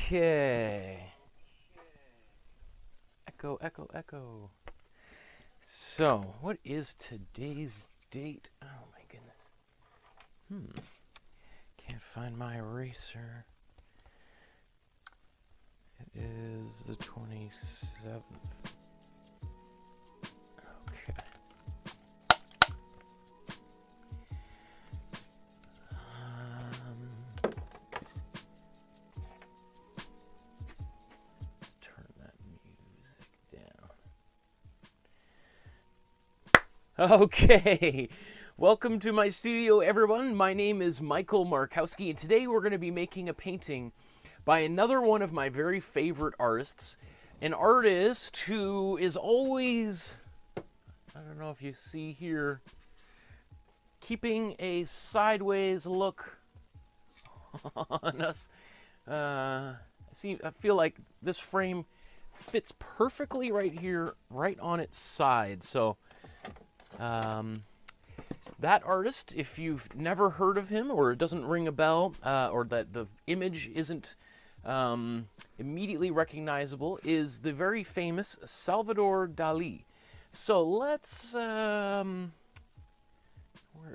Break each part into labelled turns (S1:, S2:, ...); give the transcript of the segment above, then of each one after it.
S1: Okay. Echo, echo, echo. So, what is today's date? Oh my goodness. Can't find my eraser. It is the 27th. Okay. Let's turn that music down. Okay. Welcome to my studio, everyone. My name is Michael Markowsky, and today we're going to be making a painting by another one of my very favorite artists, an artist who is always, I don't know if you see here, keeping a sideways look on us. I feel like this frame fits perfectly right here, right on its side. So, that artist, if you've never heard of him or it doesn't ring a bell, or that the image isn't immediately recognizable, is the very famous Salvador Dalí. So let's,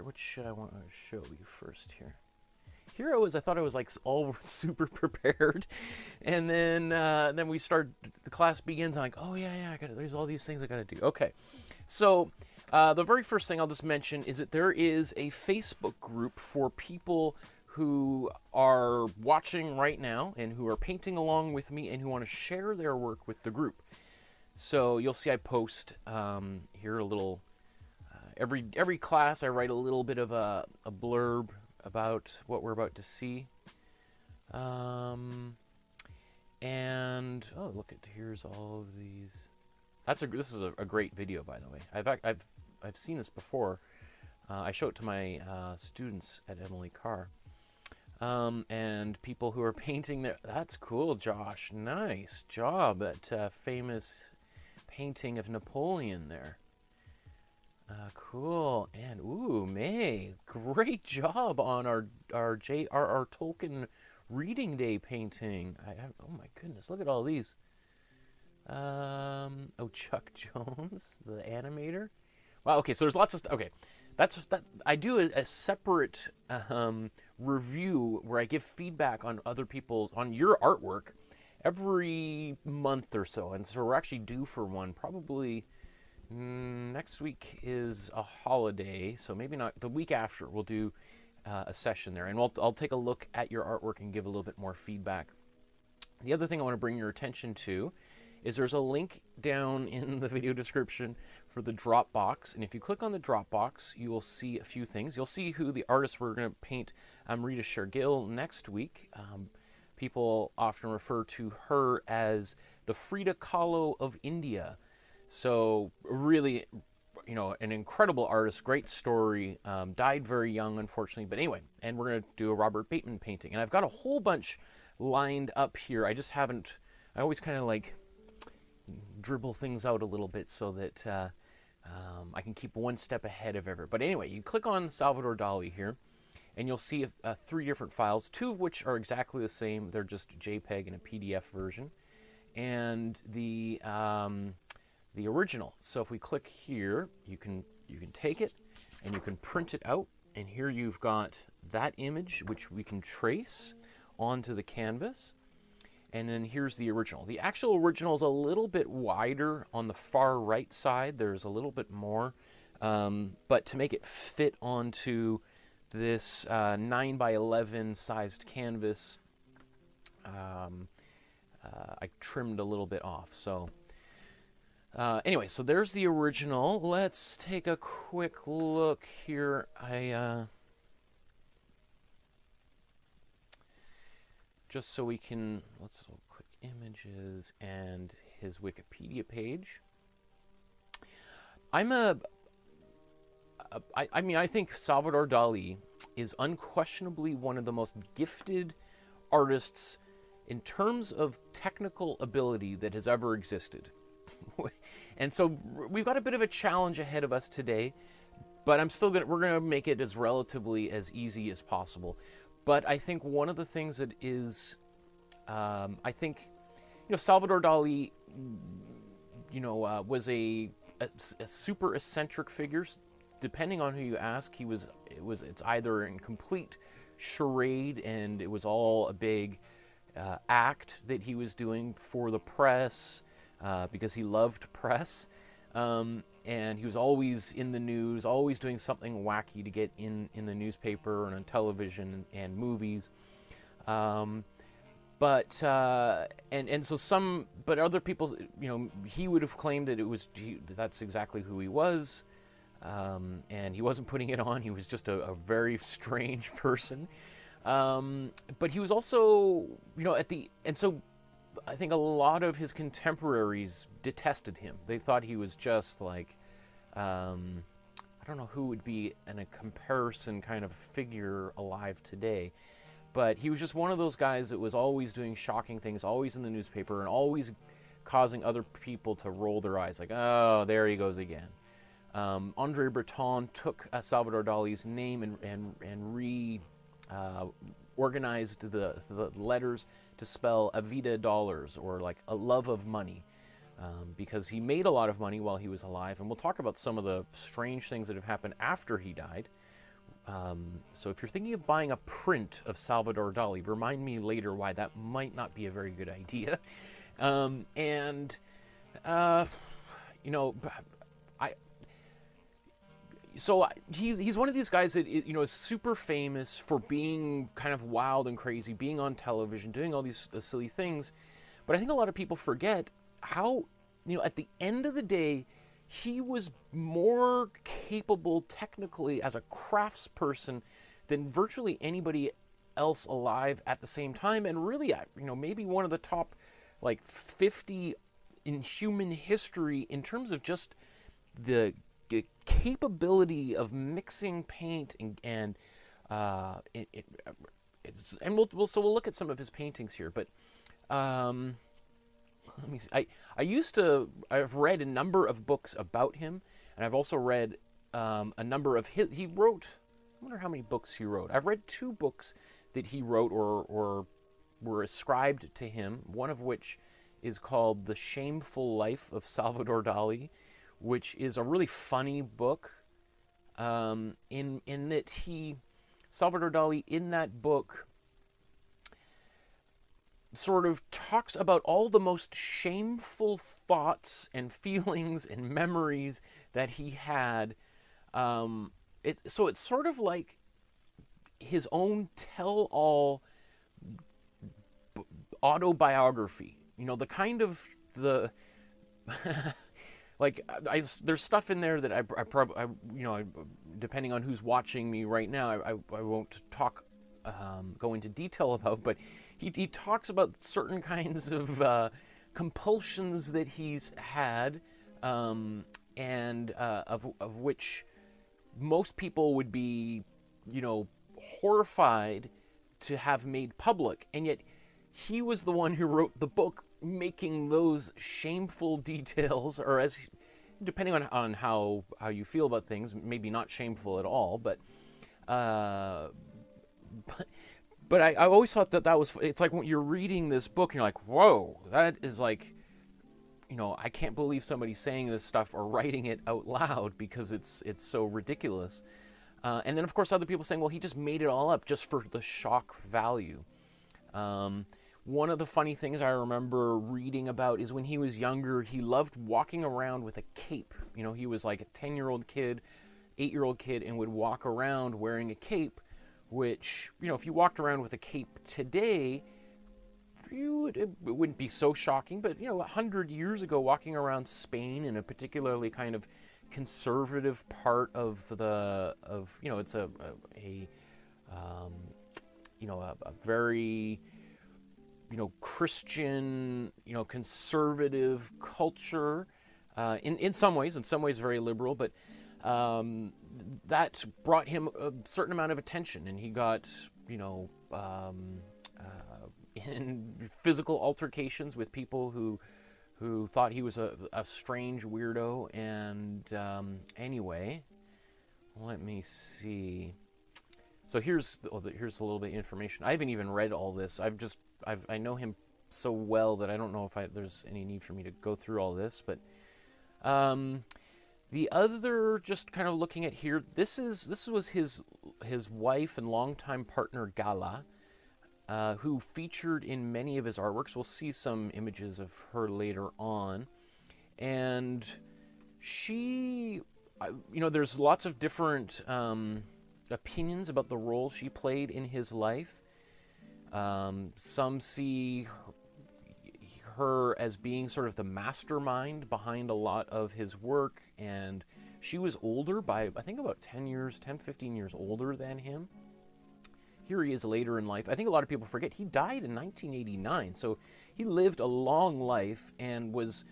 S1: which should I want to show you first here? Here I thought I was like all super prepared, and then we start, the class begins, I'm like, oh yeah, there's all these things I gotta do. Okay, so the very first thing I'll just mention is that there is a Facebook group for people who are watching right now and who are painting along with me and who want to share their work with the group. So you'll see I post here a little, every class I write a little bit of a blurb about what we're about to see. And, oh, look at, here's all of these. This is a great video, by the way. I've seen this before. I show it to my students at Emily Carr. And people who are painting there. That's cool, Josh. Nice job. That famous painting of Napoleon there. Cool. And, ooh, May, great job on our J.R.R. Tolkien Reading Day painting. Oh my goodness, look at all these. Oh, Chuck Jones, the animator. Wow, okay, so there's lots of stuff. Okay, that. I do a separate review where I give feedback on on your artwork every month or so. And so we're actually due for one. Probably next week is a holiday, so maybe not. The week after, we'll do a session there. And I'll take a look at your artwork and give a little bit more feedback. The other thing I want to bring your attention to is there's a link down in the video description for the Dropbox, and if you click on the Dropbox, you will see a few things. You'll see who the artists we're going to paint Rita Shergill next week. People often refer to her as the Frida Kahlo of India. So really, you know, an incredible artist, great story, died very young, unfortunately, but anyway, and we're going to do a Robert Bateman painting. And I've got a whole bunch lined up here. I just haven't, I always kind of like dribble things out a little bit so that I can keep one step ahead of everyone. But anyway, you click on Salvador Dalí here, and you'll see 3 different files, 2 of which are exactly the same. They're just JPEG and a PDF version, and the original. So if we click here, you can take it and you can print it out, and here you've got that image which we can trace onto the canvas. And then here's the original. The actual original is a little bit wider on the far right side. There's a little bit more. But to make it fit onto this 9x11 sized canvas, I trimmed a little bit off. So anyway, so there's the original. Let's take a quick look here. Just so we can, let's click images and his Wikipedia page. I think Salvador Dalí is unquestionably one of the most gifted artists in terms of technical ability that has ever existed. And so we've got a bit of a challenge ahead of us today, but we're gonna make it as relatively as easy as possible. But I think one of the things that is I think, Salvador Dali, was a super eccentric figure. Depending on who you ask, it's either in complete charade, and it was all a big act that he was doing for the press, because he loved press, and he was always in the news, always doing something wacky to get in the newspaper and on television and movies. But other people, he would have claimed that that's exactly who he was, and he wasn't putting it on. He was just a very strange person. But he was also, so I think a lot of his contemporaries detested him. They thought he was just like, I don't know who would be in a comparison kind of figure alive today. But he was just one of those guys that was always doing shocking things, always in the newspaper, and always causing other people to roll their eyes, like, oh, there he goes again. Andre Breton took Salvador Dali's name and organized the letters to spell A Vida Dollars, or like a love of money, because he made a lot of money while he was alive. And we'll talk about some of the strange things that have happened after he died. So if you're thinking of buying a print of Salvador Dali, remind me later why that might not be a very good idea. He's one of these guys that is super famous for being kind of wild and crazy, being on television, doing all these silly things. But I think a lot of people forget how, at the end of the day, he was more capable technically as a craftsperson than virtually anybody else alive at the same time, and really, maybe one of the top, 50 in human history in terms of just the capability of mixing paint we'll look at some of his paintings here, but let me see. I've read a number of books about him, and I've also read a number of he wrote, I wonder how many books he wrote. I've read 2 books that he wrote or were ascribed to him, one of which is called The Shameful Life of Salvador Dali, which is a really funny book, in that Salvador Dali, in that book, sort of talks about all the most shameful thoughts and feelings and memories that he had. So it's sort of like his own tell-all autobiography. The kind of there's stuff in there that I probably, depending on who's watching me right now, I won't go into detail about, but he talks about certain kinds of compulsions that he's had, and of which most people would be, horrified to have made public, and yet he was the one who wrote the book making those shameful details, or depending on how you feel about things, maybe not shameful at all, but I always thought that was, it's like when you're reading this book and you're like, whoa, that is like, I can't believe somebody's saying this stuff or writing it out loud, because it's so ridiculous. And then, of course, other people saying, well, he just made it all up just for the shock value. One of the funny things I remember reading about is when he was younger, he loved walking around with a cape. He was like a 10-year-old kid, 8-year-old kid, and would walk around wearing a cape, which, if you walked around with a cape today, it wouldn't be so shocking. But, 100 years ago, walking around Spain in a particularly kind of conservative part of it's a very, Christian, conservative culture, in some ways very liberal, but that brought him a certain amount of attention, and he got, in physical altercations with people who thought he was a strange weirdo. And anyway, let me see. So here's a little bit of information. I haven't even read all this. I've just I know him so well that I don't know if there's any need for me to go through all this. But the other, just kind of looking at here, this was his wife and longtime partner Gala, who featured in many of his artworks. We'll see some images of her later on. And she, there's lots of different opinions about the role she played in his life. Some see her as being sort of the mastermind behind a lot of his work, and she was older by, I think, about 10, 15 years older than him. Here he is later in life. I think a lot of people forget he died in 1989, so he lived a long life and was,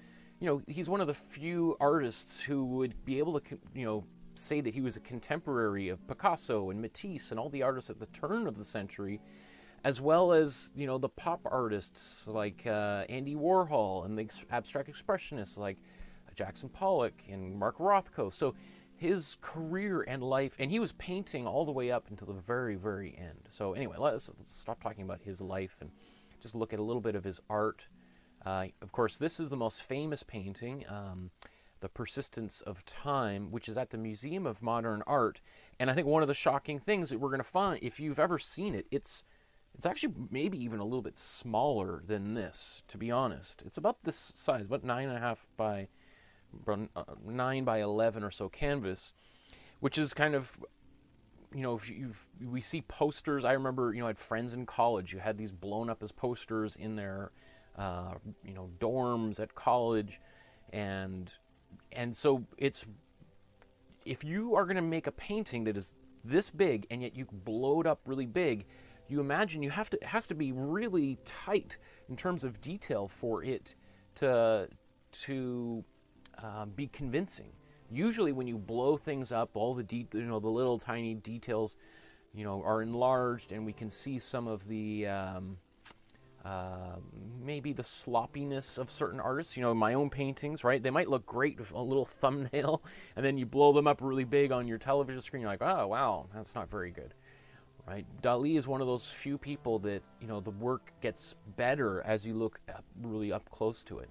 S1: he's one of the few artists who would be able to, say that he was a contemporary of Picasso and Matisse and all the artists at the turn of the century, as well as, the pop artists like Andy Warhol and the abstract expressionists like Jackson Pollock and Mark Rothko. So his career and life, and he was painting all the way up until the very, very end. So anyway, let's stop talking about his life and just look at a little bit of his art. Of course, this is the most famous painting, The Persistence of Time, which is at the Museum of Modern Art. And I think one of the shocking things that we're going to find, if you've ever seen it, it's actually maybe even a little bit smaller than this, to be honest. It's about this size, about 9.5 by 9 by 11 or so canvas, which is kind of, we see posters. I remember, I had friends in college who had these blown up as posters in their, dorms at college, and so if you are going to make a painting that is this big and yet you blow it up really big, you imagine it has to be really tight in terms of detail for it to be convincing. Usually when you blow things up, all the the little tiny details, are enlarged, and we can see some of the maybe the sloppiness of certain artists. My own paintings, right? They might look great with a little thumbnail, and then you blow them up really big on your television screen. You're like, oh wow, that's not very good. Right? Dalí is one of those few people that, the work gets better as you look really up close to it.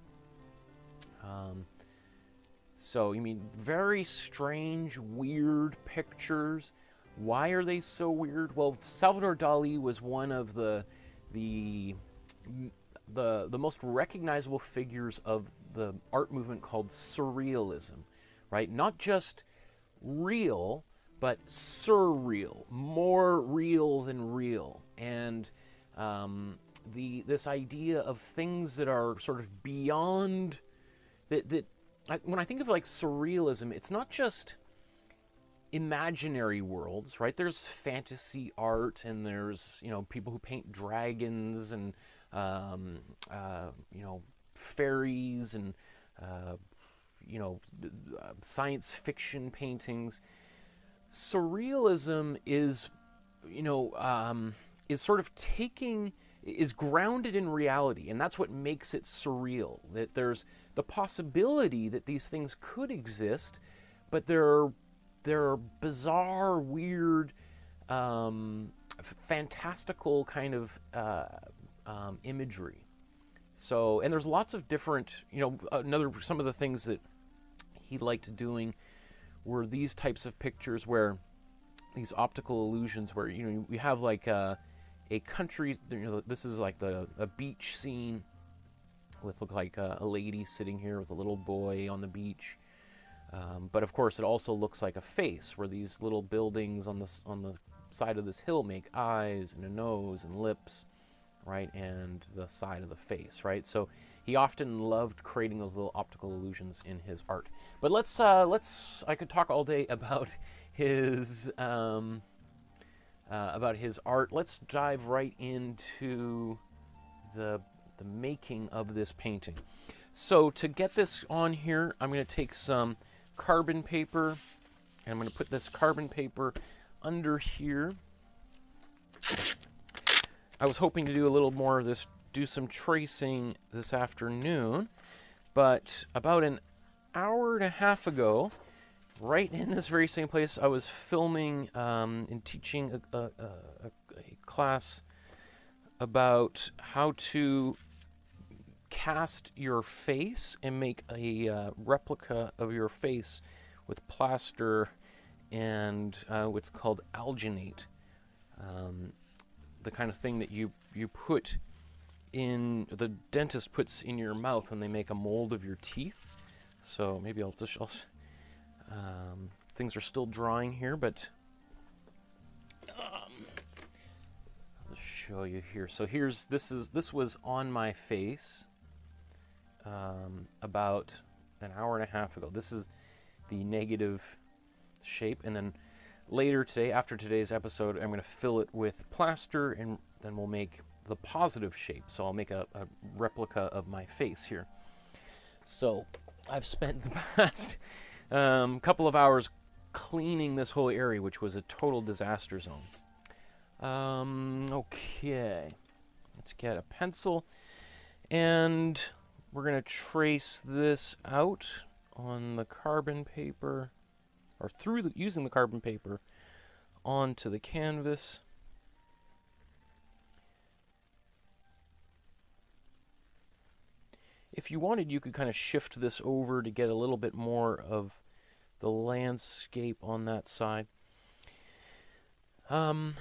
S1: So, very strange, weird pictures. Why are they so weird? Well, Salvador Dalí was one of the most recognizable figures of the art movement called surrealism, right? Not just real, but surreal, more real than real. And this idea of things that are sort of beyond, when I think of like surrealism, it's not just imaginary worlds, right? There's fantasy art, and there's, people who paint dragons and, fairies and, science fiction paintings. Surrealism is, is sort of is grounded in reality, and that's what makes it surreal. That there's the possibility that these things could exist, but they're bizarre, weird, fantastical kind of imagery. So, and there's lots of different, some of the things that he liked doing were these types of pictures, where these optical illusions, where we have like a country. This is like a beach scene with look like a lady sitting here with a little boy on the beach, but of course it also looks like a face, where these little buildings on the side of this hill make eyes and a nose and lips, right, and the side of the face, right? So he often loved creating those little optical illusions in his art. But I could talk all day about his art. Let's dive right into the making of this painting. So to get this on here, I'm going to take some carbon paper, and I'm going to put this carbon paper under here. I was hoping to do a little more of this, do some tracing this afternoon, but about an hour and a half ago, right in this very same place, I was filming and teaching a class about how to cast your face and make a replica of your face with plaster and what's called alginate, the kind of thing that you put in, the dentist puts in your mouth when they make a mold of your teeth. So maybe I'll things are still drying here, but I'll show you here. So this was on my face about an hour and a half ago. This is the negative shape, and then later today, after today's episode, I'm going to fill it with plaster, and then we'll make the positive shape. So I'll make a replica of my face here. So I've spent the past couple of hours cleaning this whole area, which was a total disaster zone. Okay, let's get a pencil, and we're going to trace this out on the carbon paper, or using the carbon paper onto the canvas. If you wanted, you could kind of shift this over to get a little bit more of the landscape on that side. Why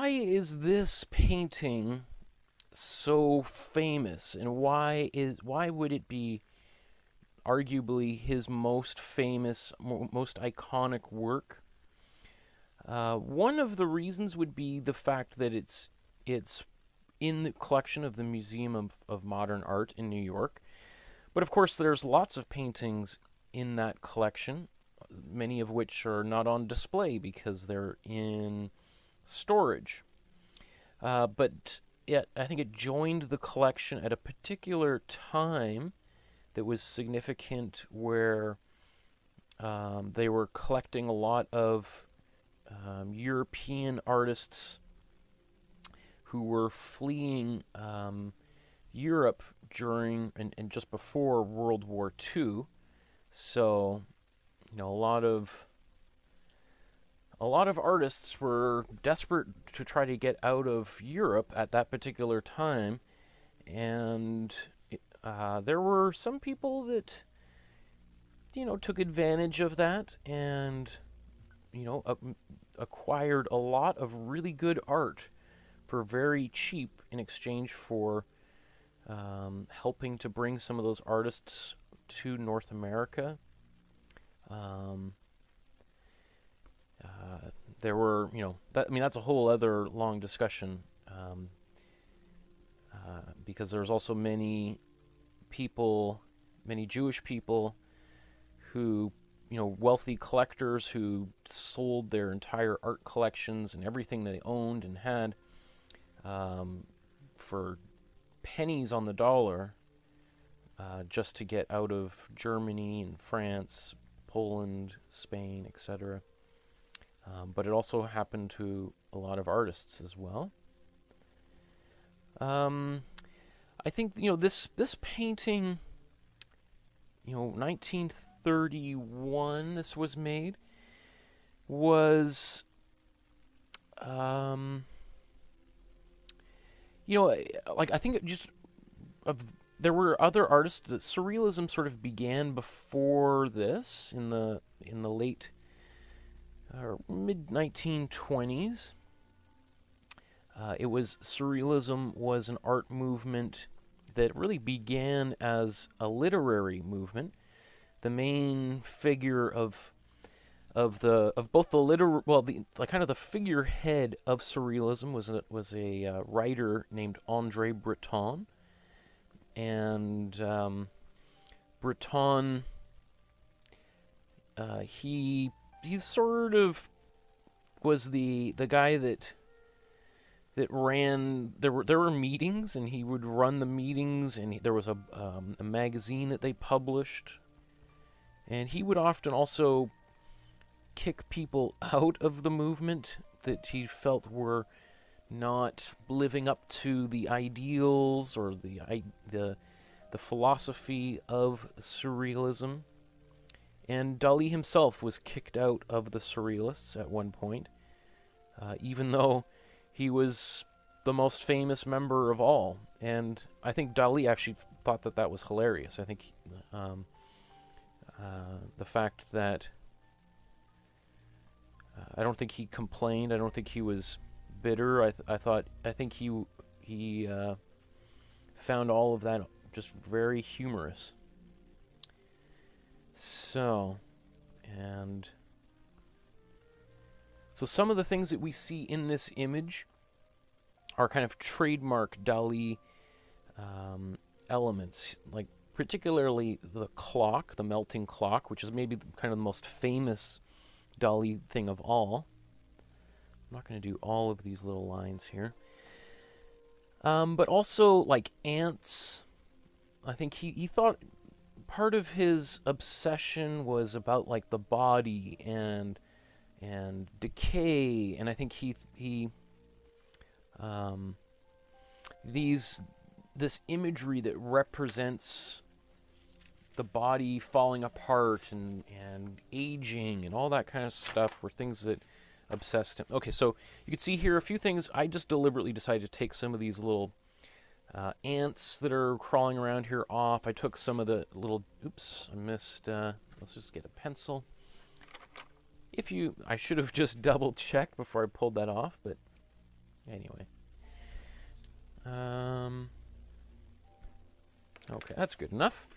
S1: is this painting so famous, and why would it be arguably his most famous, most iconic work? One of the reasons would be the fact that it's in the collection of the Museum of Modern Art in New York. But of course, there's lots of paintings in that collection, many of which are not on display because they're in storage. But I think it joined the collection at a particular time that was significant, where they were collecting a lot of European artists who were fleeing Europe during and just before World War II. So, a lot of artists were desperate to try to get out of Europe at that particular time, and there were some people that took advantage of that and acquired a lot of really good art for very cheap in exchange for helping to bring some of those artists to North America. There were, that's a whole other long discussion, because there's also many Jewish people who, wealthy collectors who sold their entire art collections and everything they owned and had for pennies on the dollar, just to get out of Germany and France, Poland, Spain, etc. But it also happened to a lot of artists as well. I think this painting, 1931, this was made, was I think it just there were other artists that Surrealism sort of began before this in the late mid-1920s. Surrealism was an art movement that really began as a literary movement. The main figure of both the figurehead of Surrealism was a writer named André Breton, and Breton, he sort of was the guy that ran. There were meetings, and he would run the meetings, and there was a magazine that they published, and he would often also kick people out of the movement that he felt were not living up to the ideals or the philosophy of Surrealism. And Dalí himself was kicked out of the Surrealists at one point, even though he was the most famous member of all. And I think Dalí actually thought that that was hilarious. I think the fact that I don't think he complained. I don't think he was bitter. I think he found all of that just very humorous. So some of the things that we see in this image are kind of trademark Dalí elements, like particularly the clock, the melting clock, which is maybe kind of the most famous Dalí thing of all. I'm not going to do all of these little lines here. But also, like, ants. I think he thought part of his obsession was about, like, the body and decay, and I think this imagery that represents the body falling apart and aging and all that kind of stuff were things that obsessed him. Okay, so you can see here a few things. I just deliberately decided to take some of these little ants that are crawling around here off. I took some of the little, oops, I missed, let's just get a pencil. I should have just double checked before I pulled that off, but anyway. Okay, that's good enough.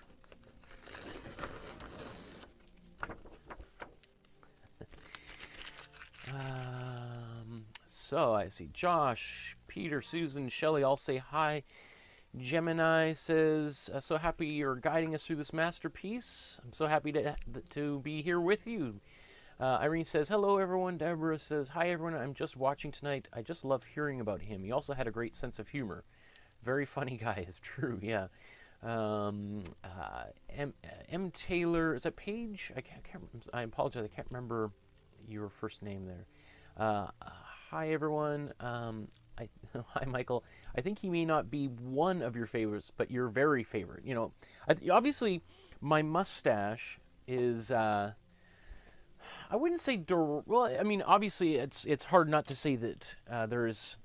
S1: So I see Josh, Peter, Susan, Shelley all say hi. Gemini says, so happy you're guiding us through this masterpiece. I'm so happy to be here with you. Irene says, hello everyone. Deborah says, hi everyone, I'm just watching tonight. I just love hearing about him. He also had a great sense of humor. Very funny guy, is true, yeah. M. Taylor, is that Paige? I apologize, I can't remember your first name there. Hi everyone. Hi Michael. I think he may not be one of your favorites, but your very favorite. You know, obviously my mustache is. I wouldn't say well. I mean, obviously it's hard not to say that there is,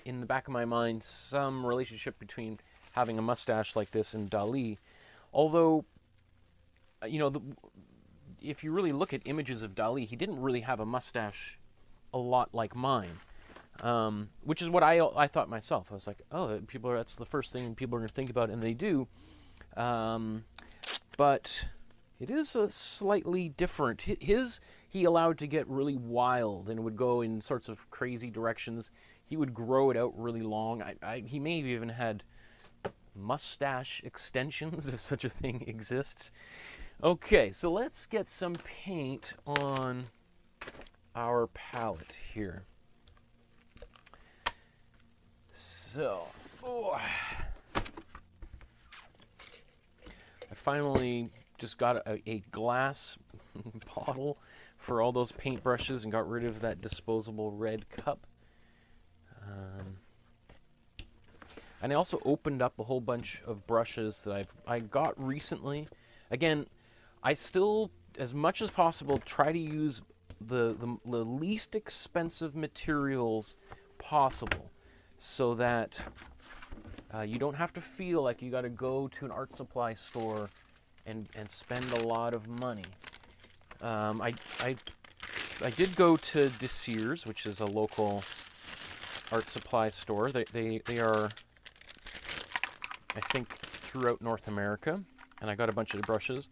S1: in the back of my mind, some relationship between having a mustache like this and Dalí. Although, you know, if you really look at images of Dalí, he didn't really have a mustache a lot like mine, which is what I thought myself. I was like, oh, that's the first thing people are going to think about, and they do. But it is a slightly different. He allowed to get really wild and would go in sorts of crazy directions. He would grow it out really long. He may have even had mustache extensions, if such a thing exists. Okay, so let's get some paint on our palette here. So, I finally just got a glass bottle for all those paintbrushes and got rid of that disposable red cup. And I also opened up a whole bunch of brushes that I got recently. Again, I still, as much as possible, try to use the least expensive materials possible, so that you don't have to feel like you got to go to an art supply store and spend a lot of money. I did go to Desir's, which is a local art supply store. They are, I think, throughout North America, and I got a bunch of brushes.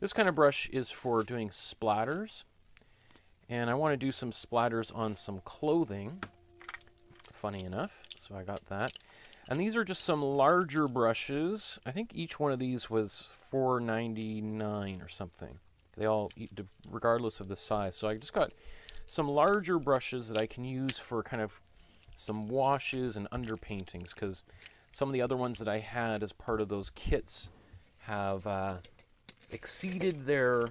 S1: This kind of brush is for doing splatters, and I want to do some splatters on some clothing, funny enough, so I got that. And these are just some larger brushes. I think each one of these was $4.99 or something. They all, regardless of the size. So I just got some larger brushes that I can use for kind of some washes and underpaintings, because some of the other ones that I had as part of those kits have exceeded their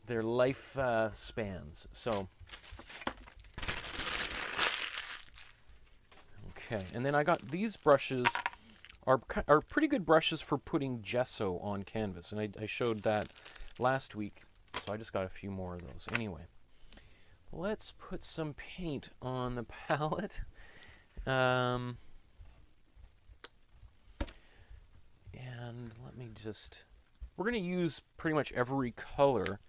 S1: life spans. So, okay, and then I got these brushes are pretty good brushes for putting gesso on canvas, and I showed that last week, so I just got a few more of those. Anyway, let's put some paint on the palette. And let me just, we're going to use pretty much every color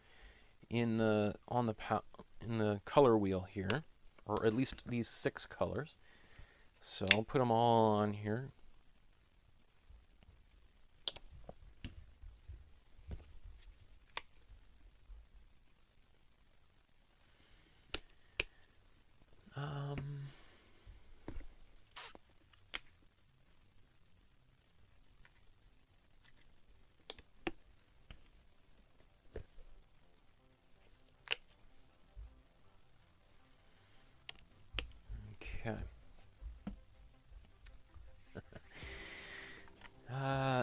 S1: in the color wheel here, or at least these 6 colors. So I'll put them all on here. Okay.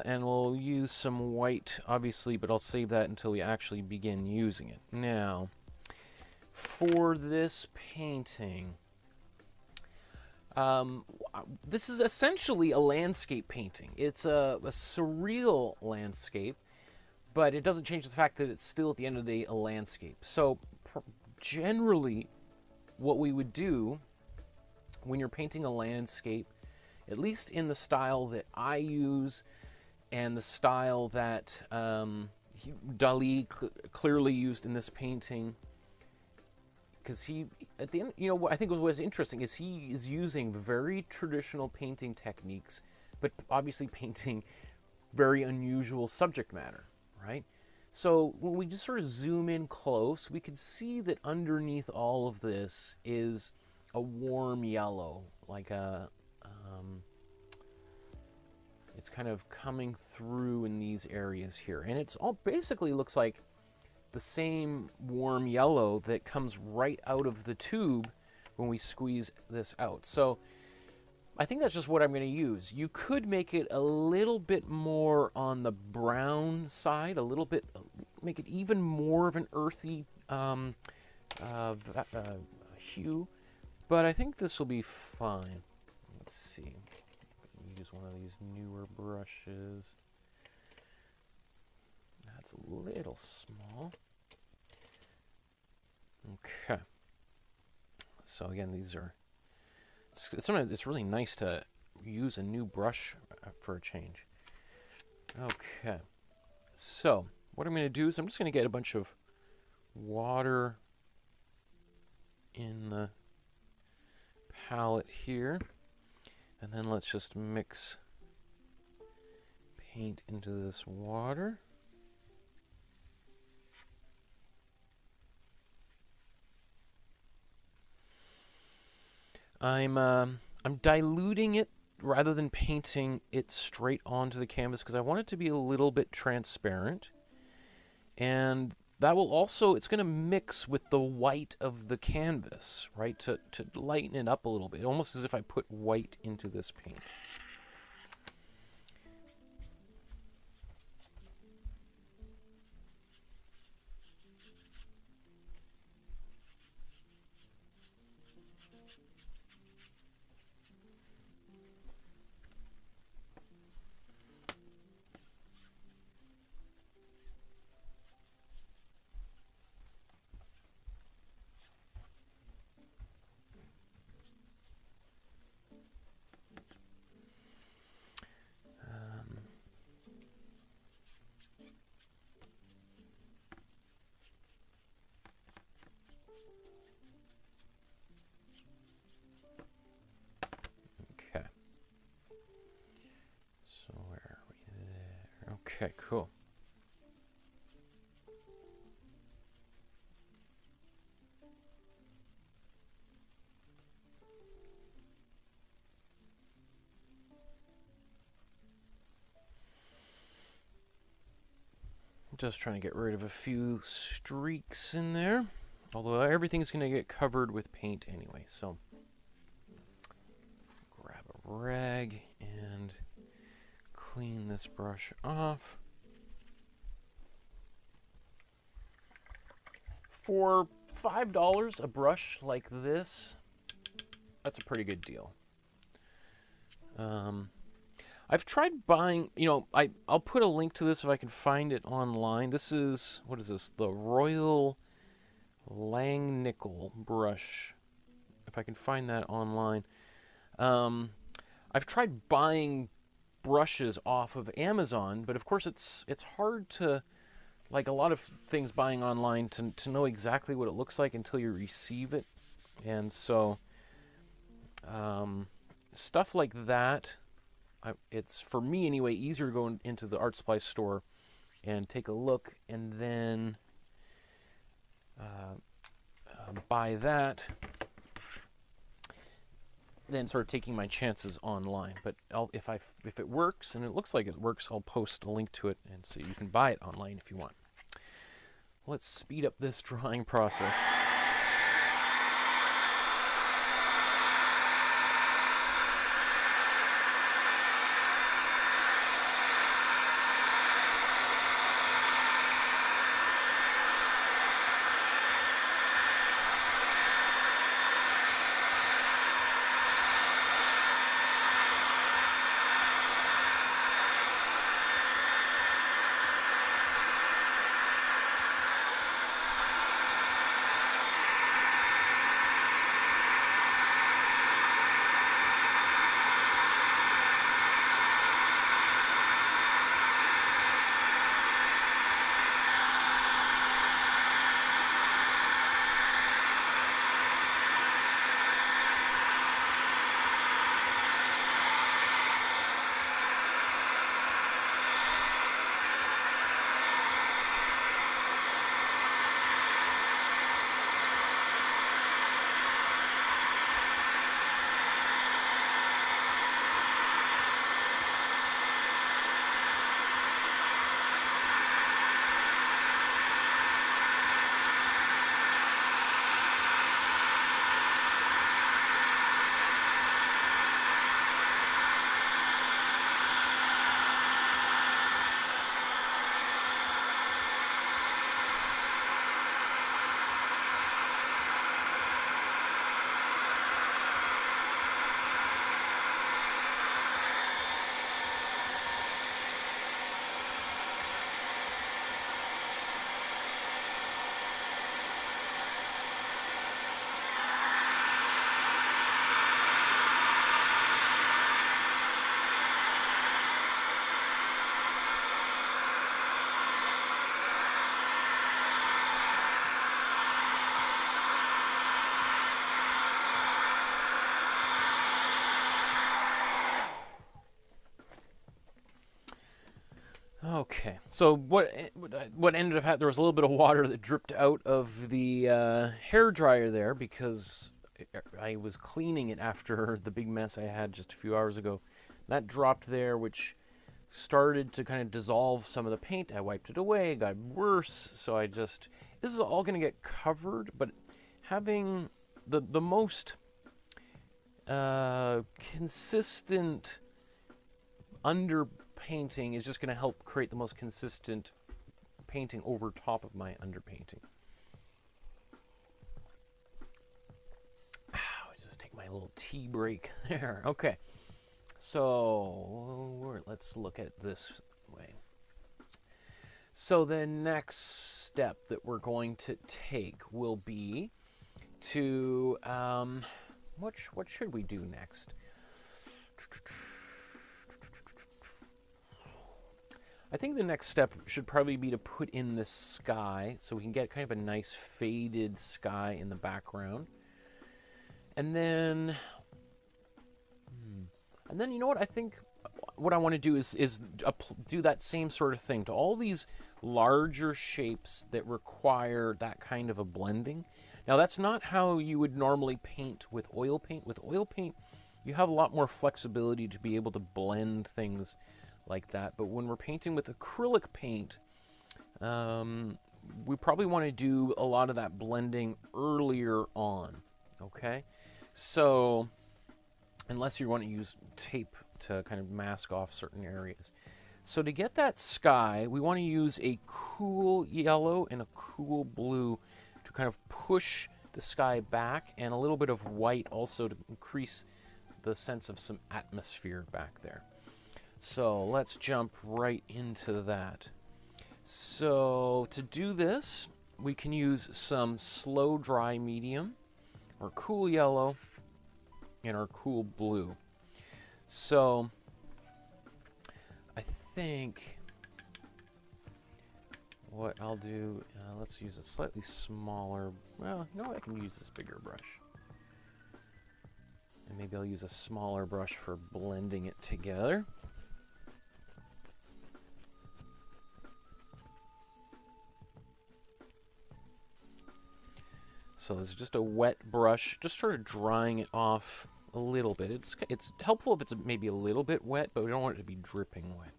S1: And we'll use some white, obviously, but I'll save that until we actually begin using it. Now, for this painting, this is essentially a landscape painting. It's a surreal landscape, but it doesn't change the fact that it's still, at the end of the day, a landscape. So, generally, what we would do when you're painting a landscape, at least in the style that I use and the style that Dalí clearly used in this painting, because he, at the end, you know, I think what's interesting is he is using very traditional painting techniques, but obviously painting very unusual subject matter, right? So when we just sort of zoom in close, we can see that underneath all of this is a warm yellow, like a, it's kind of coming through in these areas here. And it's all basically looks like the same warm yellow that comes right out of the tube when we squeeze this out. So I think that's just what I'm going to use. You could make it a little bit more on the brown side, a little bit, make it even more of an earthy hue, but I think this will be fine. Let's see. Use one of these newer brushes. That's a little small. Okay. So again, these are, sometimes it's really nice to use a new brush for a change. Okay. So what I'm going to do is I'm just going to get a bunch of water in the palette here. And then let's just mix paint into this water. I'm diluting it rather than painting it straight onto the canvas because I want it to be a little bit transparent. And that will also, it's going to mix with the white of the canvas, right, to lighten it up a little bit, almost as if I put white into this paint. Okay, cool. Just trying to get rid of a few streaks in there, although everything's going to get covered with paint anyway, so grab a rag and clean this brush off. For $5 a brush like this, that's a pretty good deal. I've tried buying, you know, I'll put a link to this if I can find it online. This is, what is this? The Royal Langnickel brush. If I can find that online. I've tried buying brushes off of Amazon, but of course it's hard to, like a lot of things buying online, to know exactly what it looks like until you receive it. And so stuff like that, it's, for me anyway, easier to go into the art supply store and take a look and then buy that, then sort of taking my chances online. But if it works, and it looks like it works, I'll post a link to it, and so you can buy it online if you want. Let's speed up this drawing process. Okay, so what ended up happening, there was a little bit of water that dripped out of the hair dryer there because I was cleaning it after the big mess I had just a few hours ago. That dropped there, which started to kind of dissolve some of the paint. I wiped it away, it got worse, so this is all going to get covered, but having the most consistent underpainting is just going to help create the most consistent painting over top of my underpainting. Let's just take my little tea break there. Okay, so let's look at it this way. So the next step that we're going to take will be to what should we do next? I think the next step should probably be to put in the sky so we can get kind of a nice faded sky in the background. And then you know what? I think what I want to do is do that same sort of thing to all these larger shapes that require that kind of a blending. Now, that's not how you would normally paint with oil paint. With oil paint, you have a lot more flexibility to be able to blend things like that. But when we're painting with acrylic paint, we probably want to do a lot of that blending earlier on, okay? So, unless you want to use tape to kind of mask off certain areas. So to get that sky, we want to use a cool yellow and a cool blue to kind of push the sky back, and a little bit of white also to increase the sense of some atmosphere back there. So let's jump right into that. So to do this, we can use some slow dry medium, our cool yellow, and our cool blue. So I think what I'll do, let's use a slightly smaller, well, you know what, I can use this bigger brush. And maybe I'll use a smaller brush for blending it together. So this is just a wet brush, just sort of drying it off a little bit. It's helpful if it's maybe a little bit wet, but we don't want it to be dripping wet.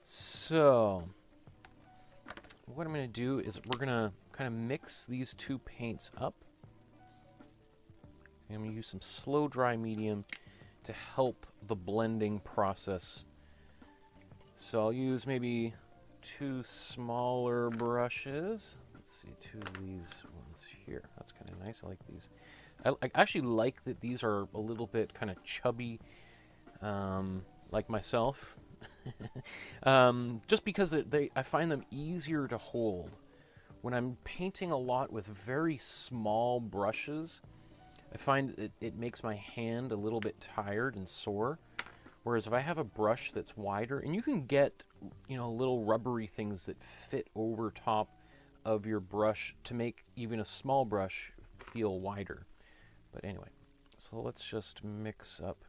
S1: So what I'm going to do is we're going to kind of mix these two paints up. I'm going to use some slow dry medium to help the blending process. So I'll use maybe two smaller brushes. Let's see, two of these ones here. That's kind of nice. I like these. I actually like that these are a little bit kind of chubby, like myself. Just because I find them easier to hold. When I'm painting a lot with very small brushes, I find it makes my hand a little bit tired and sore. Whereas if I have a brush that's wider, and you can get, you know, little rubbery things that fit over top of your brush to make even a small brush feel wider. But anyway, so let's just mix up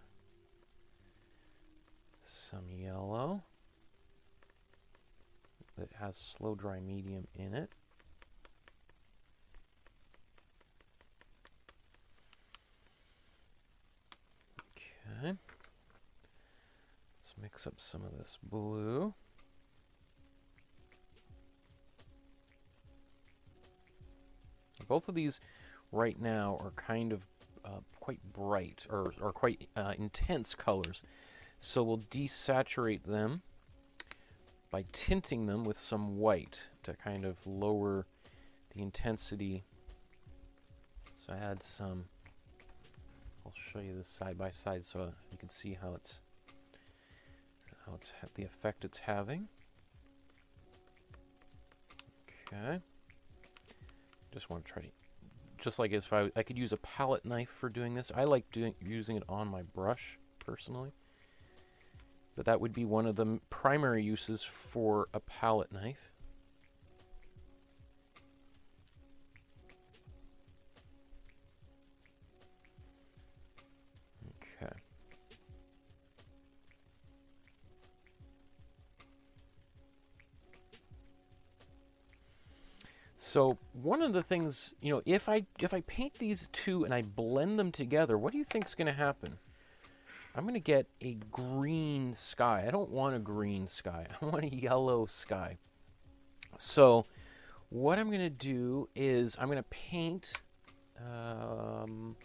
S1: some yellow that has slow dry medium in it. Okay. Let's mix up some of this blue. Both of these right now are kind of quite bright or quite intense colors. So we'll desaturate them by tinting them with some white to kind of lower the intensity. So I had some, I'll show you this side by side so you can see how it's the effect it's having. Okay. Just want to try to, just like if I could use a palette knife for doing this. I like using it on my brush personally. But that would be one of the primary uses for a palette knife. Okay. So one of the things, you know, if I paint these two and I blend them together, what do you think is going to happen? I'm going to get a green sky. I don't want a green sky. I want a yellow sky. So what I'm going to do is I'm going to paint, I'm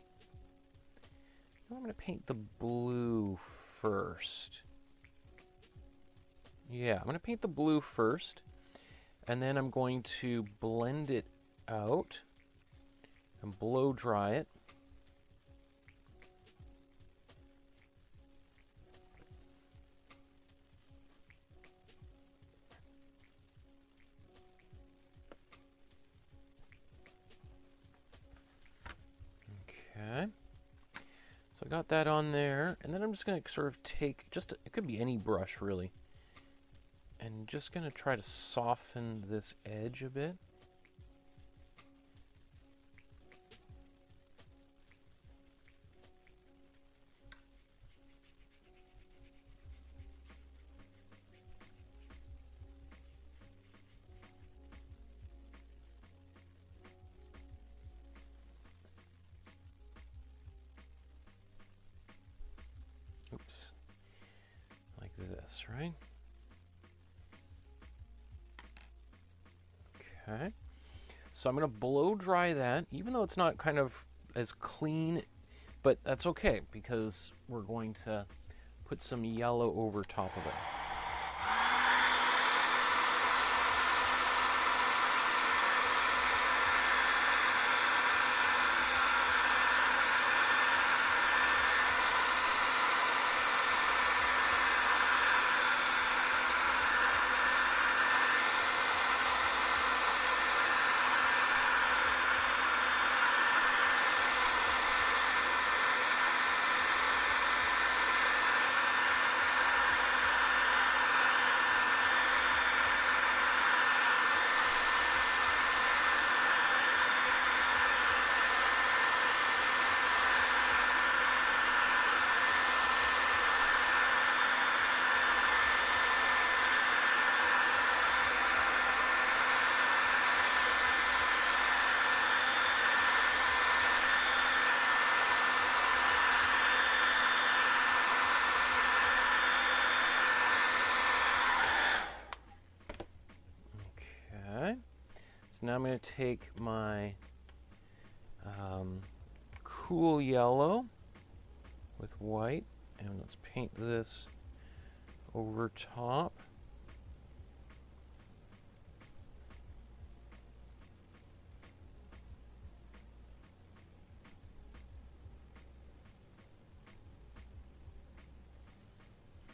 S1: going to paint the blue first. Yeah, I'm going to paint the blue first. And then I'm going to blend it out and blow dry it. Okay, so I got that on there, and then I'm just going to sort of take, it could be any brush really, and just going to try to soften this edge a bit. Oops, like this, right? Okay, so I'm going to blow dry that, even though it's not kind of as clean, but that's okay because we're going to put some yellow over top of it. So now I'm going to take my cool yellow with white, and let's paint this over top.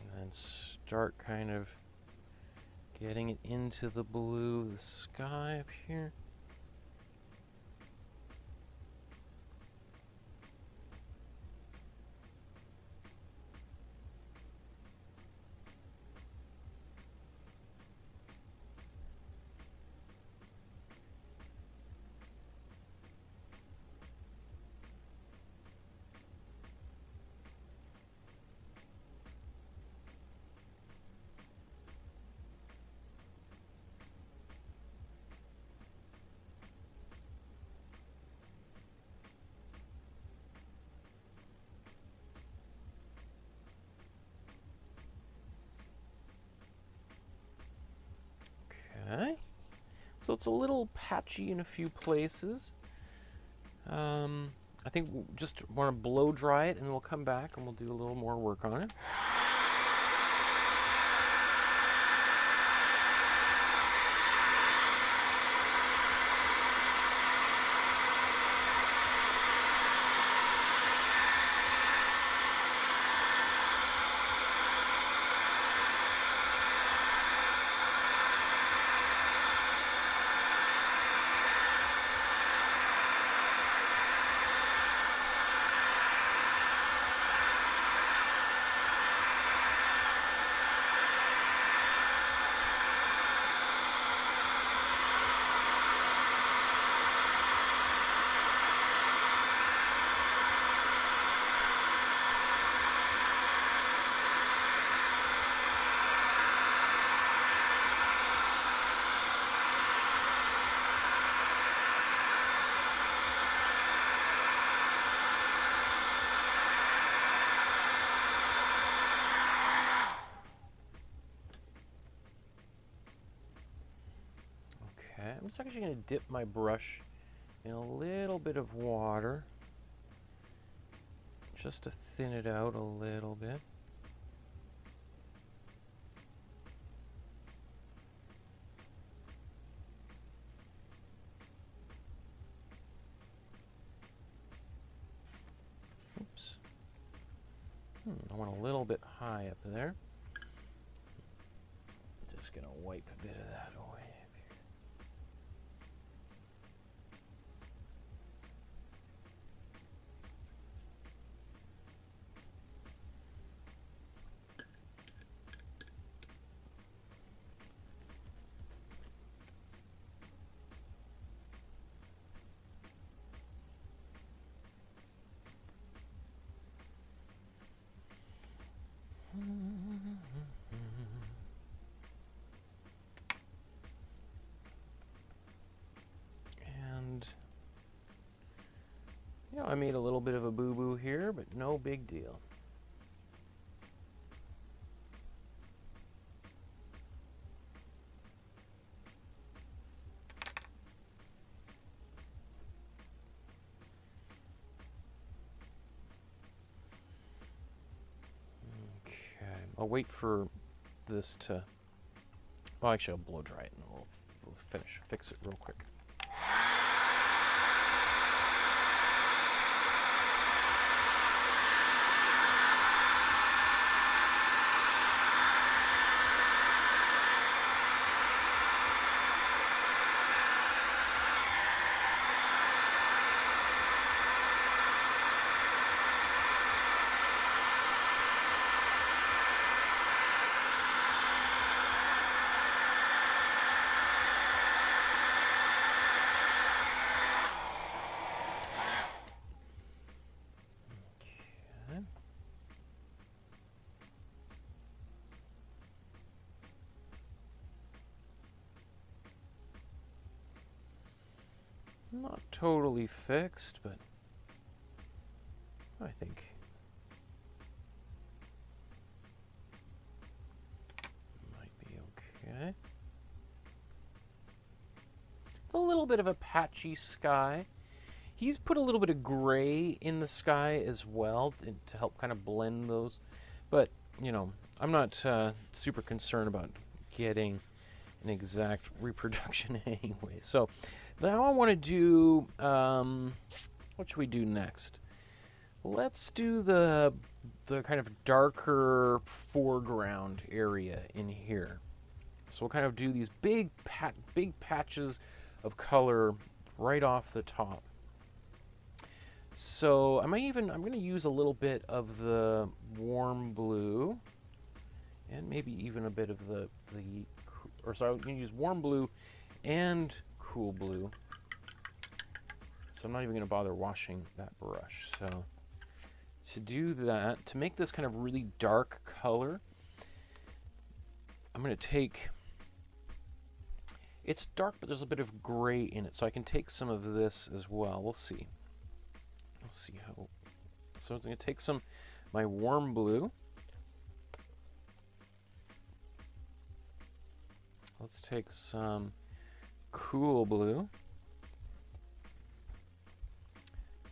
S1: And then start kind of getting it into the blue of the sky up here. Okay, so it's a little patchy in a few places. I think we'll just want to blow dry it, and we'll come back and we'll do a little more work on it. I'm just actually going to dip my brush in a little bit of water just to thin it out a little bit. Oops. I want a little bit high up there. Just going to wipe a bit of that away. And, you know, I made a little bit of a boo-boo here, but no big deal. I'll wait for this to, well, actually I'll blow dry it and we'll fix it real quick. Not totally fixed, but I think it might be okay. It's a little bit of a patchy sky. He's put a little bit of gray in the sky as well to help kind of blend those. But, you know, I'm not super concerned about getting an exact reproduction anyway. So now I want to do, what should we do next? Let's do the kind of darker foreground area in here. So we'll kind of do these big patches of color right off the top. So I'm going to use a little bit of the warm blue, and maybe even a bit of I'm going to use warm blue and cool blue. So I'm not even going to bother washing that brush. So to do that, to make this kind of really dark color, I'm going to take, it's dark, but there's a bit of gray in it, so I can take some of this as well. We'll see. We'll see how. So I'm going to take my warm blue. Let's take some cool blue.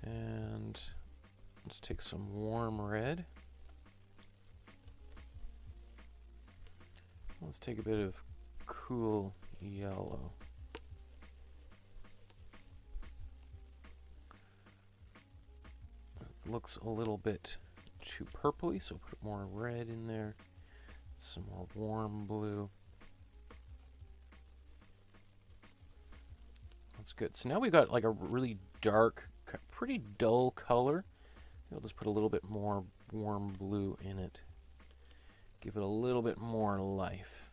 S1: And let's take some warm red. Let's take a bit of cool yellow. It looks a little bit too purpley, so put more red in there. Some more warm blue. That's good. So now we've got like a really dark, pretty dull color. I'll just put a little bit more warm blue in it. Give it a little bit more life.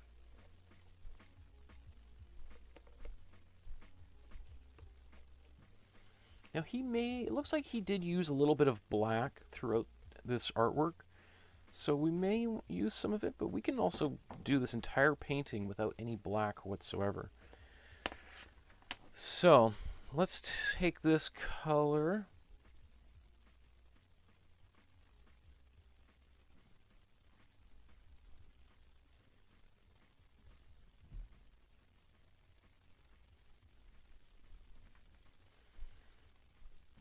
S1: Now it looks like he did use a little bit of black throughout this artwork. So we may use some of it, but we can also do this entire painting without any black whatsoever. So let's take this color.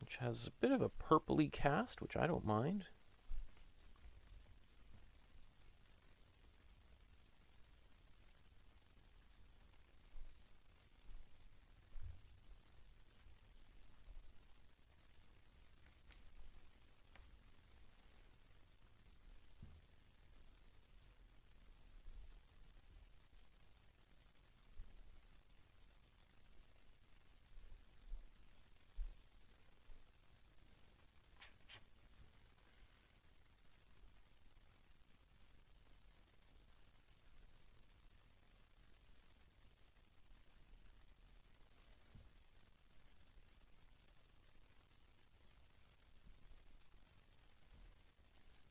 S1: Which has a bit of a purpley cast, which I don't mind.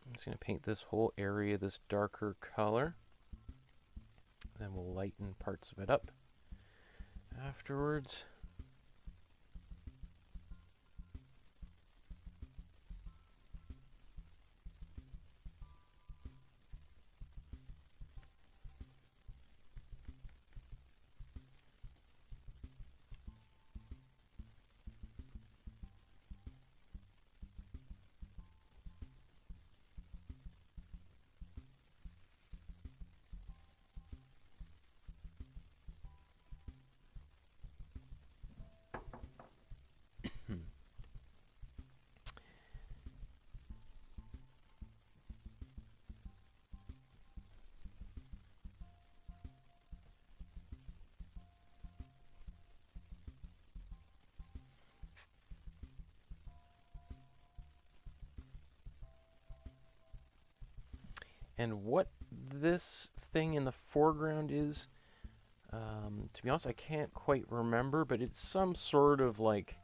S1: I'm just going to paint this whole area this darker color. Then we'll lighten parts of it up afterwards. And what this thing in the foreground is, to be honest, I can't quite remember, but it's some sort of like,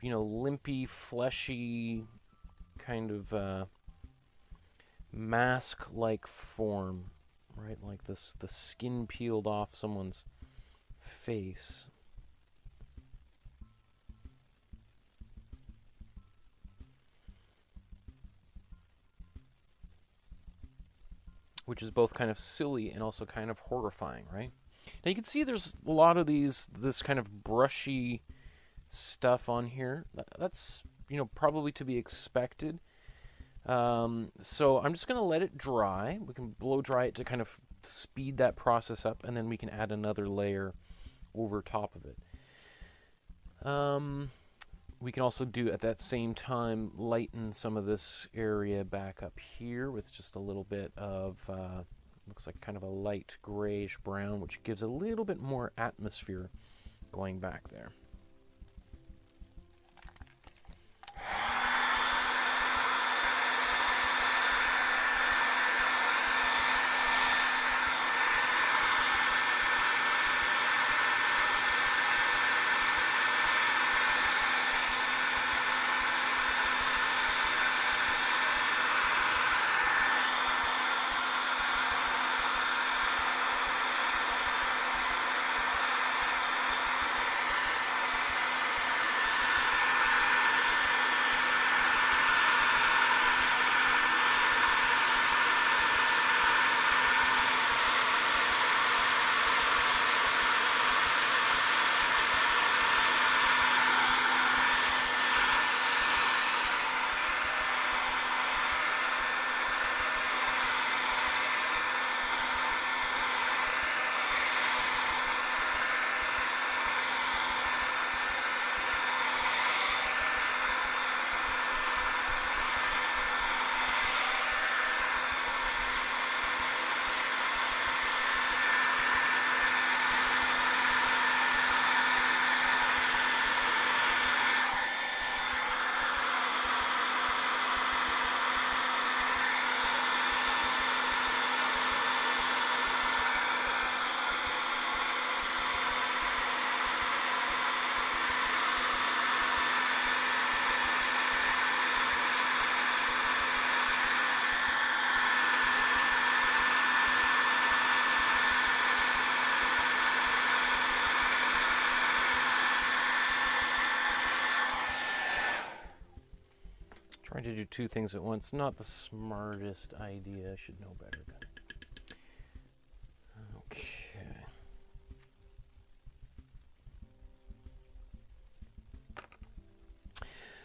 S1: you know, limpy, fleshy kind of mask-like form, right? Like this, the skin peeled off someone's face. Which is both kind of silly and also kind of horrifying, right? Now you can see there's a lot of this kind of brushy stuff on here. That's, you know, probably to be expected. So I'm just going to let it dry. We can blow dry it to kind of speed that process up, and then we can add another layer over top of it. We can also do, at that same time, lighten some of this area back up here with just a little bit of, looks like kind of a light grayish brown, which gives a little bit more atmosphere going back there. Trying to do two things at once, not the smartest idea. I should know better. Okay.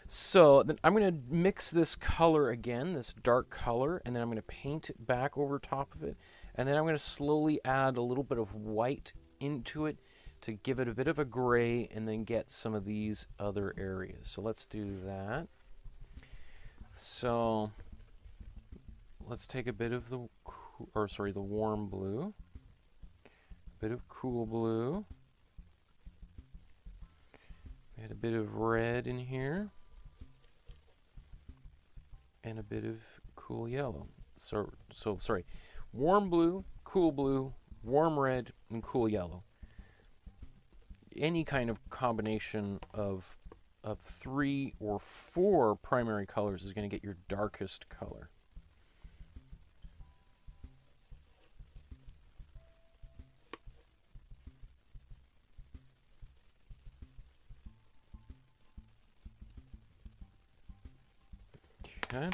S1: So then I'm going to mix this color again, this dark color, and then I'm going to paint it back over top of it. And then I'm going to slowly add a little bit of white into it to give it a bit of a gray and then get some of these other areas. So let's do that. So let's take a bit of the warm blue, a bit of cool blue, add a bit of red in here, and a bit of cool yellow. So sorry, warm blue, warm red, and cool yellow. Any kind of combination of 3 or 4 primary colors is going to get your darkest color. Okay.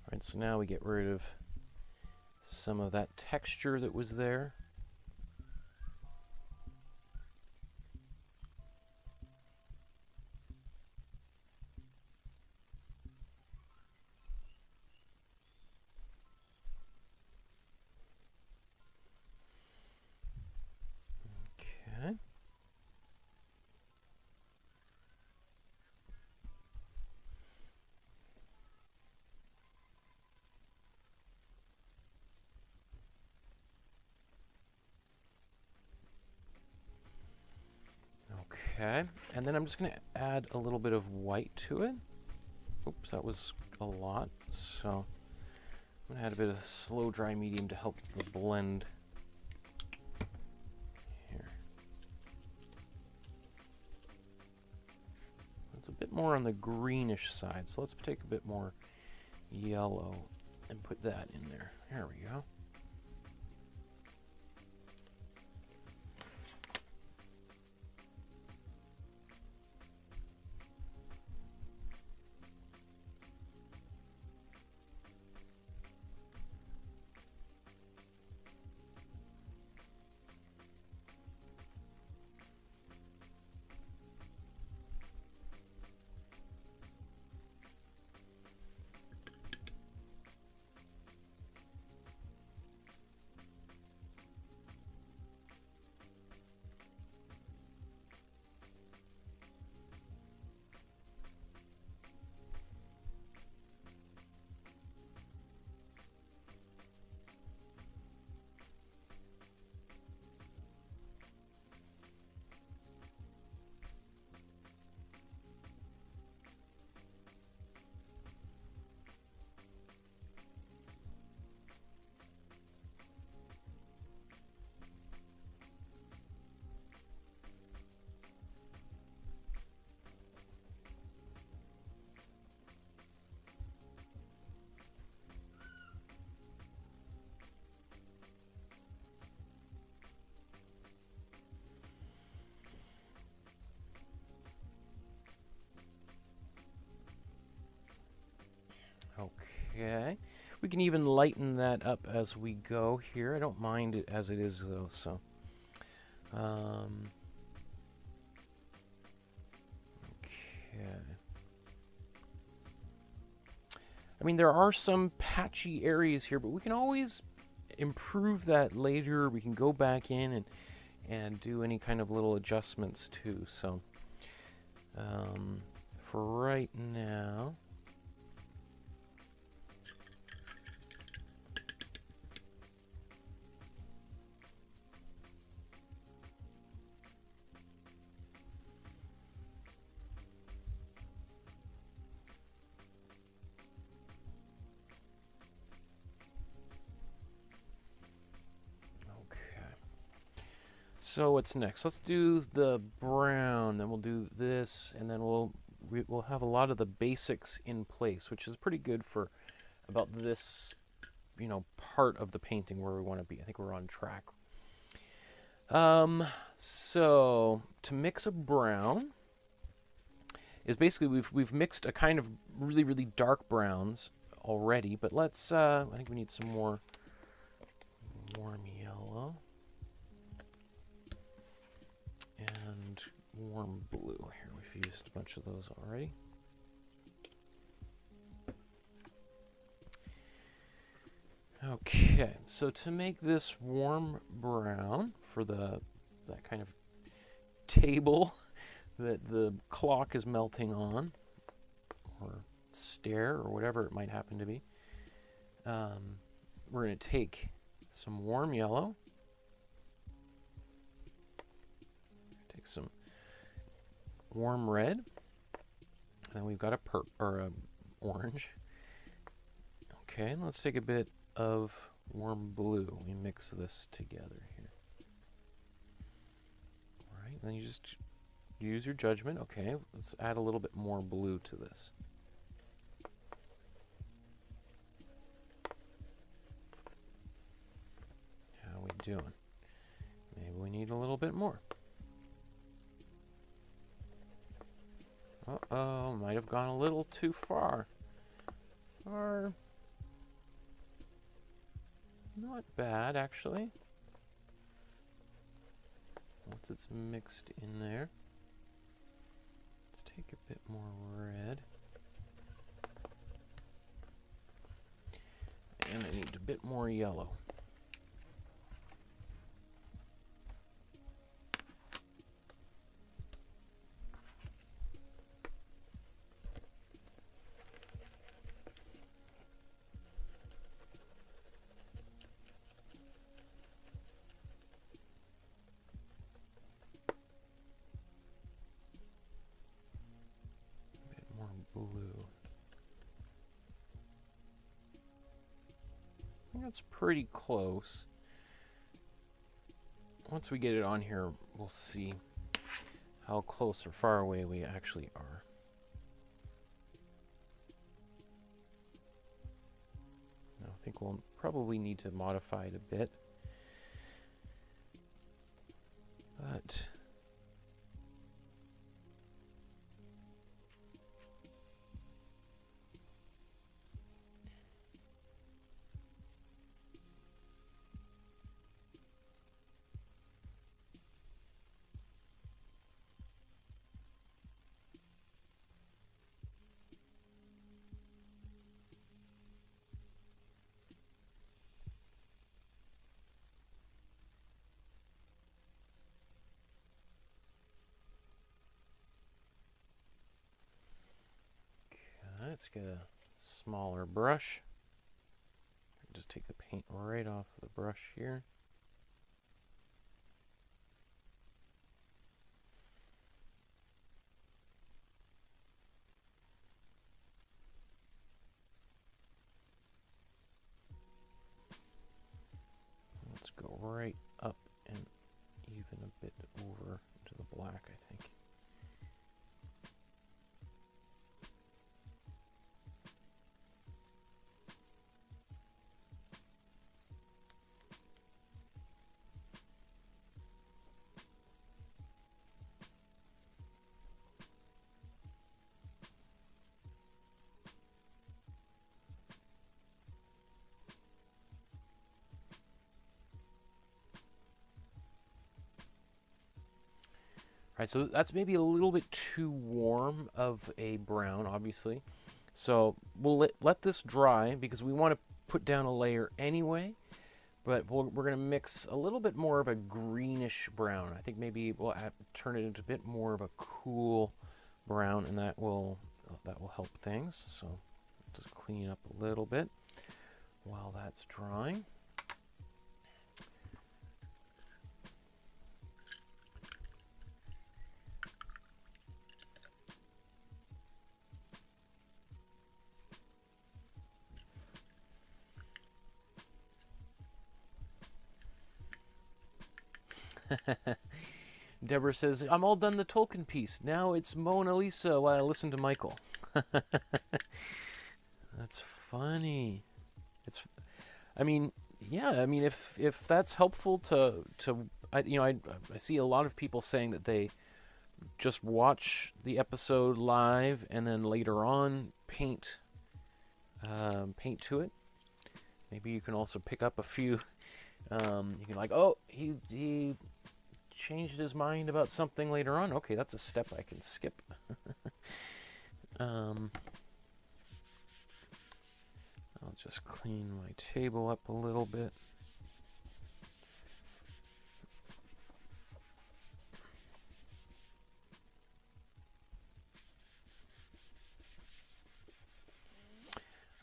S1: Alright, so now we get rid of some of that texture that was there. Okay. Okay, and then I'm just going to add a little bit of white to it. Oops, that was a lot. So I'm going to add a bit of slow dry medium to help the blend here. It's a bit more on the greenish side, so let's take a bit more yellow and put that in there. There we go. Okay. We can even lighten that up as we go here. I don't mind it as it is, though, so. Okay. I mean, there are some patchy areas here, but we can always improve that later. We can go back in and do any kind of little adjustments, too. So, for right now... So what's next? Let's do the brown, then we'll do this, and then we'll have a lot of the basics in place, which is pretty good for about this, you know, part of the painting where we want to be. I think we're on track. So to mix a brown is basically we've mixed a kind of really dark browns already, but let's I think we need some more warm yellow. And warm blue. Here, we've used a bunch of those already. Okay, so to make this warm brown for that kind of table that the clock is melting on, or stair, or whatever it might happen to be, we're going to take some warm yellow, some warm red, and then we've got a orange. Okay, let's take a bit of warm blue. We mix this together here. All right, then you just use your judgment. Okay, let's add a little bit more blue to this. How are we doing? Maybe we need a little bit more. Uh-oh, might have gone a little too far. Or not bad, actually. Once it's mixed in there, let's take a bit more red. And I need a bit more yellow. Blue. I think that's pretty close. Once we get it on here, we'll see how close or far away we actually are. think we'll probably need to modify it a bit. But let's get a smaller brush. Just take the paint right off of the brush here. Let's go right up and even a bit over to the black, I think. All right, so that's maybe a little bit too warm of a brown, obviously. So we'll let this dry because we want to put down a layer anyway, but we're going to mix a little bit more of a greenish brown. I think maybe we'll turn it into a bit more of a cool brown, and that will help things. So just clean up a little bit while that's drying. Deborah says, I'm all done the Tolkien piece. Now it's Mona Lisa while I listen to Michael. That's funny. I mean, yeah, I mean, if that's helpful I see a lot of people saying that they just watch the episode live and then later on paint to it. Maybe you can also pick up a few. You can oh, he changed his mind about something later on. Okay, that's a step I can skip. I'll just clean my table up a little bit.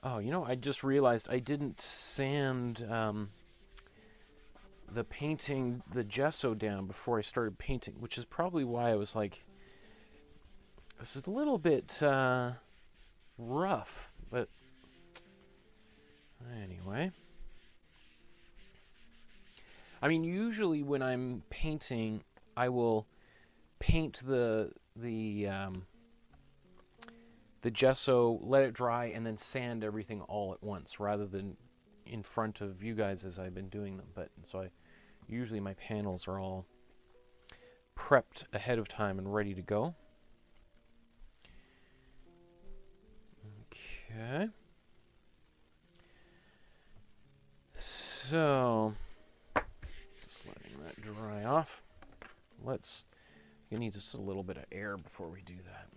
S1: Oh, I just realized I didn't sand the painting, the gesso down before I started painting, which is probably why I was like, this is a little bit rough, but anyway. I mean, usually when I'm painting, I will paint the gesso, let it dry, and then sand everything all at once, rather than in front of you guys as I've been doing them. But so usually my panels are all prepped ahead of time and ready to go. Okay. So just letting that dry off. It needs just a little bit of air before we do that.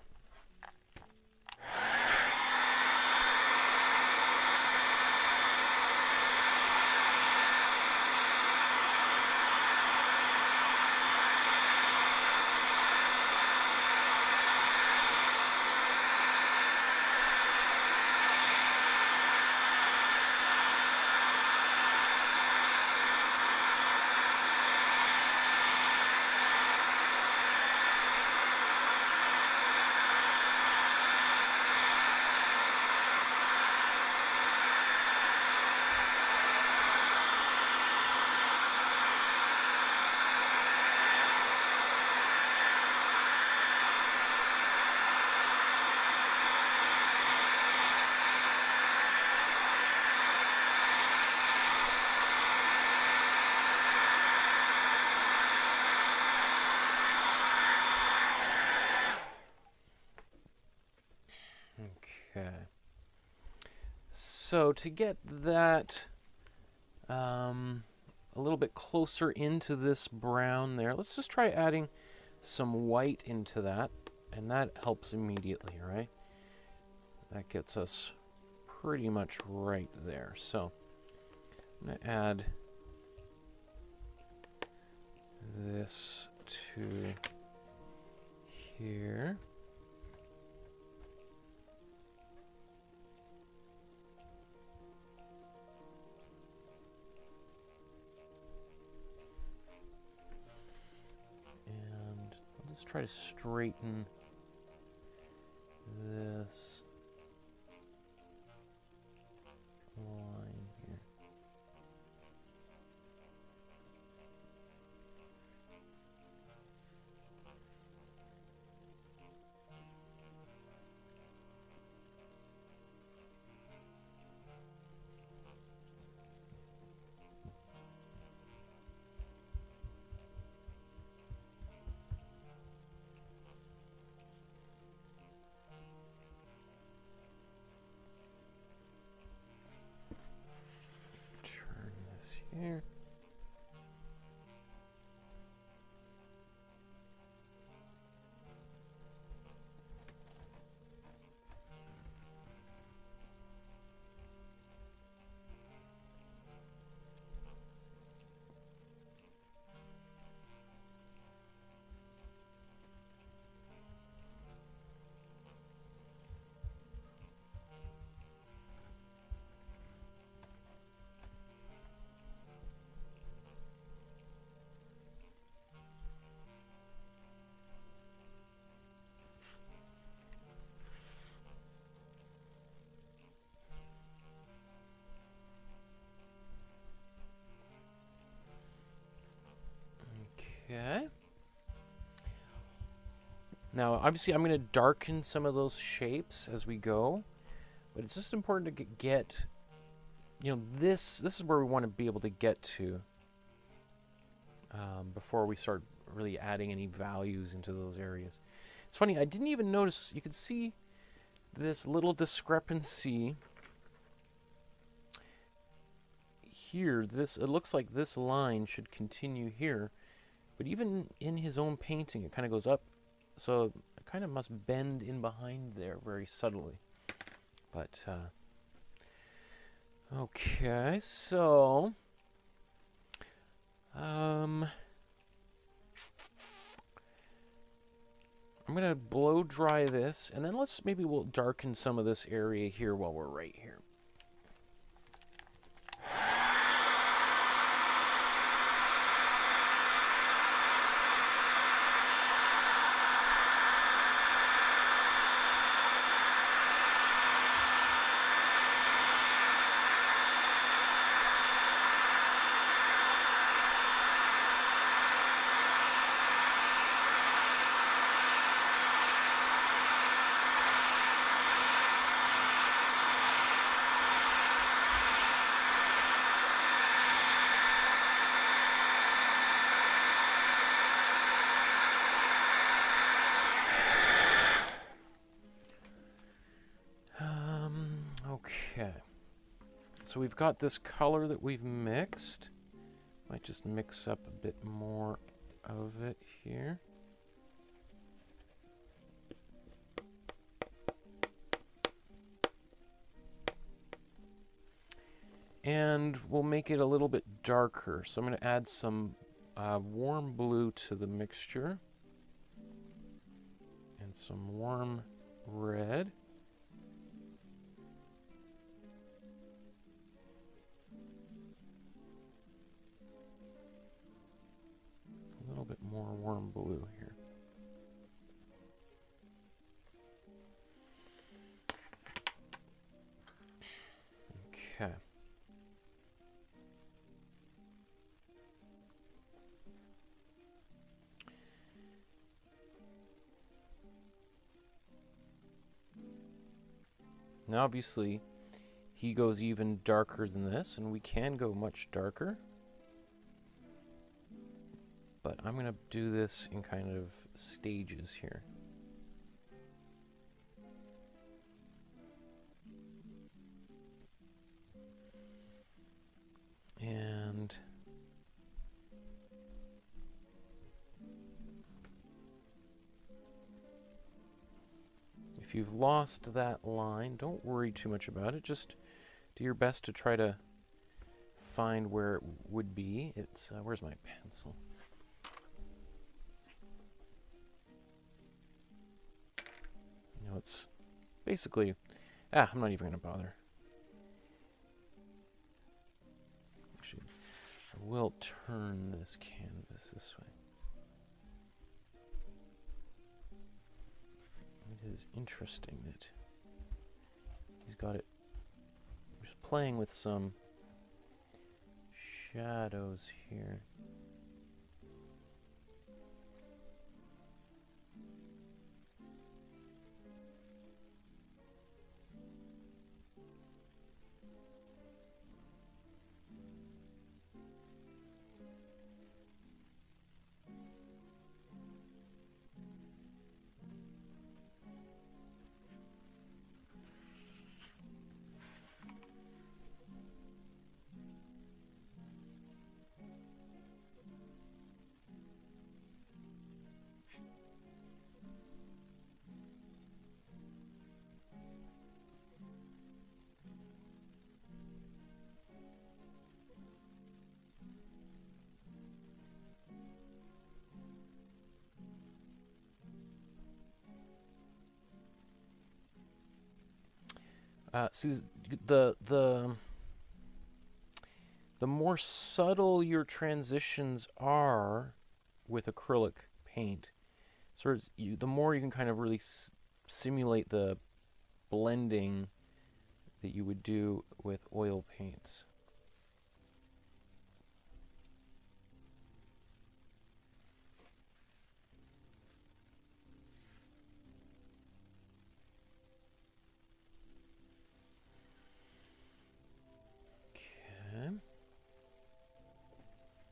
S1: Okay. So to get that a little bit closer into this brown there, let's just try adding some white into that, and that helps immediately, right? That gets us pretty much right there. So I'm going to add this to here. And I'll just try to straighten this line here. Turn this here. Okay. Now, obviously, I'm going to darken some of those shapes as we go, but it's just important to get, you know, this is where we want to be able to get to before we start really adding any values into those areas. It's funny, I didn't even notice, you could see this little discrepancy here. It looks like this line should continue here, but even in his own painting, it kind of goes up. So it kind of must bend in behind there very subtly. But, okay, so, I'm going to blow dry this, and then we'll darken some of this area here while we're right here. Okay, so we've got this color that we've mixed. Might just mix up a bit more of it here. And we'll make it a little bit darker. So I'm going to add some warm blue to the mixture. And some warm red. A little bit more warm blue here. Okay. Now, obviously, he goes even darker than this, and we can go much darker. But I'm going to do this in kind of stages here. if you've lost that line, don't worry too much about it. Just do your best to try to find where it would be. It's where's my pencil? You know, it's basically, I'm not even going to bother. Actually, I will turn this canvas this way. It is interesting that he's got it, just playing with some shadows here. See, the more subtle your transitions are with acrylic paint, the more you can kind of really simulate the blending that you would do with oil paints.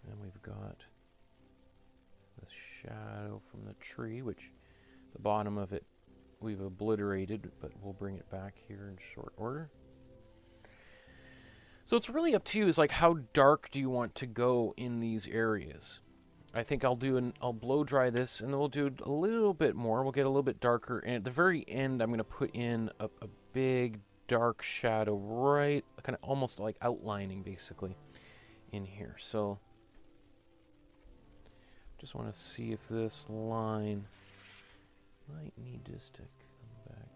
S1: Then we've got the shadow from the tree, which the bottom of it we've obliterated, but we'll bring it back here in short order. So it's really up to you, is like, how dark do you want to go in these areas? I think I'll blow dry this, and then we'll do a little bit more. We'll get a little bit darker, and at the very end I'm going to put in a big dark shadow, right, kind of almost like outlining basically in here. So just want to see if this line might need just to come back.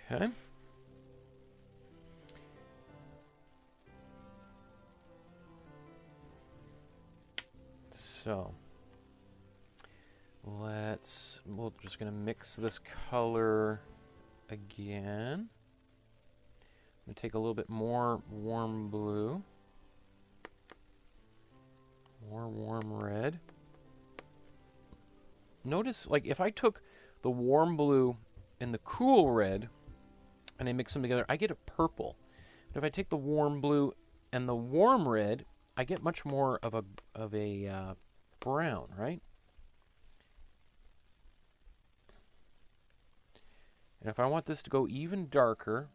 S1: Okay. So we're just going to mix this color again. I'm going to take a little bit more warm blue, more warm red. Notice, like, if I took the warm blue and the cool red and I mix them together, I get a purple. But if I take the warm blue and the warm red, I get much more of a brown, right? And if I want this to go even darker,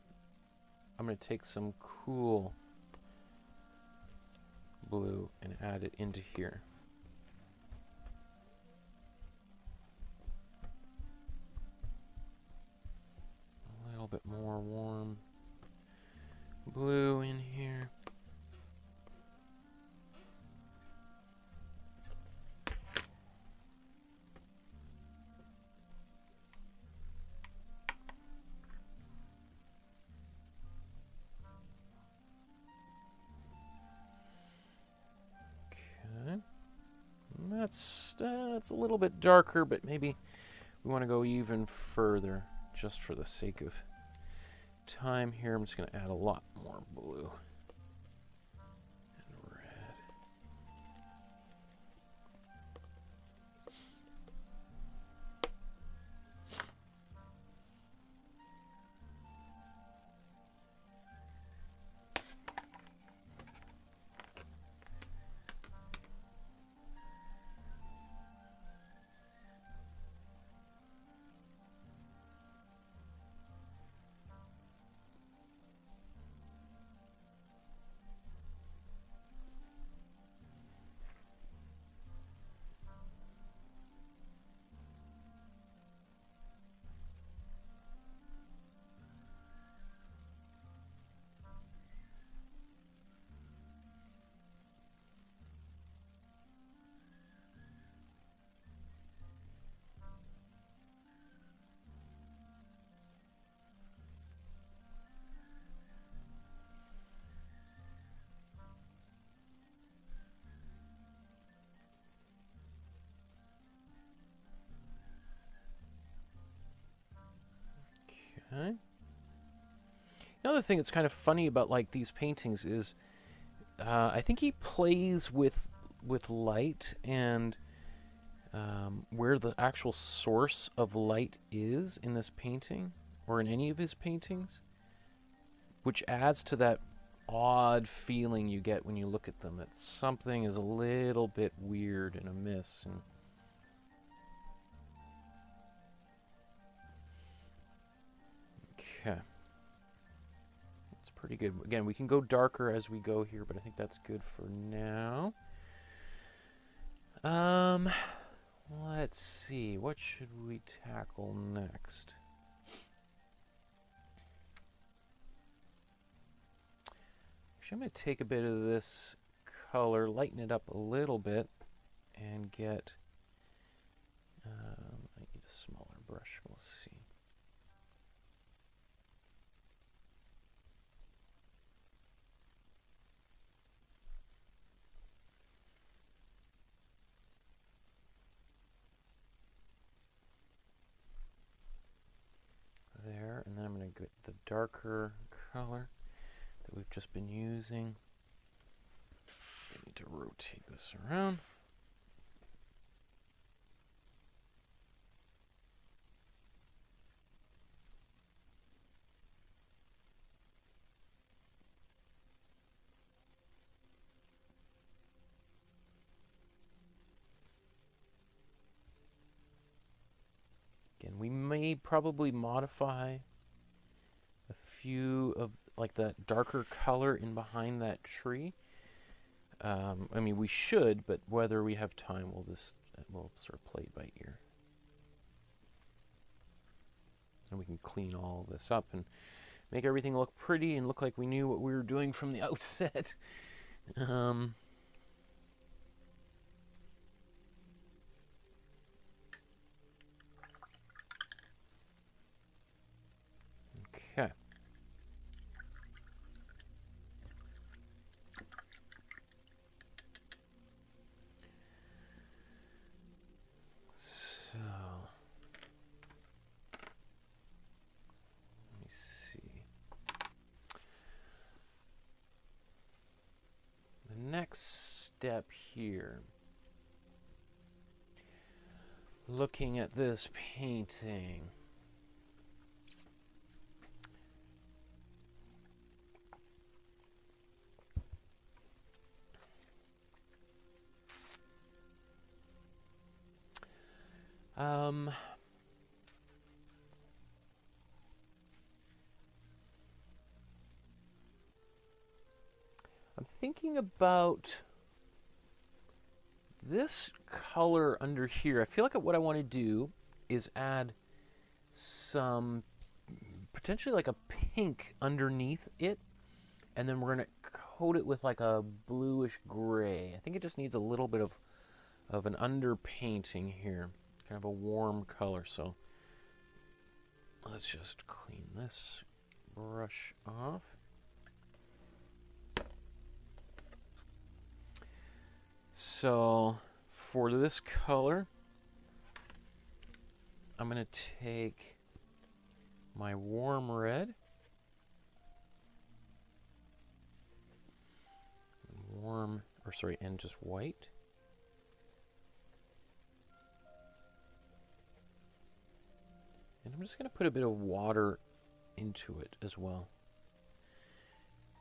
S1: I'm going to take some cool blue and add it into here. A little bit more warm blue in here. That's a little bit darker, but maybe we want to go even further just for the sake of time here. I'm just going to add a lot more blue and red. Okay. Another thing that's kind of funny about like these paintings is I think he plays with light and where the actual source of light is in this painting or in any of his paintings, which adds to that odd feeling you get when you look at them, that something is a little bit weird and amiss. And okay, that's pretty good. Again, we can go darker as we go here, but I think that's good for now. Let's see, what should we tackle next? I'm going to take a bit of this color, lighten it up a little bit, and get, I need a smaller brush, we'll see. There, and then I'm going to get the darker color that we've just been using. I need to rotate this around. Again, we may probably modify a few of like that darker color in behind that tree. I mean, we should, but whether we have time, we'll sort of play it by ear. And we can clean all this up and make everything look pretty and look like we knew what we were doing from the outset. Okay. So, let me see. The next step here, looking at this painting. I'm thinking about this color under here. I feel like what I want to do is add some, potentially like a pink underneath it, and then we're going to coat it with like a bluish gray. I think it just needs a little bit of an underpainting here, kind of a warm color. So let's just clean this brush off. So for this color, I'm going to take my warm red, and just white. And I'm just going to put a bit of water into it as well,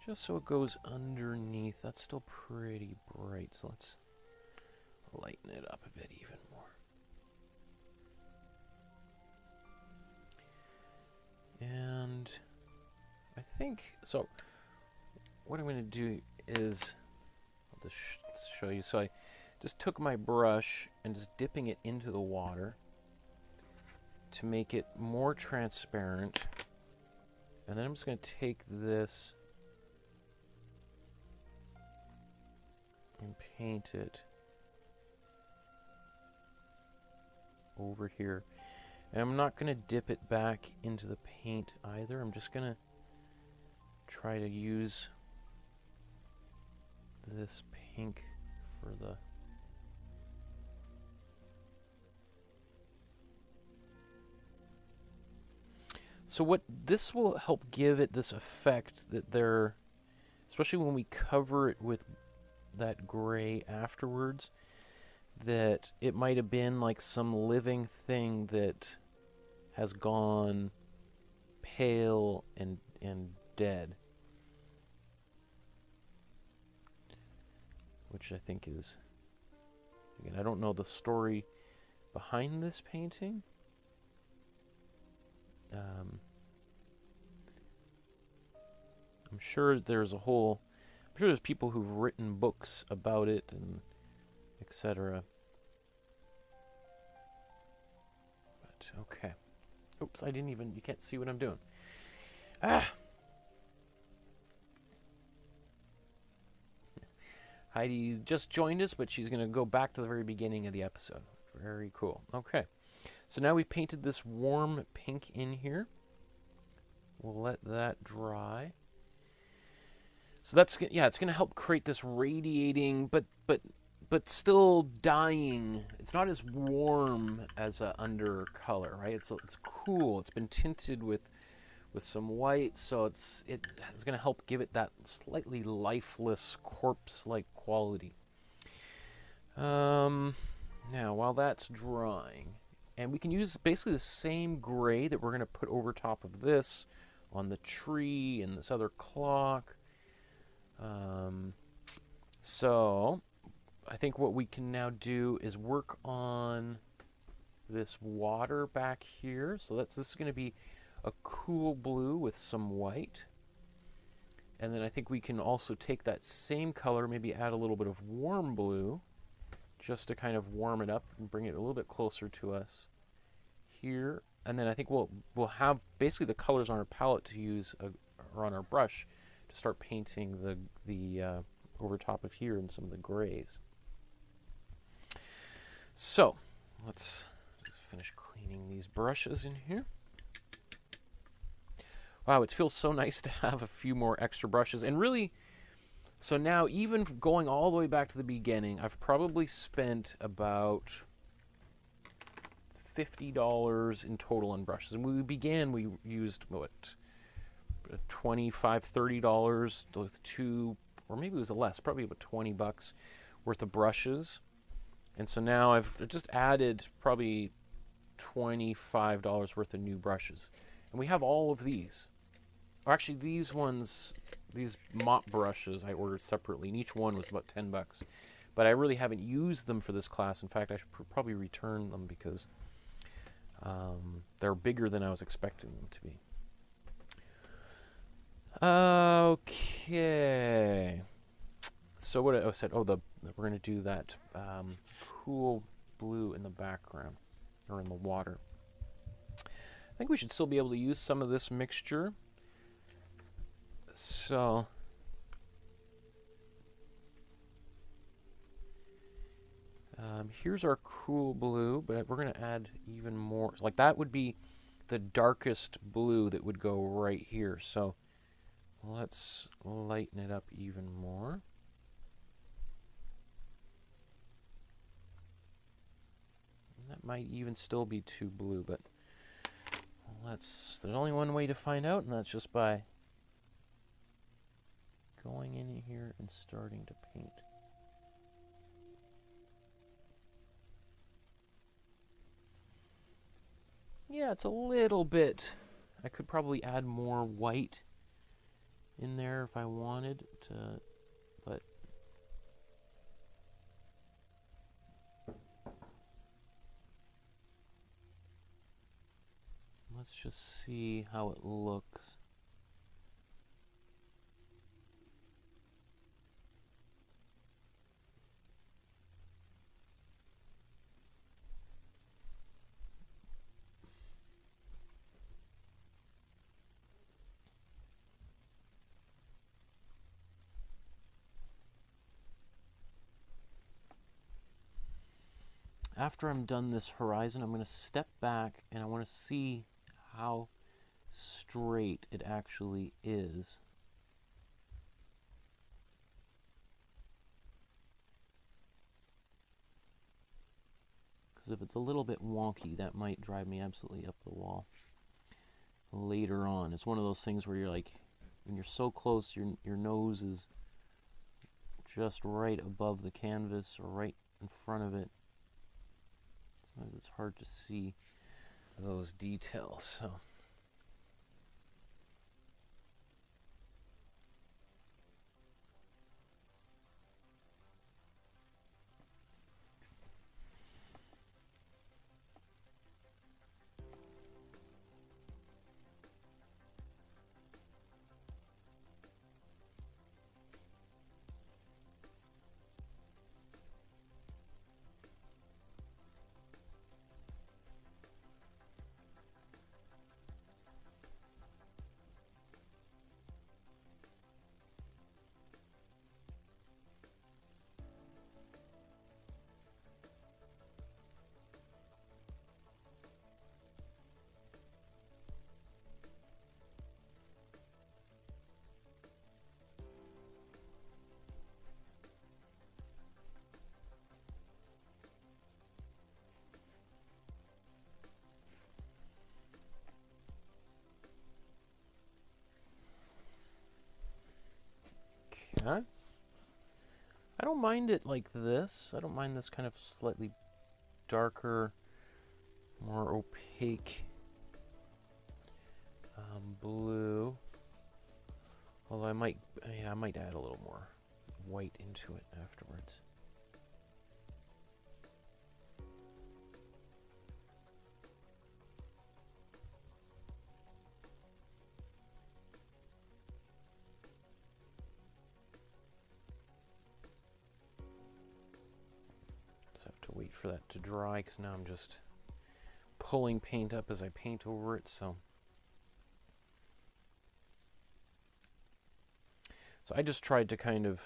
S1: just so it goes underneath. That's still pretty bright, so let's lighten it up a bit even more. And I think, so what I'm going to do is, I'll just show you. So I just took my brush and just dipping it into the water to make it more transparent. And then I'm just going to take this and paint it over here. And I'm not going to dip it back into the paint either. I'm just going to try to use this pink for the So what this will help give it this effect that they're, especially when we cover it with that gray afterwards, that it might have been like some living thing that has gone pale and dead. Which I think is, again, I don't know the story behind this painting. I'm sure there's people who've written books about it and etc. But okay. Oops, you can't see what I'm doing. Heidi just joined us, but she's going to go back to the very beginning of the episode. Very cool. Okay. So now we've painted this warm pink in here. We'll let that dry. So that's, yeah, it's going to help create this radiating, but still dying. It's not as warm as a undercolor, right? It's cool. It's been tinted with some white, so it's going to help give it that slightly lifeless, corpse-like quality. Now, while that's drying, and we can use basically the same gray that we're going to put over top of this on the tree and this other clock. So I think what we can now do is work on this water back here. So this is going to be a cool blue with some white. And then I think we can also take that same color, maybe add a little bit of warm blue, just to kind of warm it up and bring it a little bit closer to us here. And then I think we'll have basically the colors on our palette to use, or on our brush, to start painting the over top of here and some of the grays. So let's just finish cleaning these brushes in here. Wow, it feels so nice to have a few more extra brushes. And really, so now even going all the way back to the beginning, I've probably spent about $50 in total on brushes. And when we began, we used, what, $25, $30 with two, or maybe it was less, probably about $20 worth of brushes. And so now I've just added probably $25 worth of new brushes. And we have all of these. Actually, these ones, these mop brushes I ordered separately, and each one was about $10. But I really haven't used them for this class. In fact, I should probably return them because they're bigger than I was expecting them to be. Okay. So what I said, we're going to do that cool blue in the background, or in the water. I think we should still be able to use some of this mixture. So here's our cool blue, but we're going to add even more. Like that would be the darkest blue that would go right here. So let's lighten it up even more. And that might even still be too blue, but there's only one way to find out, and that's just by going in here and starting to paint. Yeah, it's a little bit. I could probably add more white in there if I wanted to, but let's just see how it looks. After I'm done this horizon, I'm going to step back and I want to see how straight it actually is. Because if it's a little bit wonky, that might drive me absolutely up the wall. later on. It's one of those things where you're like, when you're so close, your nose is just right above the canvas or right in front of it. Sometimes it's hard to see those details. So. Okay. I don't mind it like this. I don't mind this kind of slightly darker, more opaque blue. Although I might add a little more white into it afterwards. Just have to wait for that to dry because now I'm just pulling paint up as I paint over it. So I just tried to kind of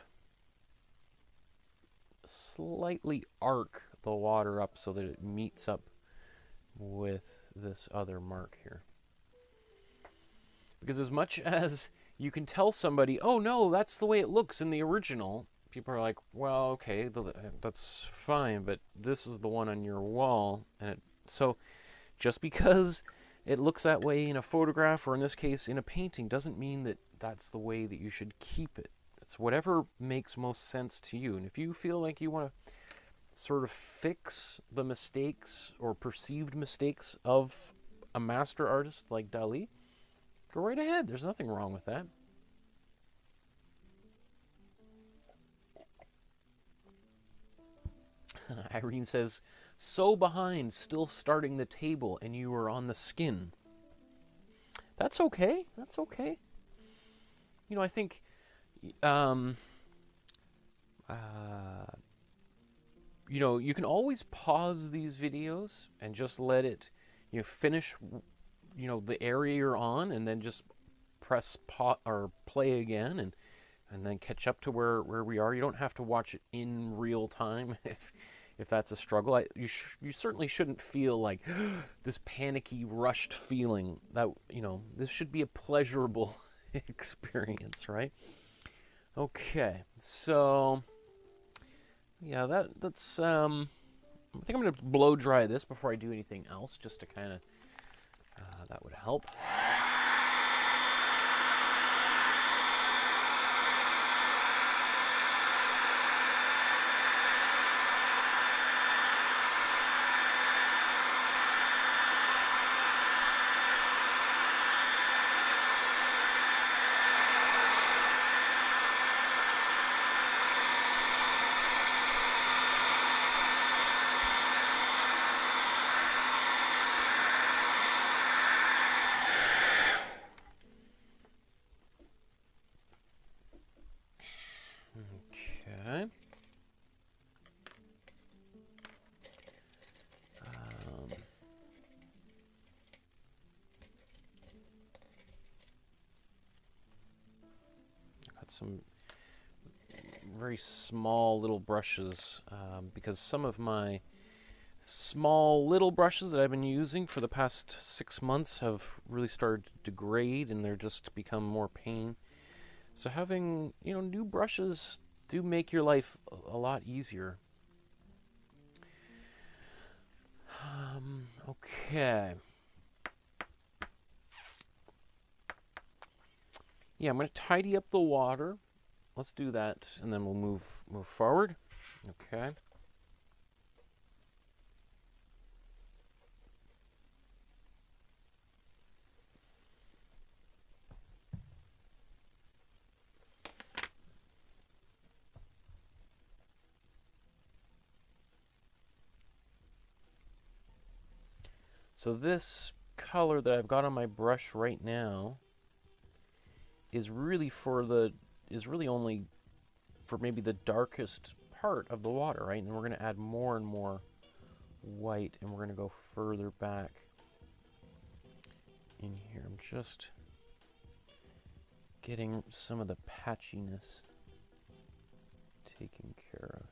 S1: slightly arc the water up so that it meets up with this other mark here. Because as much as you can tell somebody, oh no, that's the way it looks in the original, people are like, well, okay, that's fine, but this is the one on your wall. And so just because it looks that way in a photograph, or in this case in a painting, doesn't mean that that's the way that you should keep it. It's whatever makes most sense to you. And if you feel like you want to sort of fix the mistakes or perceived mistakes of a master artist like Dalí, go right ahead. There's nothing wrong with that. Irene says, so behind, still starting the table, and you were on the skin. That's okay. That's okay. You know, I think, you know, you can always pause these videos and just let it, you know, finish, you know, the area you're on, and then just press pause or play again, and then catch up to where we are. You don't have to watch it in real time if that's a struggle. You certainly shouldn't feel like this panicky, rushed feeling. That, you know, this should be a pleasurable experience, right? Okay, so yeah, that's I think I'm gonna blow dry this before I do anything else, just to kind of that would help. Okay. Got some very small little brushes because some of my small little brushes that I've been using for the past 6 months have really started to degrade, and they're just become more pain. So having, you know, new brushes do make your life a lot easier. Okay. yeah, I'm going to tidy up the water. Let's do that, and then we'll move forward. Okay. So this color that I've got on my brush right now is really only for maybe the darkest part of the water, right? And we're going to add more and more white, and we're going to go further back in here. I'm just getting some of the patchiness taken care of.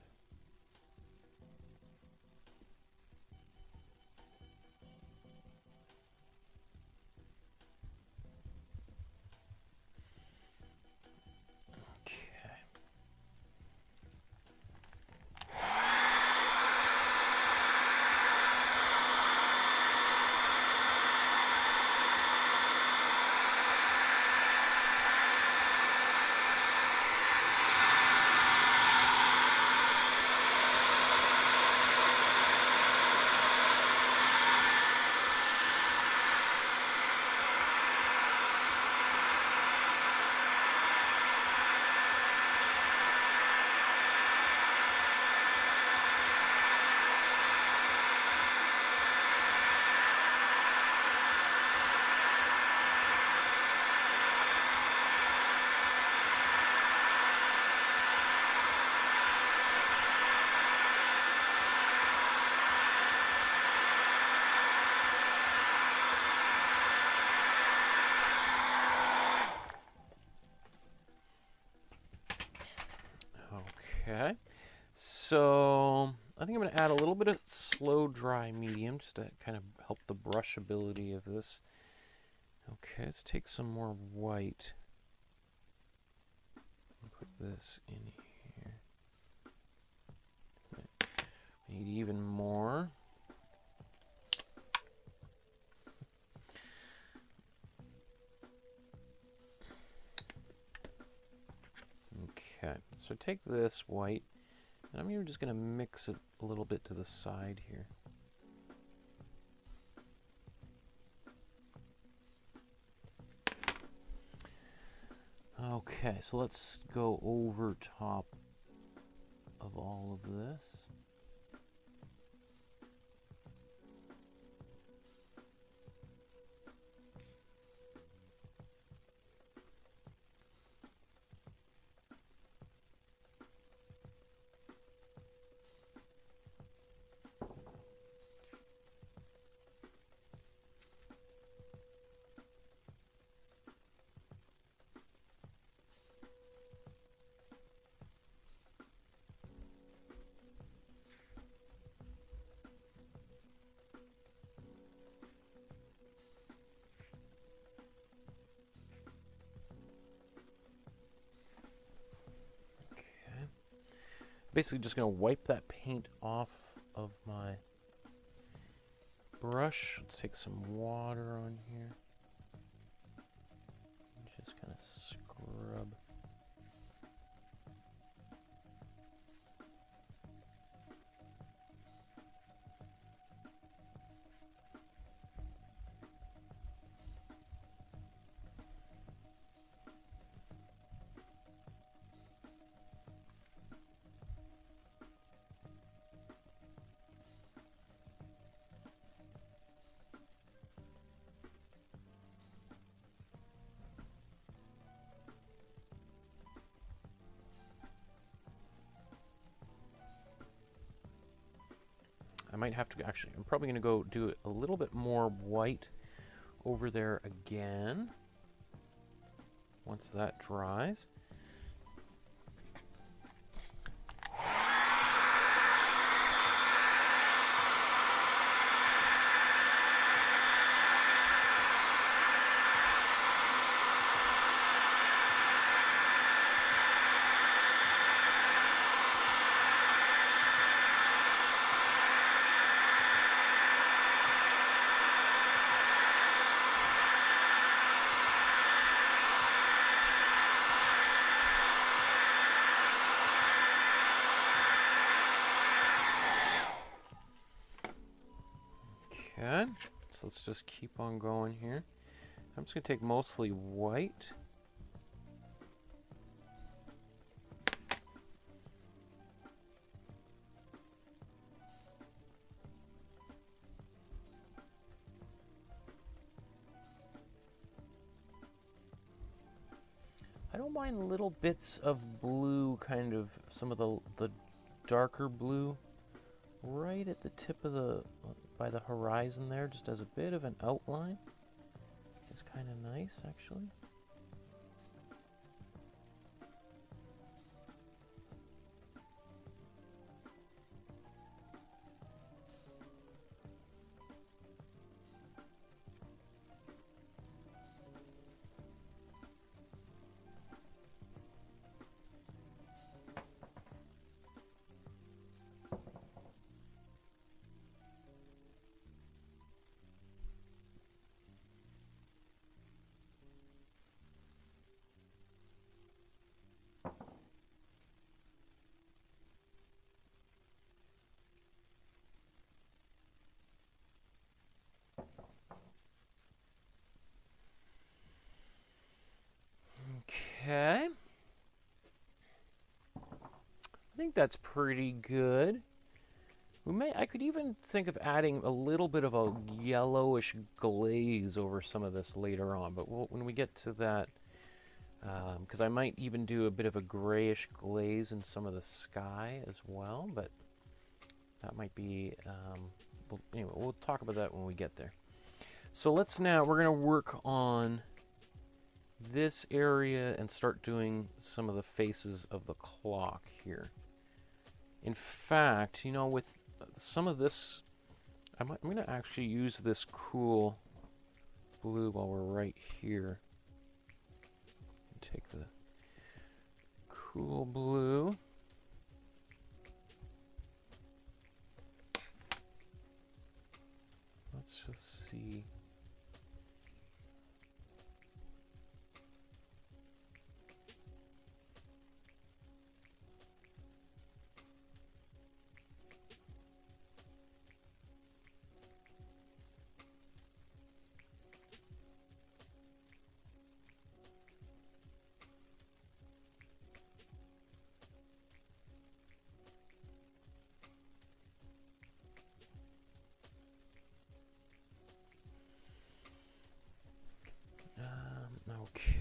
S1: Okay, so I think I'm going to add a little bit of slow dry medium just to kind of help the brushability of this. Okay, let's take some more white and put this in here. Need even more. Okay, so take this white, and I'm just going to mix it a little bit to the side here. Okay, so let's go over top of all of this. Basically just going to wipe that paint off of my brush. Let's take some water on here. Just kind of scrub. I might have to actually, I'm probably going to go do a little bit more white over there again once that dries. Okay, so let's just keep on going here. I'm just going to take mostly white. I don't mind little bits of blue, kind of some of the darker blue right at the tip of the, by the horizon there, just as a bit of an outline. It's kind of nice, actually. Okay. I think that's pretty good. I could even think of adding a little bit of a yellowish glaze over some of this later on, but when we get to that, because I might even do a bit of a grayish glaze in some of the sky as well, but that might be, anyway, we'll talk about that when we get there. So we're going to work on this area and start doing some of the faces of the clock here. In fact, you know, with some of this, I'm going to actually use this cool blue while we're right here. Take the cool blue. Let's just see.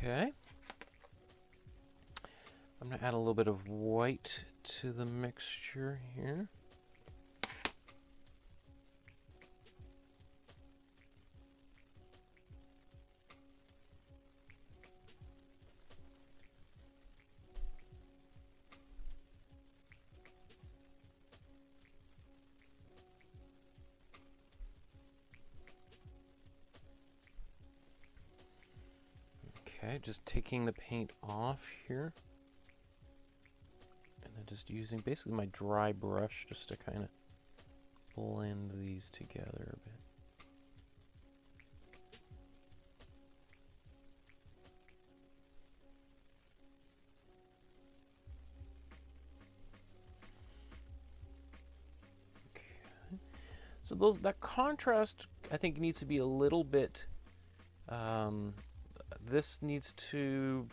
S1: Okay. I'm going to add a little bit of white to the mixture here. Okay, just taking the paint off here. And then just using basically my dry brush just to kind of blend these together a bit. Okay. So that contrast, I think, needs to be a little bit, this needs to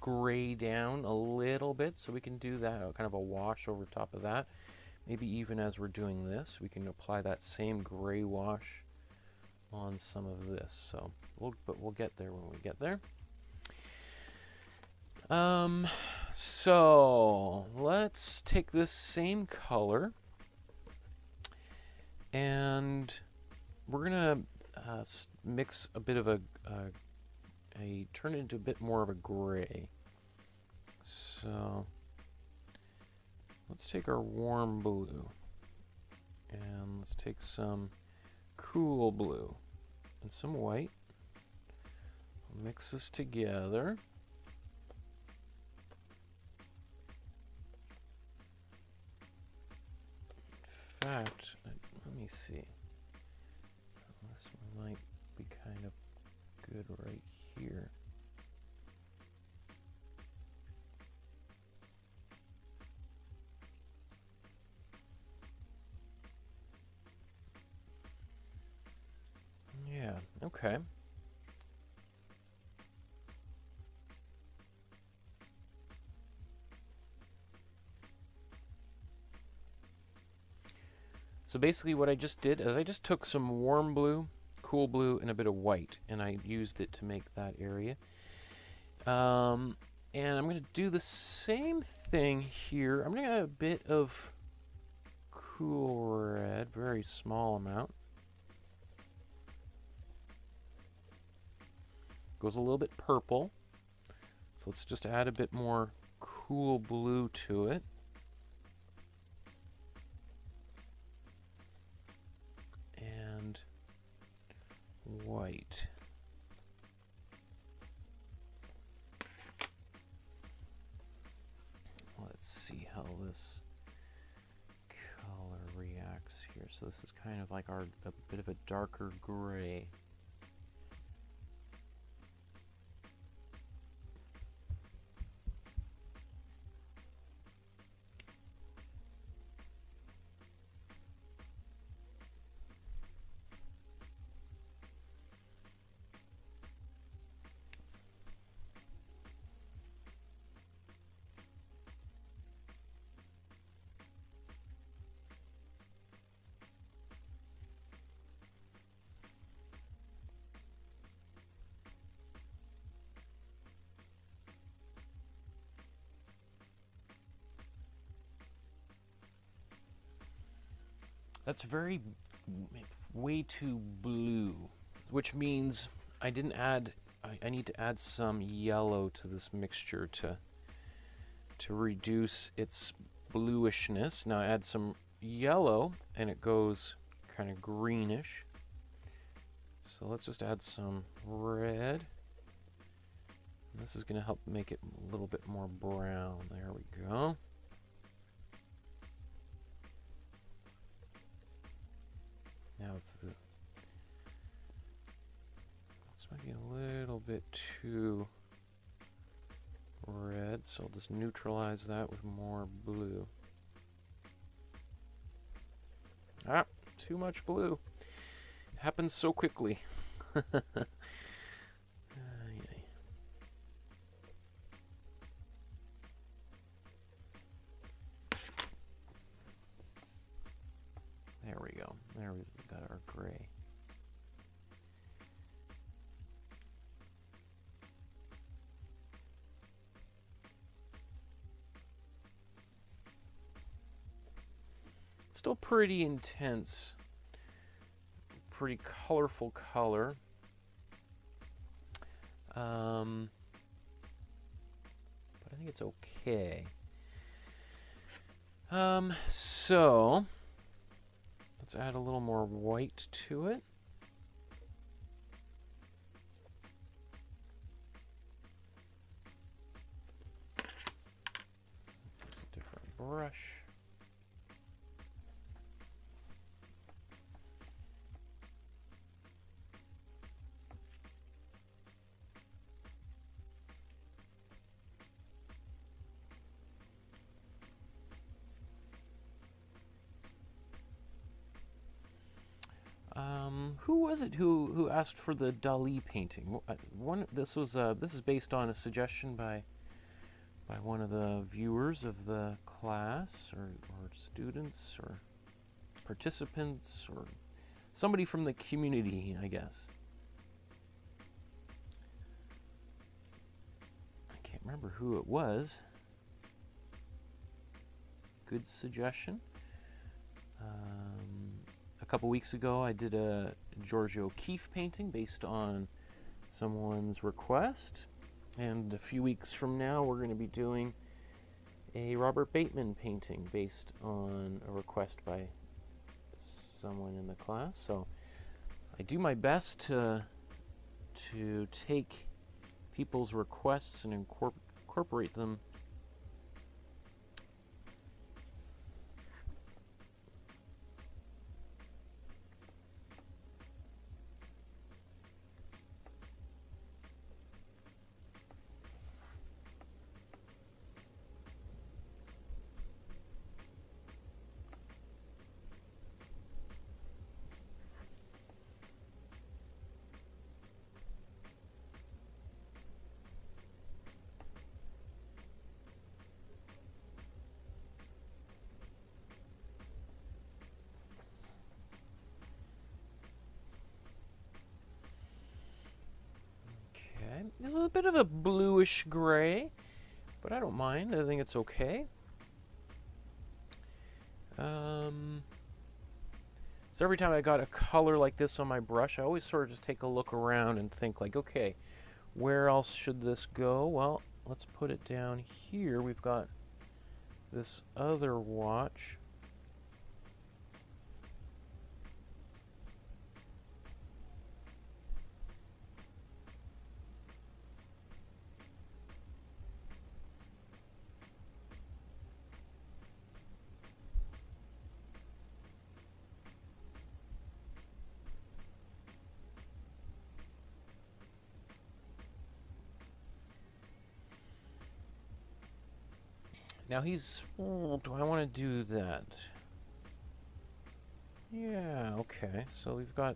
S1: gray down a little bit, so we can do that, kind of a wash over top of that. Maybe even as we're doing this, we can apply that same gray wash on some of this. So, we'll get there when we get there. So let's take this same color, and we're gonna mix a bit of turn it into a bit more of a gray. So let's take our warm blue and let's take some cool blue and some white. Mix this together. In fact, let me see. This might be kind of good right here. Okay. So basically what I just did is I just took some warm blue, cool blue, and a bit of white, and I used it to make that area. And I'm going to do the same thing here. I'm going to add a bit of cool red, very small amount. Goes a little bit purple. So let's just add a bit more cool blue to it. And white. Let's see how this color reacts here. So this is kind of like a bit of a darker gray. That's way too blue, which means I didn't add, I need to add some yellow to this mixture to reduce its bluishness. Now I add some yellow and it goes kind of greenish. So let's just add some red. This is going to help make it a little bit more brown. There we go. Now this might be a little bit too red, so I'll just neutralize that with more blue. Ah, too much blue. It happens so quickly. There we go. There we got our gray. Still pretty intense, pretty colorful color. But I think it's okay. So let's add a little more white to it. Use a different brush. Who was it who asked for the Dalí painting? This is based on a suggestion by one of the viewers of the class, or students, or participants, or somebody from the community, I guess. I can't remember who it was. Good suggestion. A couple weeks ago, I did a George O'Keeffe painting based on someone's request. And a few weeks from now, we're going to be doing a Robert Bateman painting based on a request by someone in the class. So I do my best to take people's requests and incorporate them bit of a bluish gray, but I don't mind. I think it's okay. So every time I got a color like this on my brush, I always sort of just take a look around and think like, okay, where else should this go? Well, let's put it down here. We've got this other watch. Now he's, do I want to do that? Yeah, okay. So we've got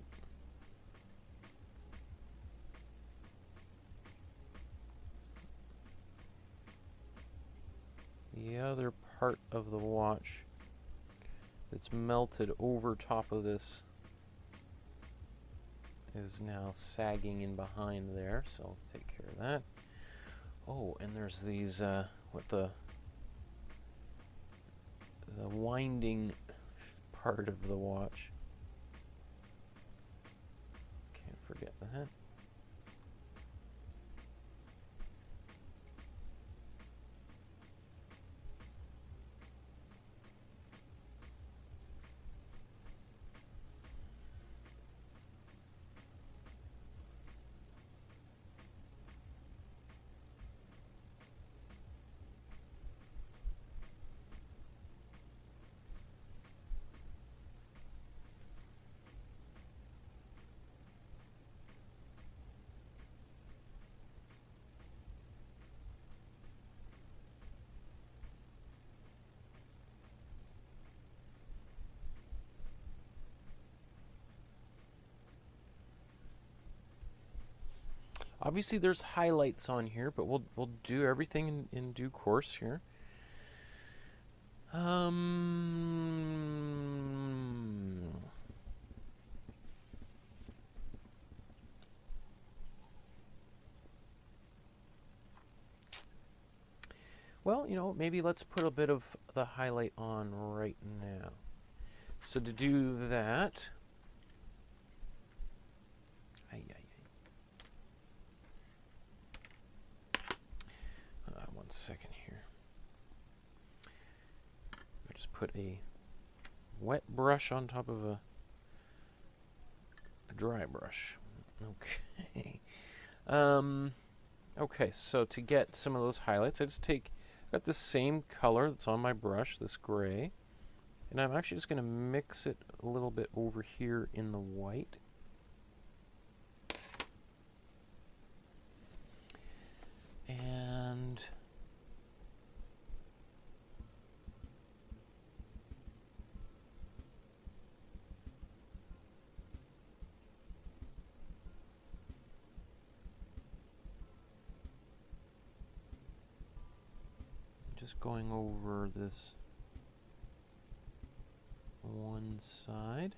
S1: the other part of the watch that's melted over top of this is now sagging in behind there, so I'll take care of that. Oh, and there's these, what the winding part of the watch. Can't forget that. Obviously there's highlights on here, but we'll do everything in due course here. Well, you know, maybe let's put a bit of the highlight on right now. So to do that, one second here. I just put a wet brush on top of a dry brush. Okay. Okay, so to get some of those highlights, I just got the same color that's on my brush, this gray, and I'm actually just going to mix it a little bit over here in the white. And just going over this one side.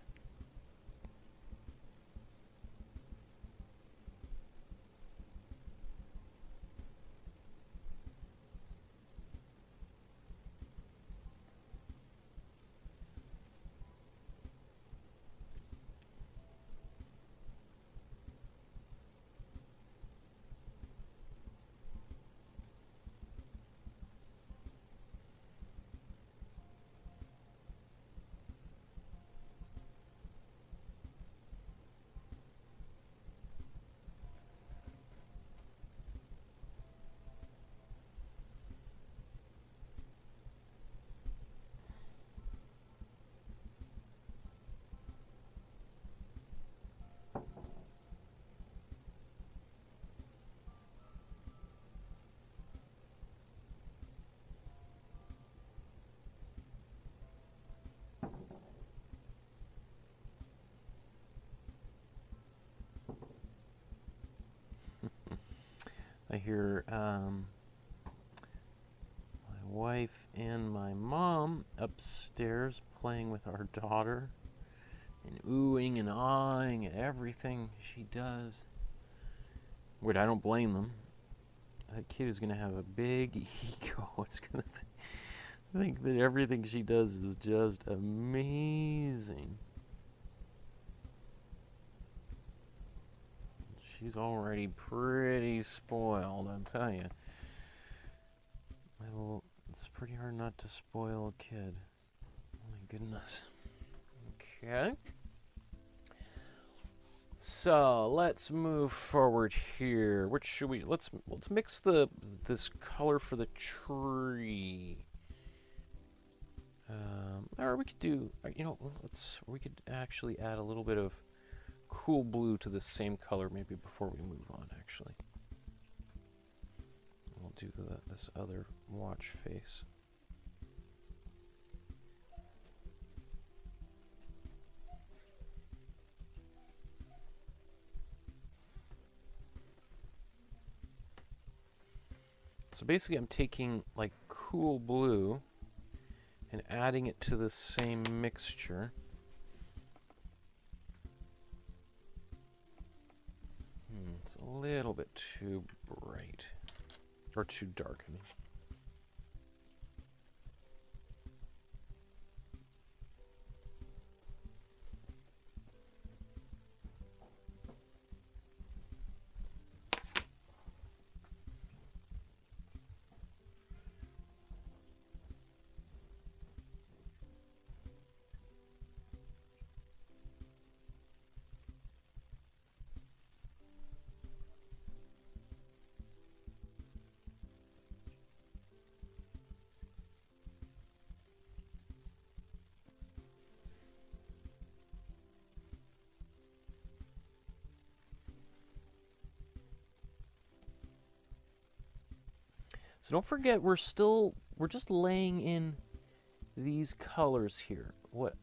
S1: I hear my wife and my mom upstairs playing with our daughter and oohing and ahhing at everything she does. Which I don't blame them. that kid is gonna have a big ego. It's gonna think that everything she does is just amazing. She's already pretty spoiled, I'll tell you. It's pretty hard not to spoil a kid. Oh my goodness. Okay. So let's move forward here. Which should we? Let's mix this color for the tree. Or we could do. You know, we could actually add a little bit of cool blue to the same color maybe before we move on. Actually, we'll do this other watch face. So basically I'm taking like cool blue and adding it to the same mixture. It's a little bit too bright. Or too dark, I mean. So don't forget, we're just laying in these colors here. What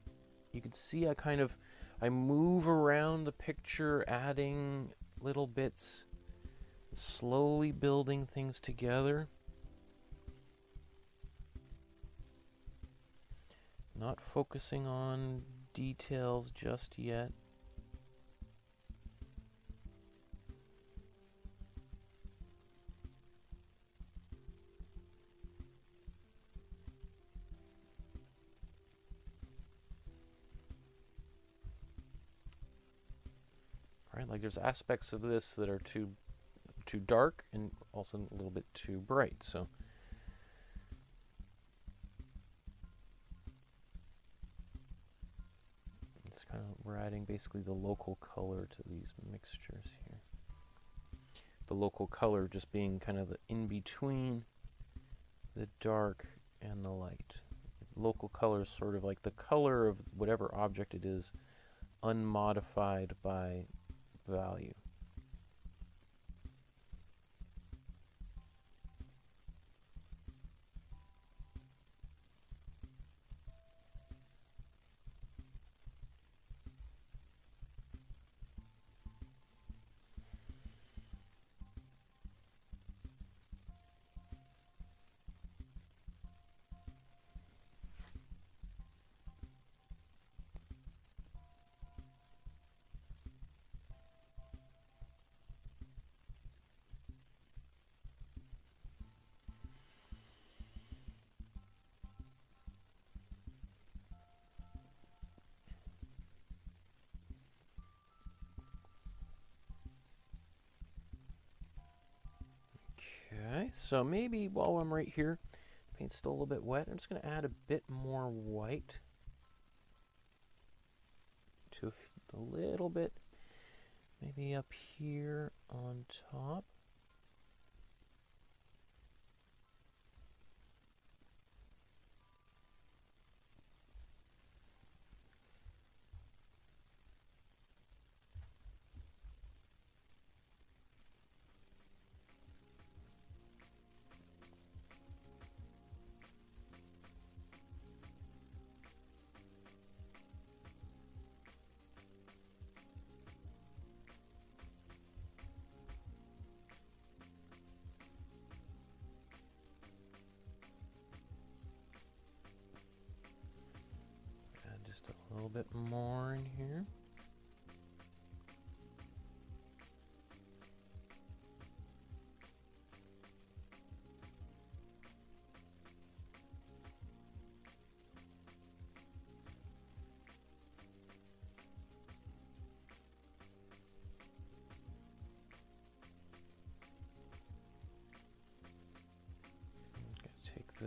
S1: you can see, I move around the picture, adding little bits, slowly building things together. Not focusing on details just yet. Right, like there's aspects of this that are too dark and also a little bit too bright. So it's we're adding basically the local color to these mixtures here. The local color just being kind of the in between the dark and the light. Local color is sort of like the color of whatever object it is, unmodified by value. Okay, so maybe while I'm right here, paint's still a little bit wet, I'm just going to add a bit more white to a little bit, maybe up here on top. Just a little bit more in here.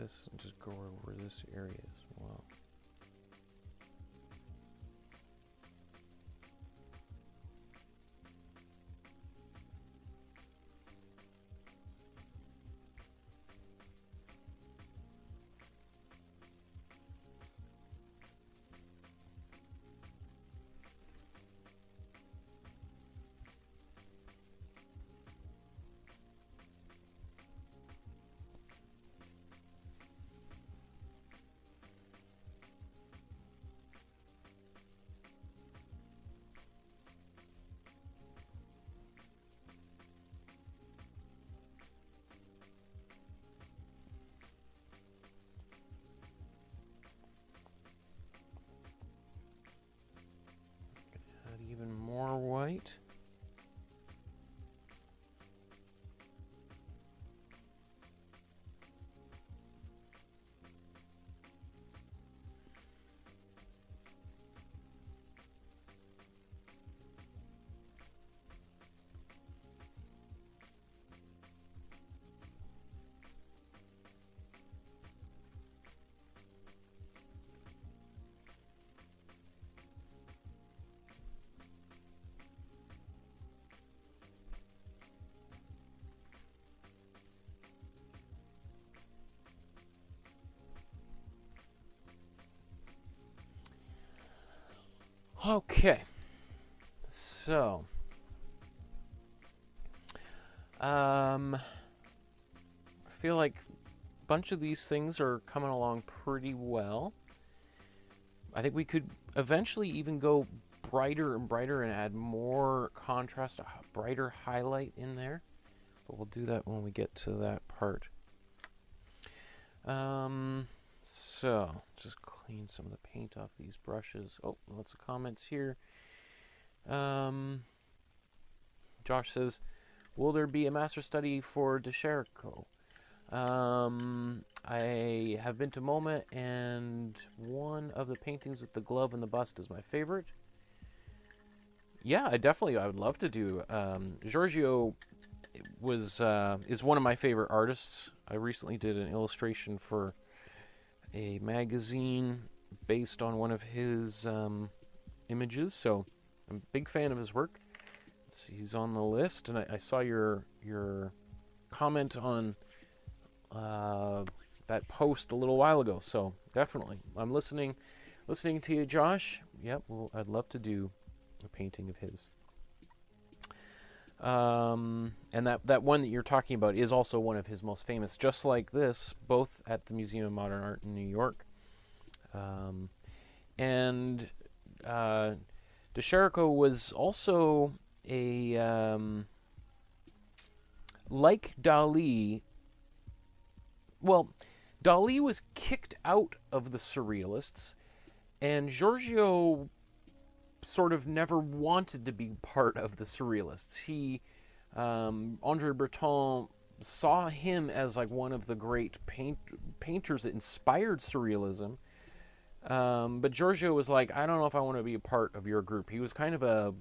S1: this and just go over this area as well. Even more white. Okay, so I feel like a bunch of these things are coming along pretty well. I think we could eventually even go brighter and brighter and add more contrast, a brighter highlight in there, but we'll do that when we get to that part. So just clean some of the paint off these brushes. Oh, lots of comments here. Josh says, will there be a master study for De Chirico? I have been to MoMA, and one of the paintings with the glove and the bust is my favorite. Yeah, I would love to do. Giorgio is one of my favorite artists. I recently did an illustration for a magazine based on one of his images, so I'm a big fan of his work. He's on the list, and I saw your comment on that post a little while ago, so definitely I'm listening to you, Josh. Yep, well, I'd love to do a painting of his. And that one that you're talking about is also one of his most famous, just like this, both at the Museum of Modern Art in New York. And De Chirico was also a, like Dalí, well, Dalí was kicked out of the Surrealists, and Giorgio sort of never wanted to be part of the Surrealists. He, André Breton saw him as like one of the great painters that inspired Surrealism. But Giorgio was like, I don't know if I want to be a part of your group. He was kind of a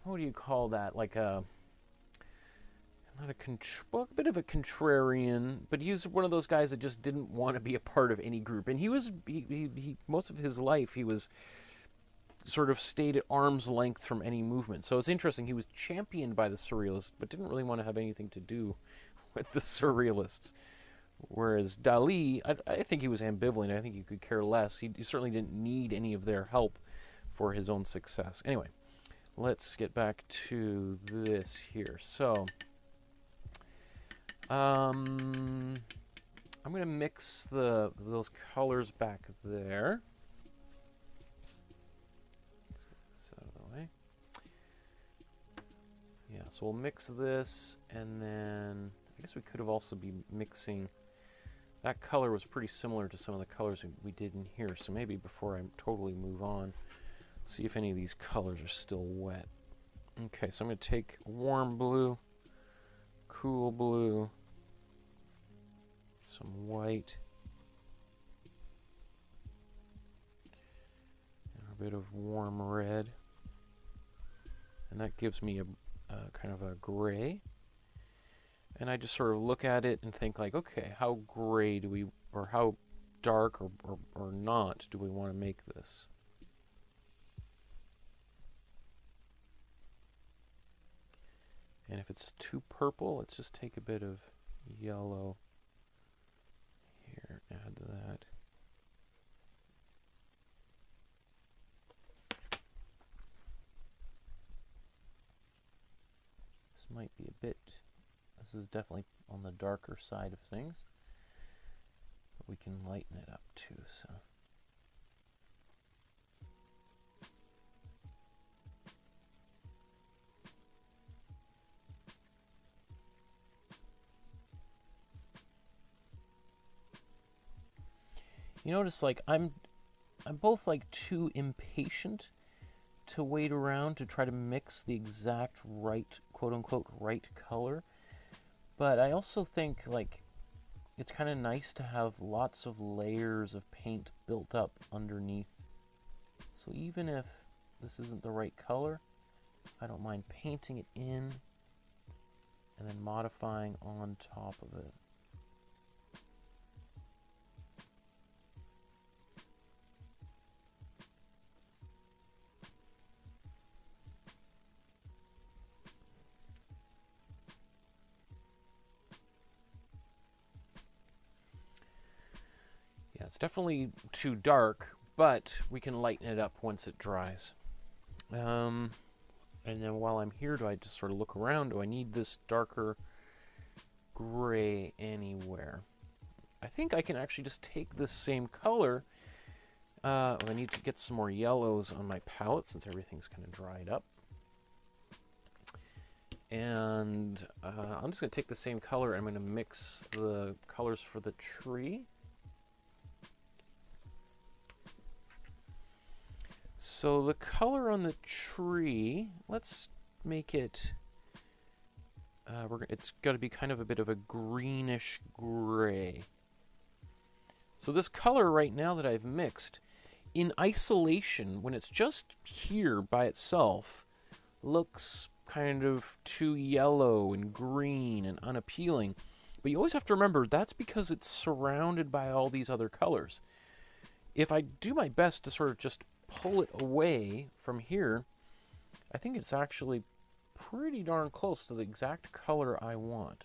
S1: what do you call that? Like a bit of a contrarian, but he was one of those guys that just didn't want to be a part of any group. And he most of his life, he was sort of stayed at arm's length from any movement. So it's interesting. He was championed by the Surrealists, but didn't really want to have anything to do with the Surrealists. Whereas Dalí, I think he was ambivalent. I think he could care less. He certainly didn't need any of their help for his own success. Anyway, let's get back to this here. So I'm going to mix those colors back there. Let's get this out of the way. Yeah, so we'll mix this, and then I guess we could have also been mixing. That color was pretty similar to some of the colors we did in here, so maybe before I totally move on, see if any of these colors are still wet. Okay, so I'm going to take warm blue, cool blue, some white, and a bit of warm red, and that gives me a kind of a gray. And I just sort of look at it and think like, okay, how gray do we, or how dark or not do we want to make this? And if it's too purple, let's just take a bit of yellow here, add that. This might be a bit, this is definitely on the darker side of things, but we can lighten it up too, so. You notice, like, I'm both like too impatient to wait around to try to mix the exact right, quote unquote, right color. But I also think like it's kind of nice to have lots of layers of paint built up underneath. So even if this isn't the right color, I don't mind painting it in and then modifying on top of it. It's definitely too dark, but we can lighten it up once it dries. And then while I'm here, do I just sort of look around? Do I need this darker gray anywhere? I think I can actually just take this same color. I need to get some more yellows on my palette since everything's kind of dried up. And I'm just going to take the same color and I'm going to mix the colors for the tree. So the color on the tree, let's make it, it's got to be kind of a bit of a greenish gray. So this color right now that I've mixed, in isolation, when it's just here by itself, looks kind of too yellow and green and unappealing. But you always have to remember, that's because it's surrounded by all these other colors. If I do my best to sort of just pull it away from here, I think it's actually pretty darn close to the exact color I want.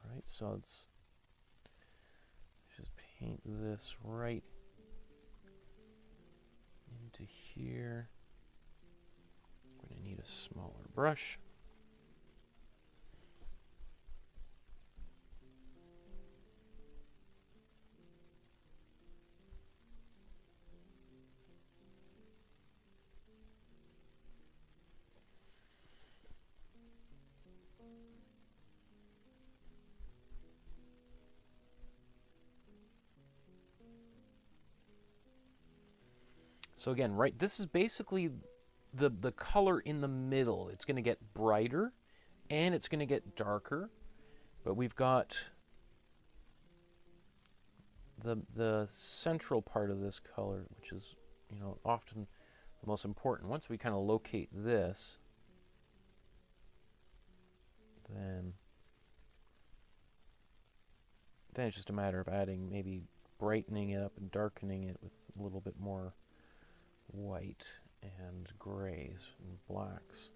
S1: All right, so let's just paint this right into here. We're going to need a smaller brush. So again, right, this is basically the color in the middle. It's going to get brighter and it's going to get darker, but we've got the central part of this color, which is, you know, often the most important. Once we kind of locate this, then it's just a matter of adding, maybe brightening it up and darkening it with a little bit more white and grays and blacks.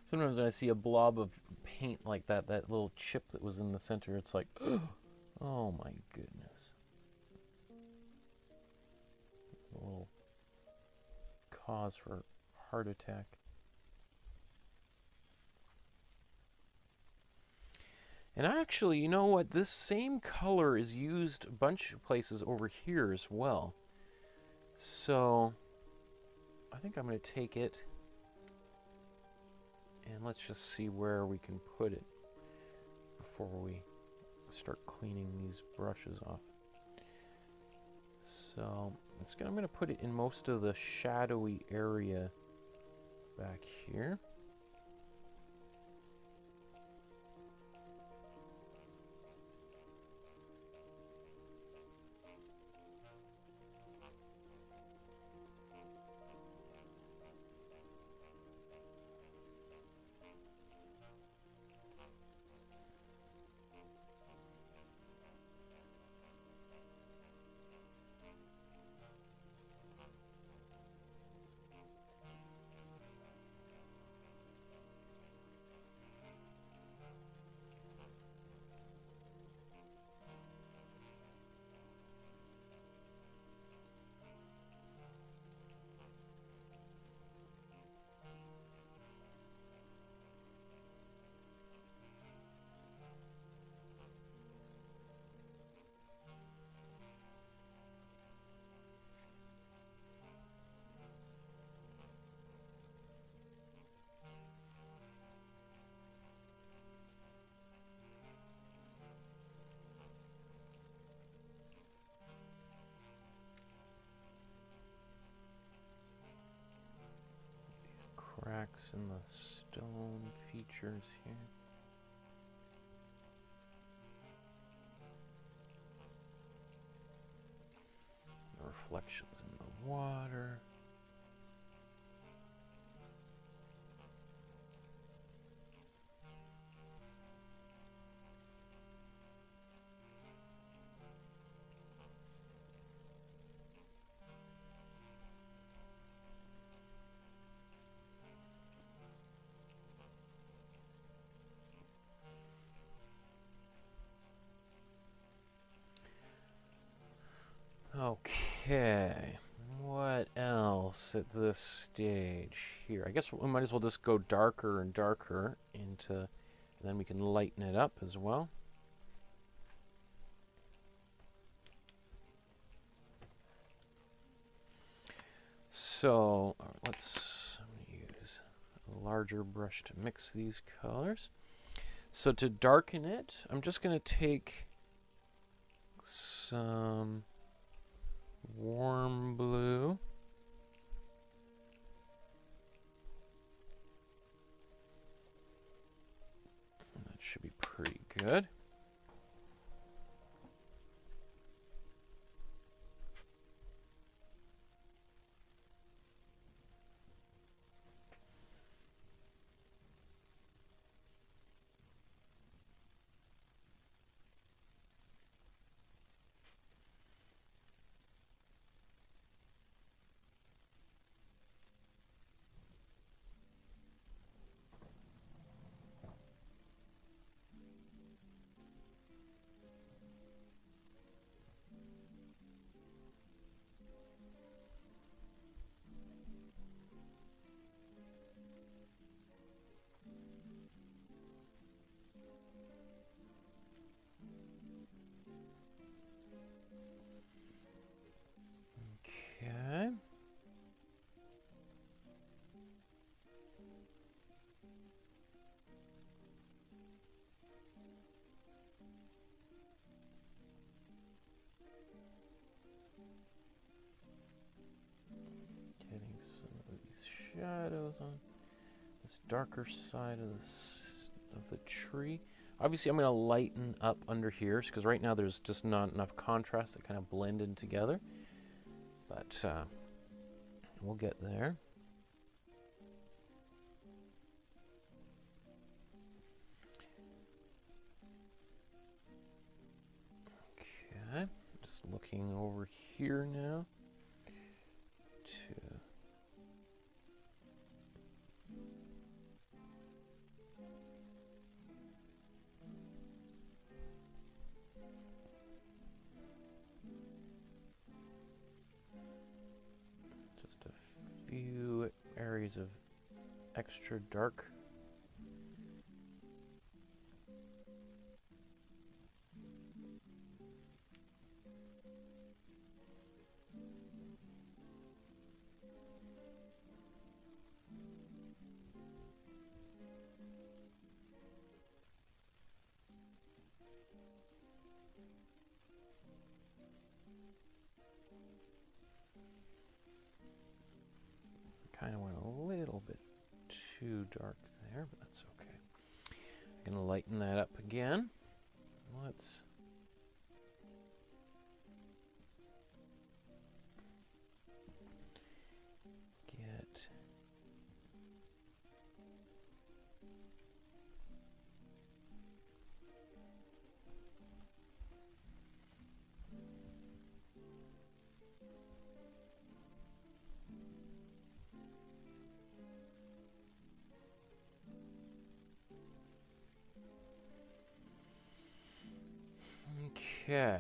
S1: Sometimes when I see a blob of paint like that, that little chip that was in the center, it's like, oh my goodness. It's a little cause for heart attack. And actually, you know what? This same color is used a bunch of places over here as well. So I think I'm going to take it and let's just see where we can put it before we start cleaning these brushes off. So I'm going to put it in most of the shadowy area back here. Cracks in the stone features here. The reflections in the water. Okay, what else at this stage here? I guess we might as well just go darker and darker into, and then we can lighten it up as well. So let's use a larger brush to mix these colors. So to darken it, I'm just going to take some warm blue. That should be pretty good. Okay. Getting some of these shadows on this darker side of the tree. Obviously, I'm going to lighten up under here because right now there's just not enough contrast to kind of blend in together. But we'll get there. Okay, just looking over here now to just a few areas of extra dark. kind of went a little bit too dark there, but that's okay. I'm going to lighten that up again. Let's... get... Okay.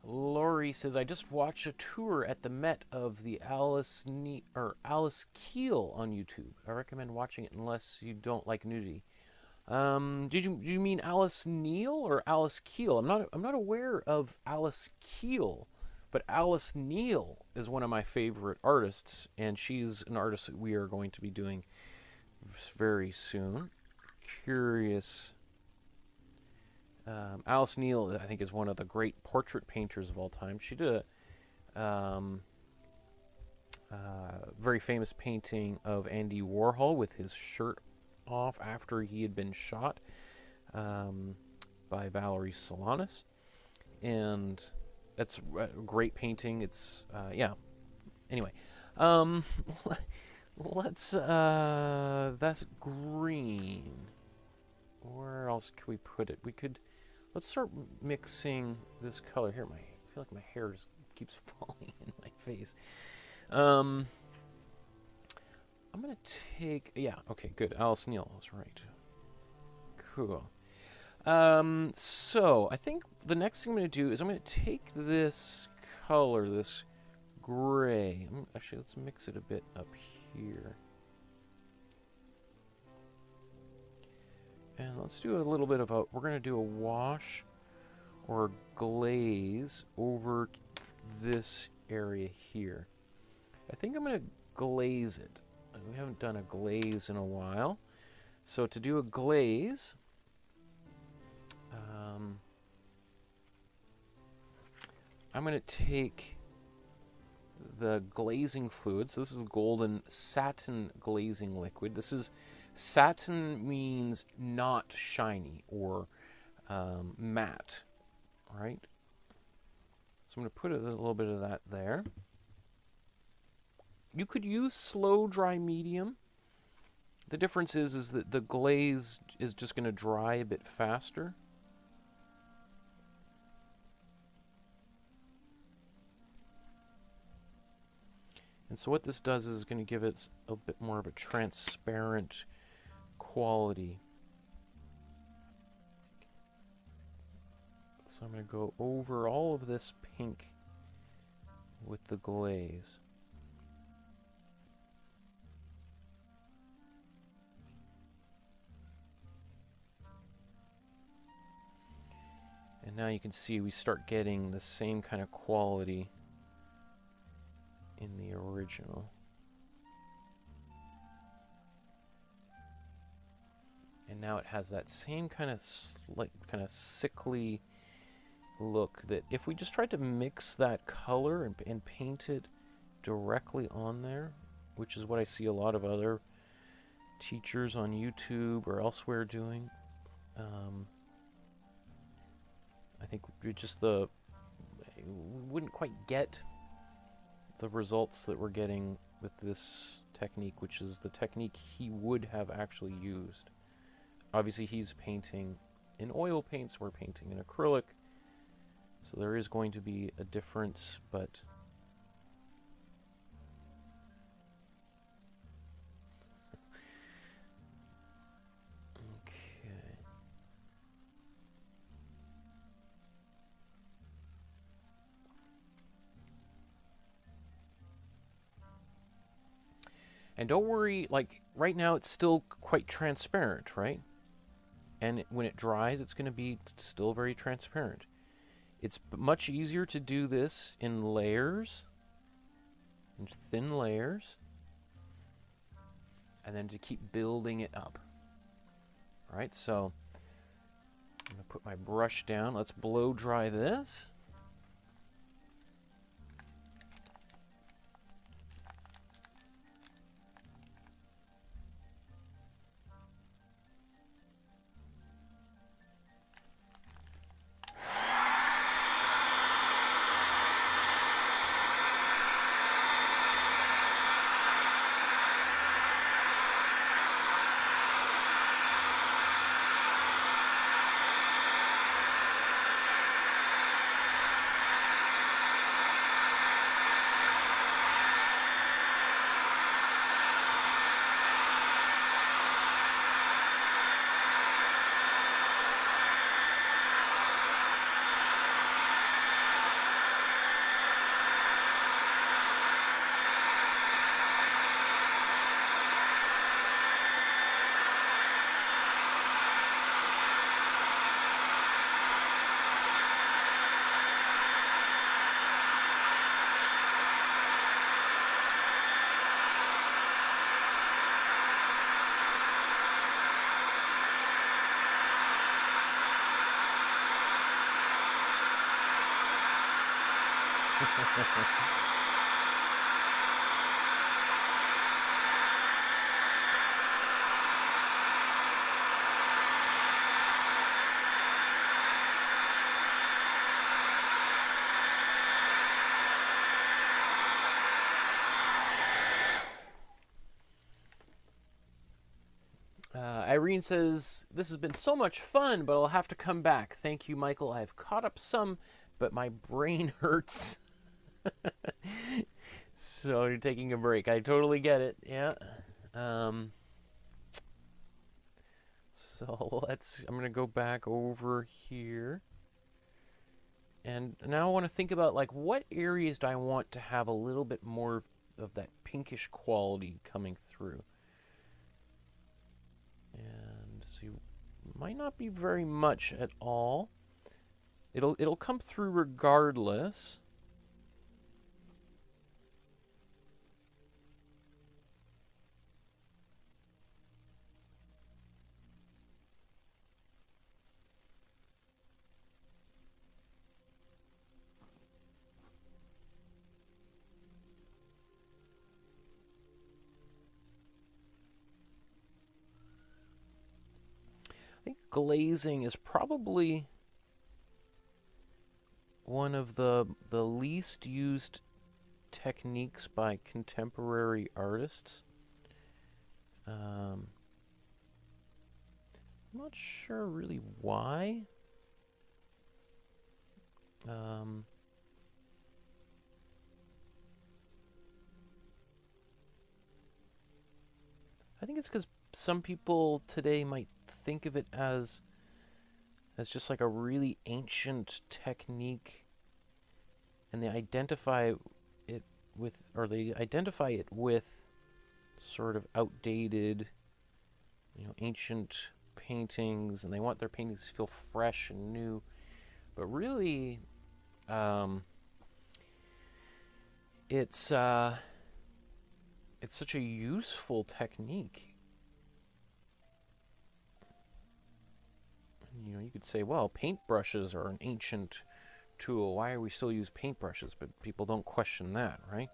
S1: Lori says, I just watched a tour at the Met of the Alice Keel on YouTube. I recommend watching it unless you don't like nudity. Do you mean Alice Neal or Alice Keel? I'm not aware of Alice Keel, but Alice Neal is one of my favorite artists, and she's an artist that we are going to be doing very soon. Curious. Alice Neal, I think, is one of the great portrait painters of all time. She did a very famous painting of Andy Warhol with his shirt off after he had been shot by Valerie Solanas. And that's a great painting. It's, yeah. Anyway. Let's, that's green. Where else could we put it? We could... Let's start mixing this color here. I feel like my hair just keeps falling in my face. I'm gonna take... Yeah, okay, good. Alice Neal was right. Cool. So, I think the next thing I'm gonna do is I'm gonna take this color, this gray. Actually, let's mix it a bit up here. And let's do a little bit of a... We're going to do a wash or glaze over this area here. I think I'm going to glaze it. We haven't done a glaze in a while. So to do a glaze... I'm going to take the glazing fluid. So this is golden satin glazing liquid. This is... Satin means not shiny or matte, right? So I'm going to put a little bit of that there. You could use slow dry medium. The difference is that the glaze is just going to dry a bit faster. And so what this does is going to give it a bit more of a transparent quality. So I'm going to go over all of this pink with the glaze. And now you can see we start getting the same kind of quality in the original. And now it has that same kind of sickly look that if we just tried to mix that color and paint it directly on there, which is what I see a lot of other teachers on YouTube or elsewhere doing, I think we wouldn't quite get the results that we're getting with this technique, which is the technique he would have actually used. Obviously, he's painting in oil paints, we're painting in acrylic, so there is going to be a difference, but okay. And don't worry, like right now it's still quite transparent, right? And when it dries, it's going to be still very transparent. It's much easier to do this in layers, in thin layers, and then to keep building it up. All right, so I'm going to put my brush down. Let's blow dry this. Irene says, this has been so much fun, but I'll have to come back. Thank you, Michael. I've caught up some, but my brain hurts. So you're taking a break. I totally get it. Yeah. So I'm going to go back over here. And now I want to think about, like, what areas do I want to have a little bit more of that pinkish quality coming through. And so you might not be very much at all. It'll come through regardless. I think glazing is probably one of the least used techniques by contemporary artists. I'm not sure really why. I think it's because some people today might think of it as just like a really ancient technique, and they identify it with sort of outdated, ancient paintings, and they want their paintings to feel fresh and new. But really, it's such a useful technique. You could say, well, paintbrushes are an ancient tool. Why are we still use paintbrushes? But people don't question that, right?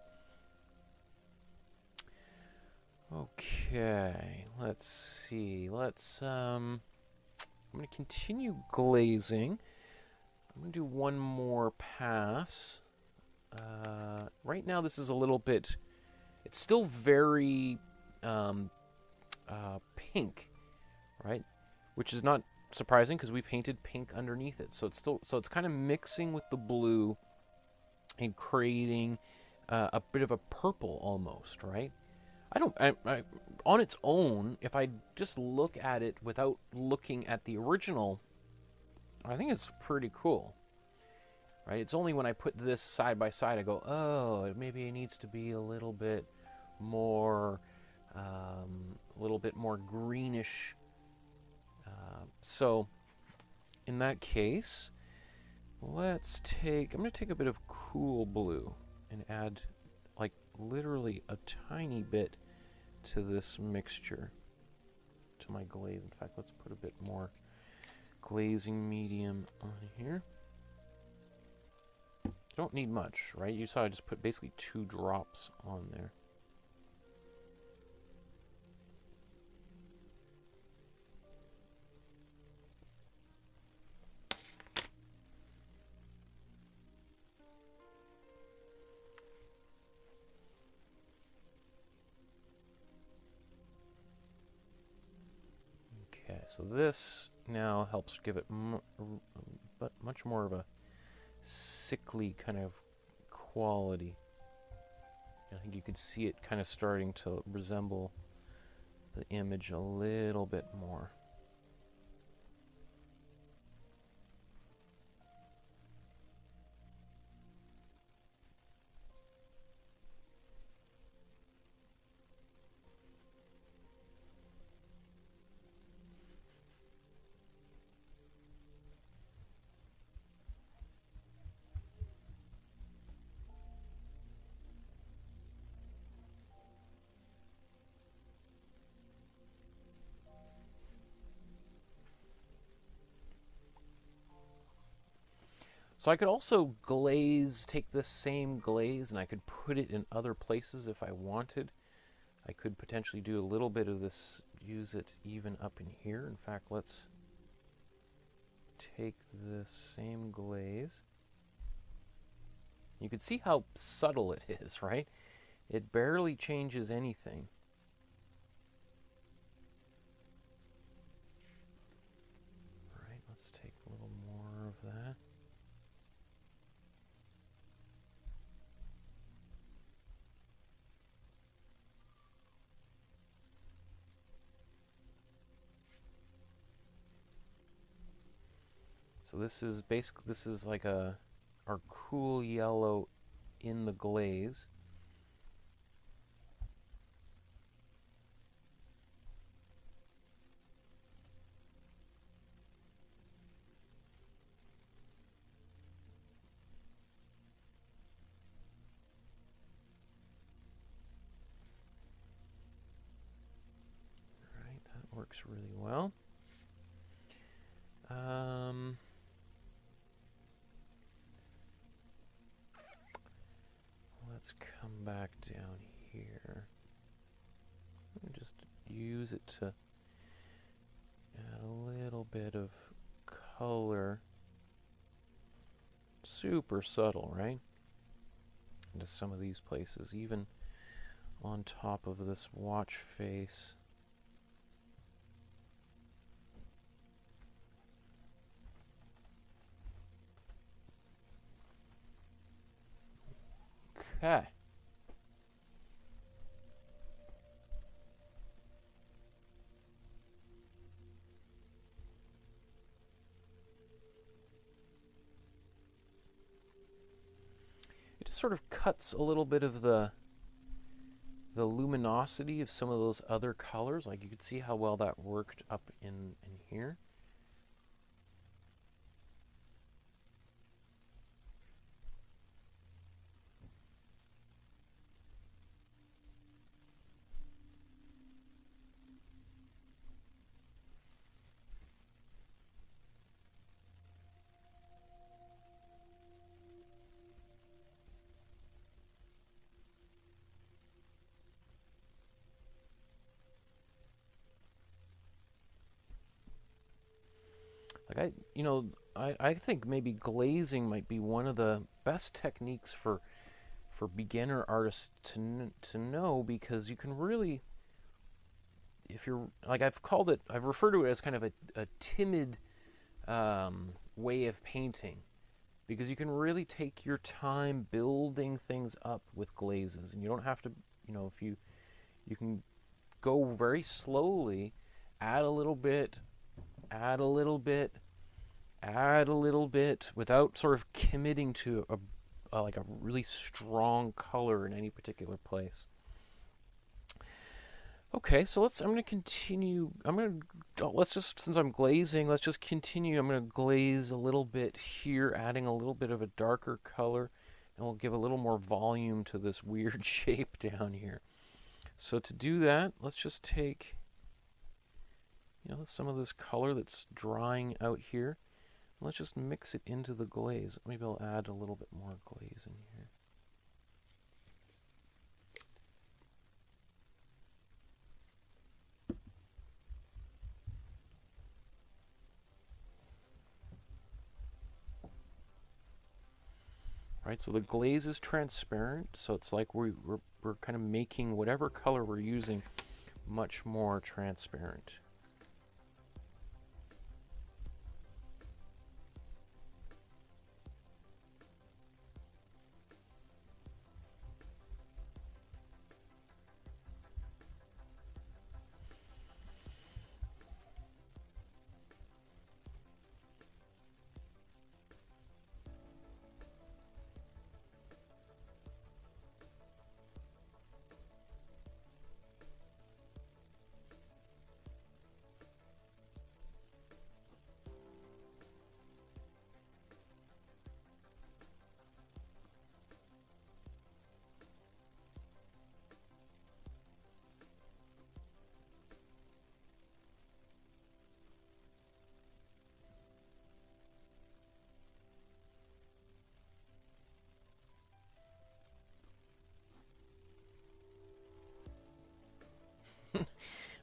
S1: Okay, let's see. I'm going to continue glazing. I'm going to do one more pass. Right now, this is a little bit... It's still very pink, right? Which is not surprising because we painted pink underneath it. So it's kind of mixing with the blue and creating a bit of a purple almost, right? On its own, if I just look at it without looking at the original, I think it's pretty cool, right? It's only when I put this side by side, I go, oh, maybe it needs to be a little bit more bit more greenish. So in that case, I'm going to take a bit of cool blue and add like literally a tiny bit to this mixture, to my glaze. In fact, let's put a bit more glazing medium on here. You don't need much, right? You saw I just put basically 2 drops on there. Okay, so this now helps give it much more of a sickly kind of quality. I think you can see it kind of starting to resemble the image a little bit more. So I could also take this same glaze and I could put it in other places if I wanted. I could potentially do a little bit of this, use it even up in here. In fact, let's take this same glaze. You can see how subtle it is, right? It barely changes anything. All right, let's take a little more of that. So this is basically, this is like our cool yellow in the glaze. All right, that works really well. Let's come back down here. Just use it to add a little bit of color. Super subtle, right? Into some of these places, even on top of this watch face. Okay. It just sort of cuts a little bit of the luminosity of some of those other colors. Like you could see how well that worked up in here. Like I think maybe glazing might be one of the best techniques for beginner artists to know, because you can really, if you're like, I've referred to it as kind of a timid way of painting, because you can really take your time building things up with glazes, and you don't have to, if you can go very slowly, add a little bit, add a little bit, add a little bit, without sort of committing to like a really strong color in any particular place. Okay, so I'm going to continue. Let's just, since I'm glazing, let's just continue. I'm going to glaze a little bit here, adding a little bit of a darker color, and we'll give a little more volume to this weird shape down here. So to do that, let's just take, some of this color that's drying out here. Let's just mix it into the glaze. Maybe I'll add a little bit more glaze in here. Right, so the glaze is transparent, so it's like we're kind of making whatever color we're using much more transparent.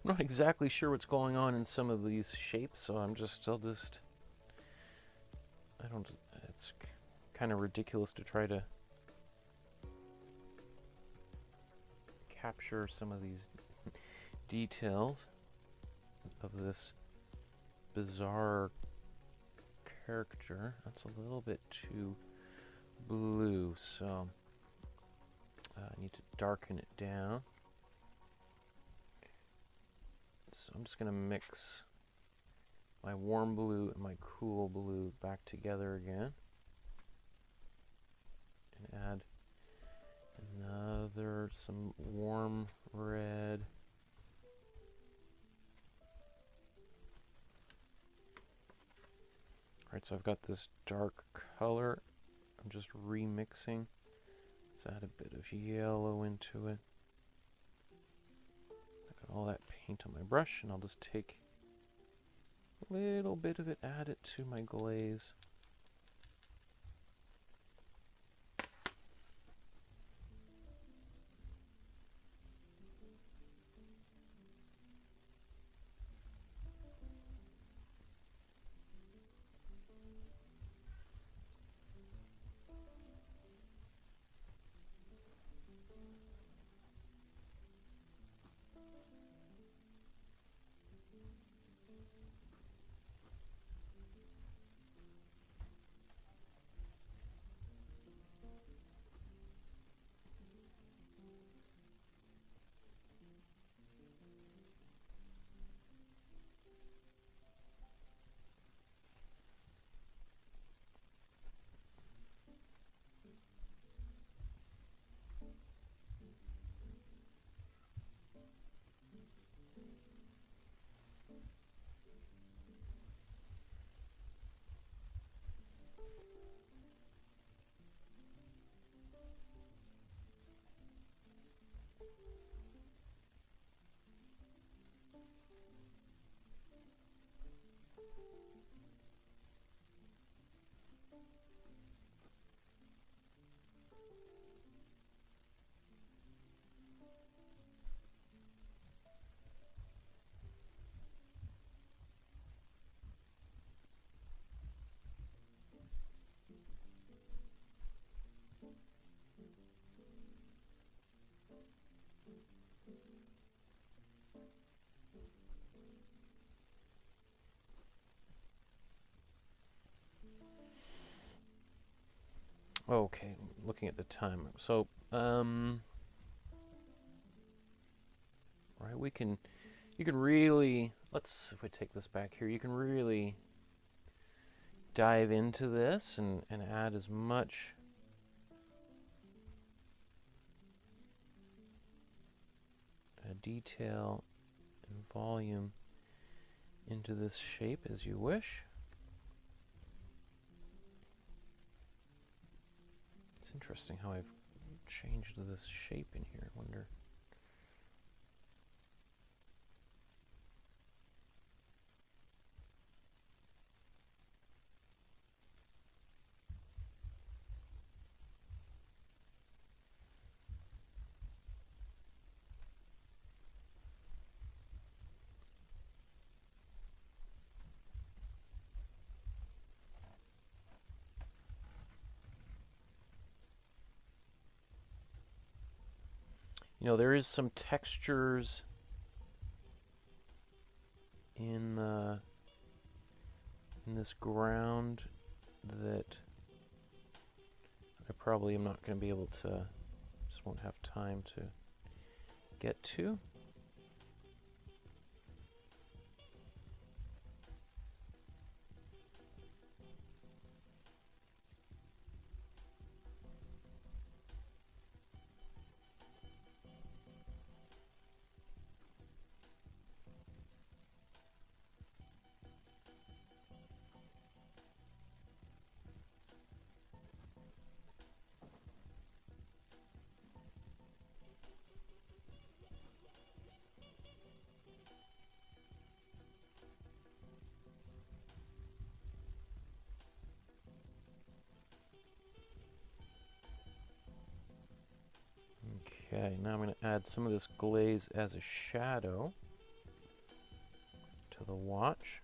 S1: I'm not exactly sure what's going on in some of these shapes, so it's kind of ridiculous to try to capture some of these details of this bizarre character. That's a little bit too blue, so I need to darken it down. So I'm just going to mix my warm blue and my cool blue back together again. And add some warm red. Alright, so I've got this dark color. I'm just remixing. Let's add a bit of yellow into it. All that paint on my brush, and I'll just take a little bit of it, add it to my glaze. Okay, looking at the time. So, right, you can really, if we take this back here, you can really dive into this and add as much detail and volume into this shape as you wish. It's interesting how I've changed this shape in here. I wonder. You know, there is some textures in this ground that I probably am not going to be able to, just won't have time to get to. Okay, now I'm going to add some of this glaze as a shadow to the watch.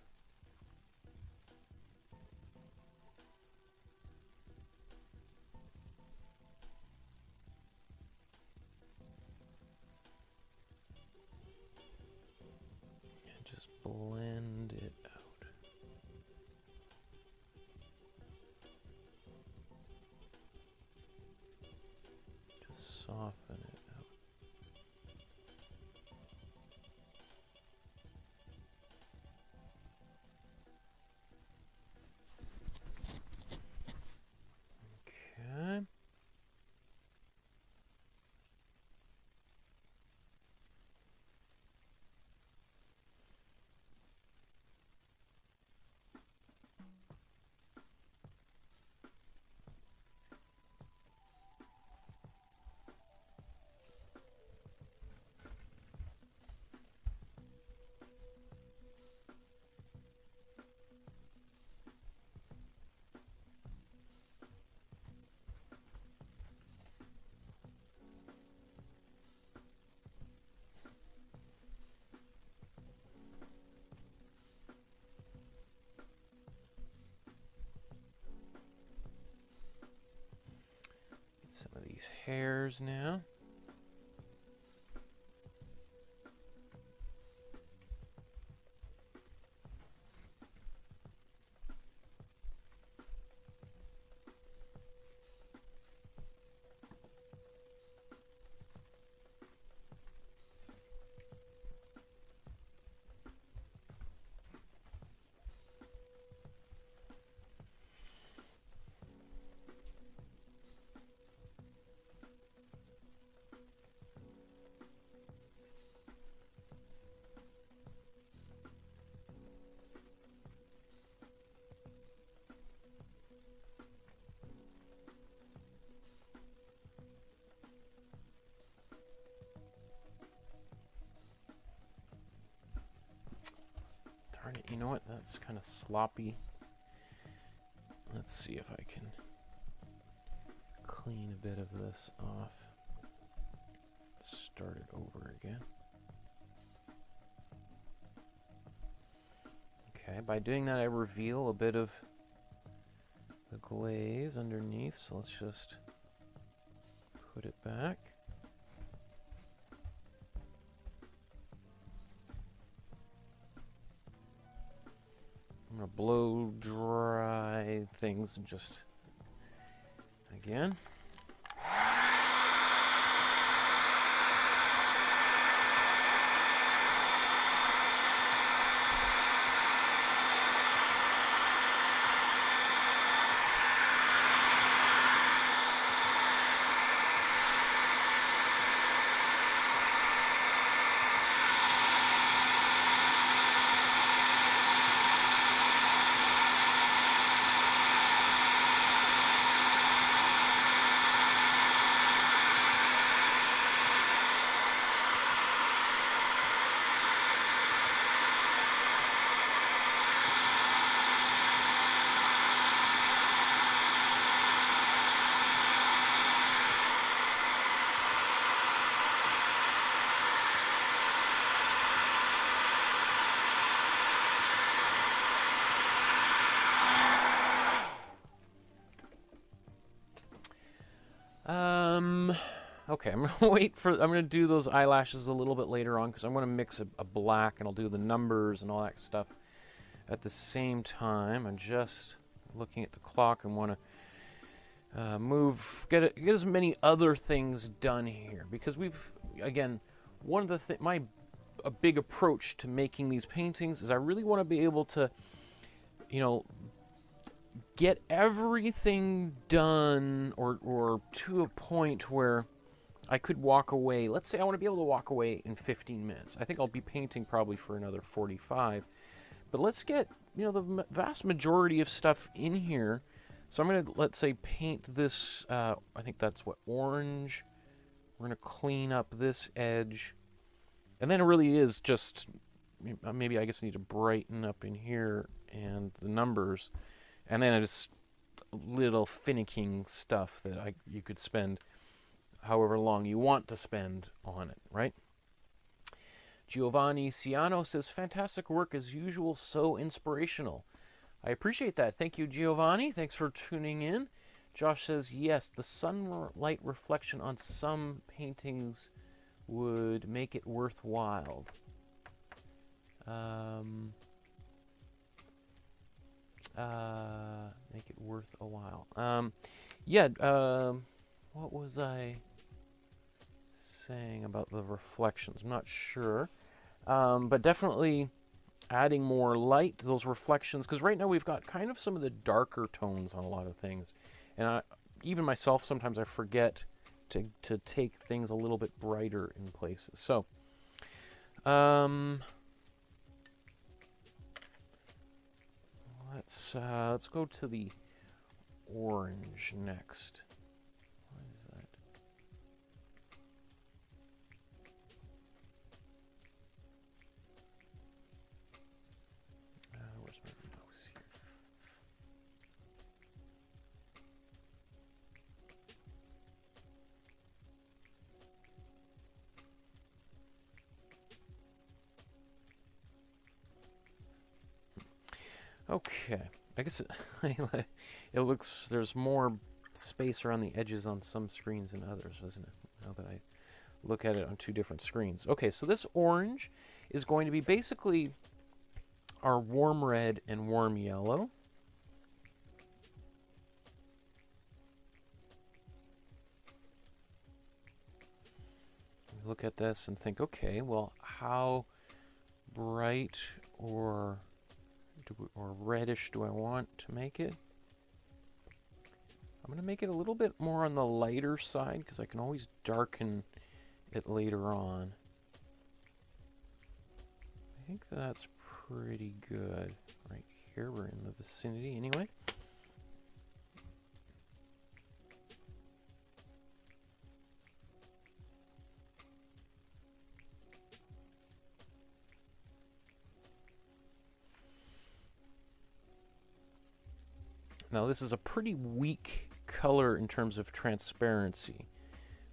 S1: And just blend it out. Just soften it. Some of these hairs now. You know what? That's kind of sloppy. Let's see if I can clean a bit of this off. Start it over again. Okay, by doing that I reveal a bit of the glaze underneath, so let's just put it back. I'm going to blow dry things just again. gonna wait for. I'm gonna do those eyelashes a little bit later on because I'm gonna mix a black and I'll do the numbers and all that stuff at the same time. I'm just looking at the clock and want to get as many other things done here because we've again one of the a big approach to making these paintings is I really want to be able to, you know, get everything done or to a point where I could walk away. Let's say I want to be able to walk away in 15 minutes. I think I'll be painting probably for another 45. But let's get, you know, the vast majority of stuff in here. So I'm going to, let's say, paint this, I think that's what, orange. We're going to clean up this edge. And then it really is just, maybe I guess I need to brighten up in here and the numbers. And then it's little finicking stuff that you could spend however long you want to spend on it, right? Giovanni Ciano says, fantastic work as usual, so inspirational. I appreciate that. Thank you, Giovanni. Thanks for tuning in. Josh says, yes, the sunlight reflection on some paintings would make it worthwhile. Make it worth a while. What was I saying about the reflections? I'm not sure. But definitely adding more light to those reflections, because right now we've got kind of some of the darker tones on a lot of things. And even myself, sometimes I forget to take things a little bit brighter in places. So, let's go to the orange next. What is that? Where's my mouse here? Okay, I guess it looks, there's more space around the edges on some screens than others, isn't it? Now that I look at it on two different screens. Okay, so this orange is going to be basically our warm red and warm yellow. Look at this and think, okay, well, how bright or reddish do I want to make it? I'm going to make it a little bit more on the lighter side because I can always darken it later on. I think that's pretty good right here. We're in the vicinity anyway. Now this is a pretty weak color in terms of transparency,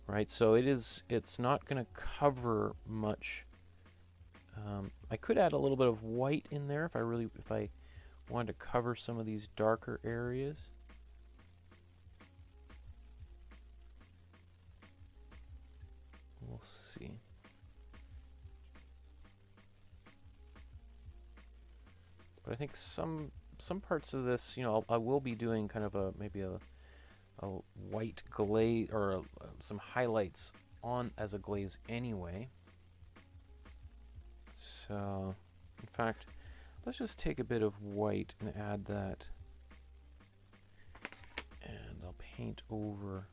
S1: right? So it's not going to cover much. I could add a little bit of white in there if I wanted to cover some of these darker areas. We'll see. But I think some parts of this, you know, I will be doing kind of maybe a white glaze or some highlights on as a glaze anyway. So, in fact, let's just take a bit of white and add that, and I'll paint over.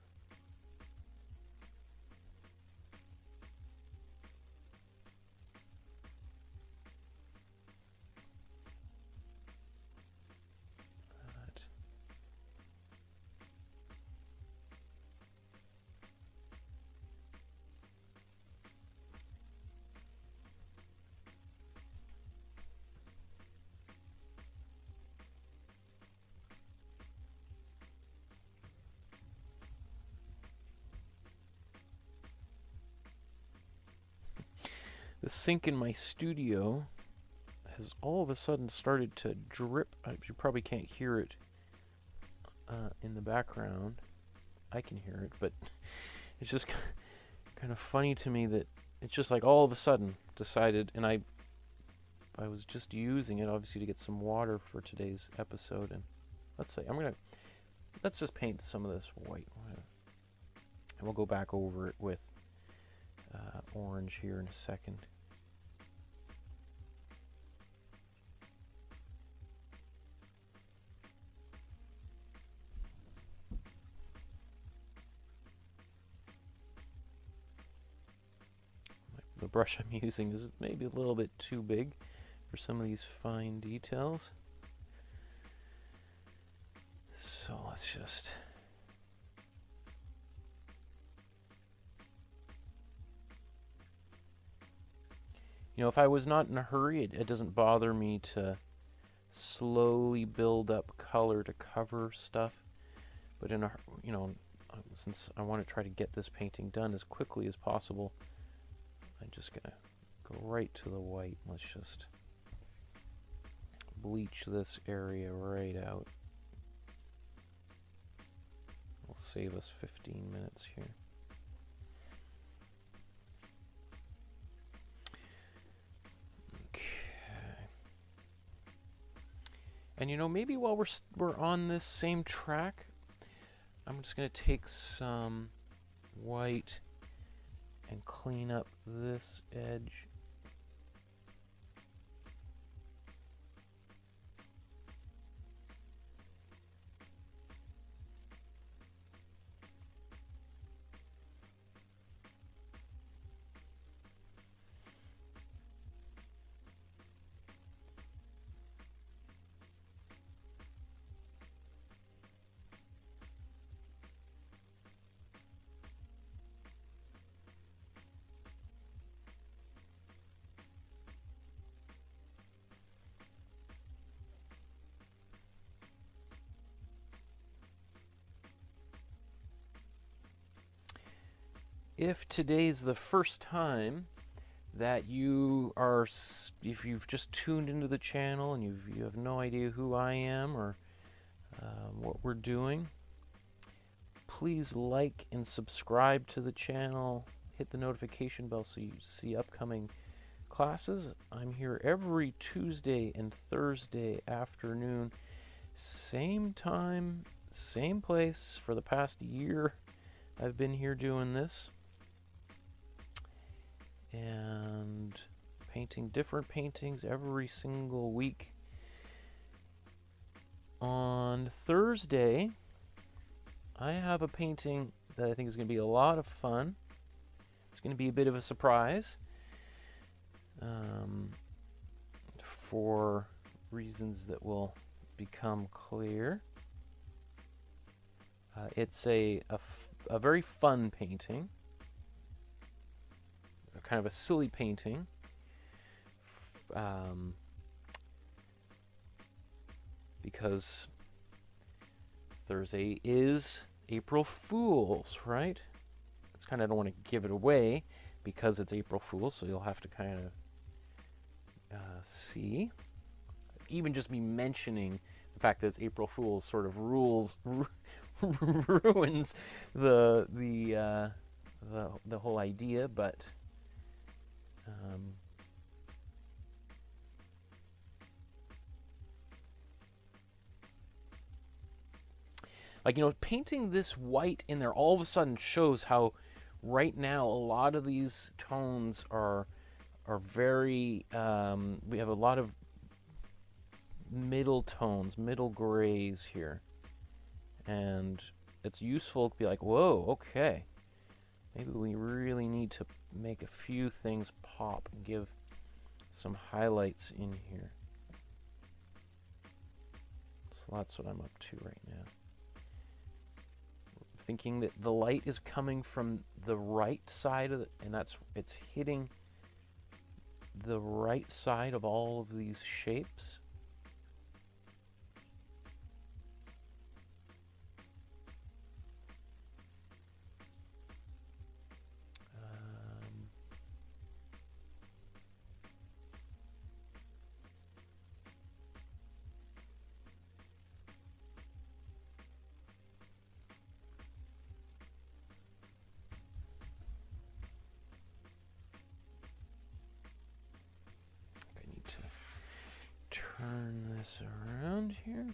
S1: The sink in my studio has all of a sudden started to drip. You probably can't hear it in the background. I can hear it, but it's just kind of funny to me that it's just like all of a sudden decided, and I was just using it obviously to get some water for today's episode, and let's just paint some of this white, and we'll go back over it with orange here in a second. The brush I'm using is maybe a little bit too big for some of these fine details. So let's just... You know, if I was not in a hurry, it doesn't bother me to slowly build up color to cover stuff. But in a, you know, since I want to try to get this painting done as quickly as possible, I'm just gonna go right to the white. Let's just bleach this area right out. Will save us 15 minutes here. And you know, maybe while we're on this same track, I'm just going to take some white and clean up this edge. If today's the first time that if you've just tuned into the channel and you have no idea who I am or what we're doing, please like and subscribe to the channel. Hit the notification bell so you see upcoming classes. I'm here every Tuesday and Thursday afternoon, same time, same place. For the past year, I've been here doing this. And painting different paintings every single week. On Thursday, I have a painting that I think is going to be a lot of fun. It's going to be a bit of a surprise for reasons that will become clear. It's a very fun painting. Kind of a silly painting, because Thursday is April Fool's, right? It's kind of, I don't want to give it away because it's April Fool's, so you'll have to kind of see. Even just me mentioning the fact that it's April Fool's sort of ruins the whole idea, but. Like, you know, painting this white in there all of a sudden shows how right now a lot of these tones are very, we have a lot of middle tones, middle grays here. And it's useful to be like, whoa, okay. Maybe we really need to make a few things pop and give some highlights in here. So that's what I'm up to right now. Thinking that the light is coming from the right side of and it's hitting the right side of all of these shapes. turn this around here.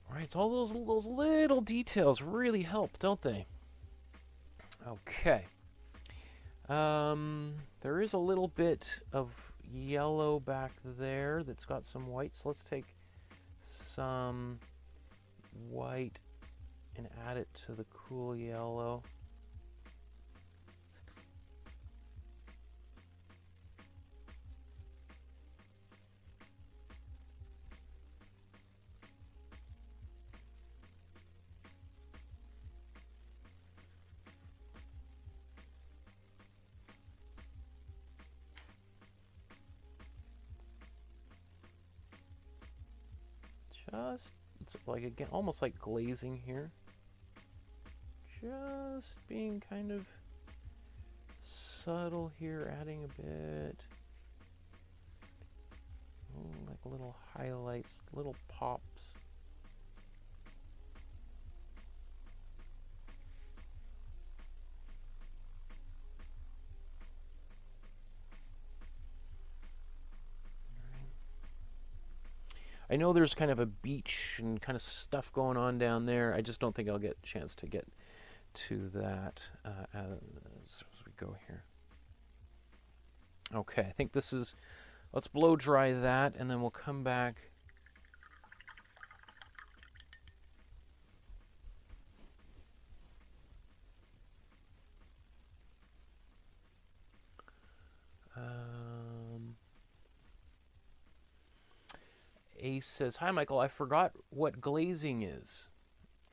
S1: Right, so all those little details really help, don't they? Okay. There is a little bit of yellow back there that's got some white, so let's take some white and add it to the cool yellow. It's like, again, almost like glazing here. Just being kind of subtle here, adding a bit. Like little highlights, little pops. I know there's kind of a beach and kind of stuff going on down there. I just don't think I'll get a chance to get to that as we go here. Okay, I think this is, let's blow dry that, and then we'll come back. Ace says, "Hi, Michael. I forgot what glazing is."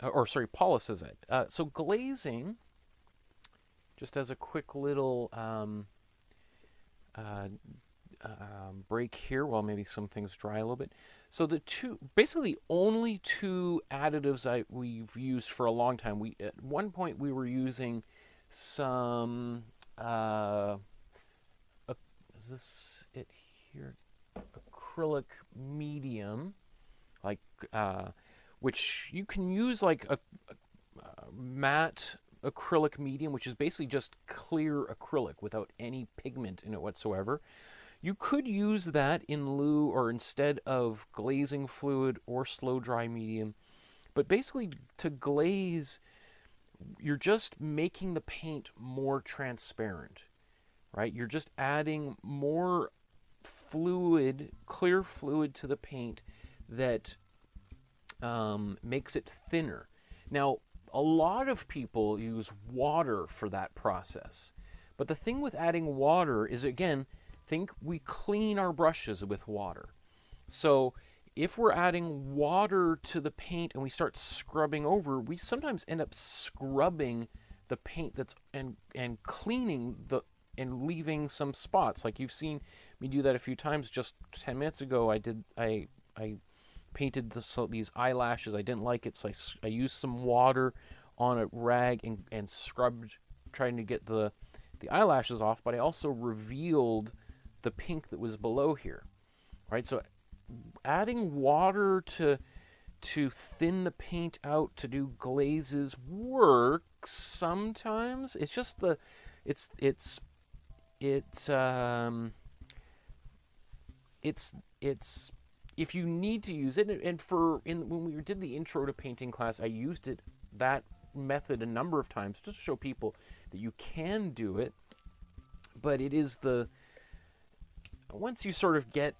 S1: Or, sorry, Paula says that. So glazing, just as a quick little break here while maybe some things dry a little bit. So the basically only two additives we've used for a long time. At one point we were using some, is this it here? Acrylic medium, like which you can use like a matte acrylic medium, which is basically just clear acrylic without any pigment in it whatsoever. You could use that in lieu or instead of glazing fluid or slow dry medium, but basically to glaze, you're just making the paint more transparent, right? You're just adding more fluid, clear fluid to the paint that makes it thinner. Now, a lot of people use water for that process. But the thing with adding water is, again, think we clean our brushes with water. So if we're adding water to the paint and we start scrubbing over, we sometimes end up scrubbing the paint that's and cleaning the and leaving some spots. Like you've seen me do that a few times. Just 10 minutes ago, I painted these eyelashes. I didn't like it, so I used some water on a rag and scrubbed, trying to get the eyelashes off, but I also revealed the pink that was below here, right? So adding water to thin the paint out to do glazes works sometimes. It's just it's if you need to use it, and when we did the intro to painting class, I used that method a number of times just to show people that you can do it. But it is once you sort of get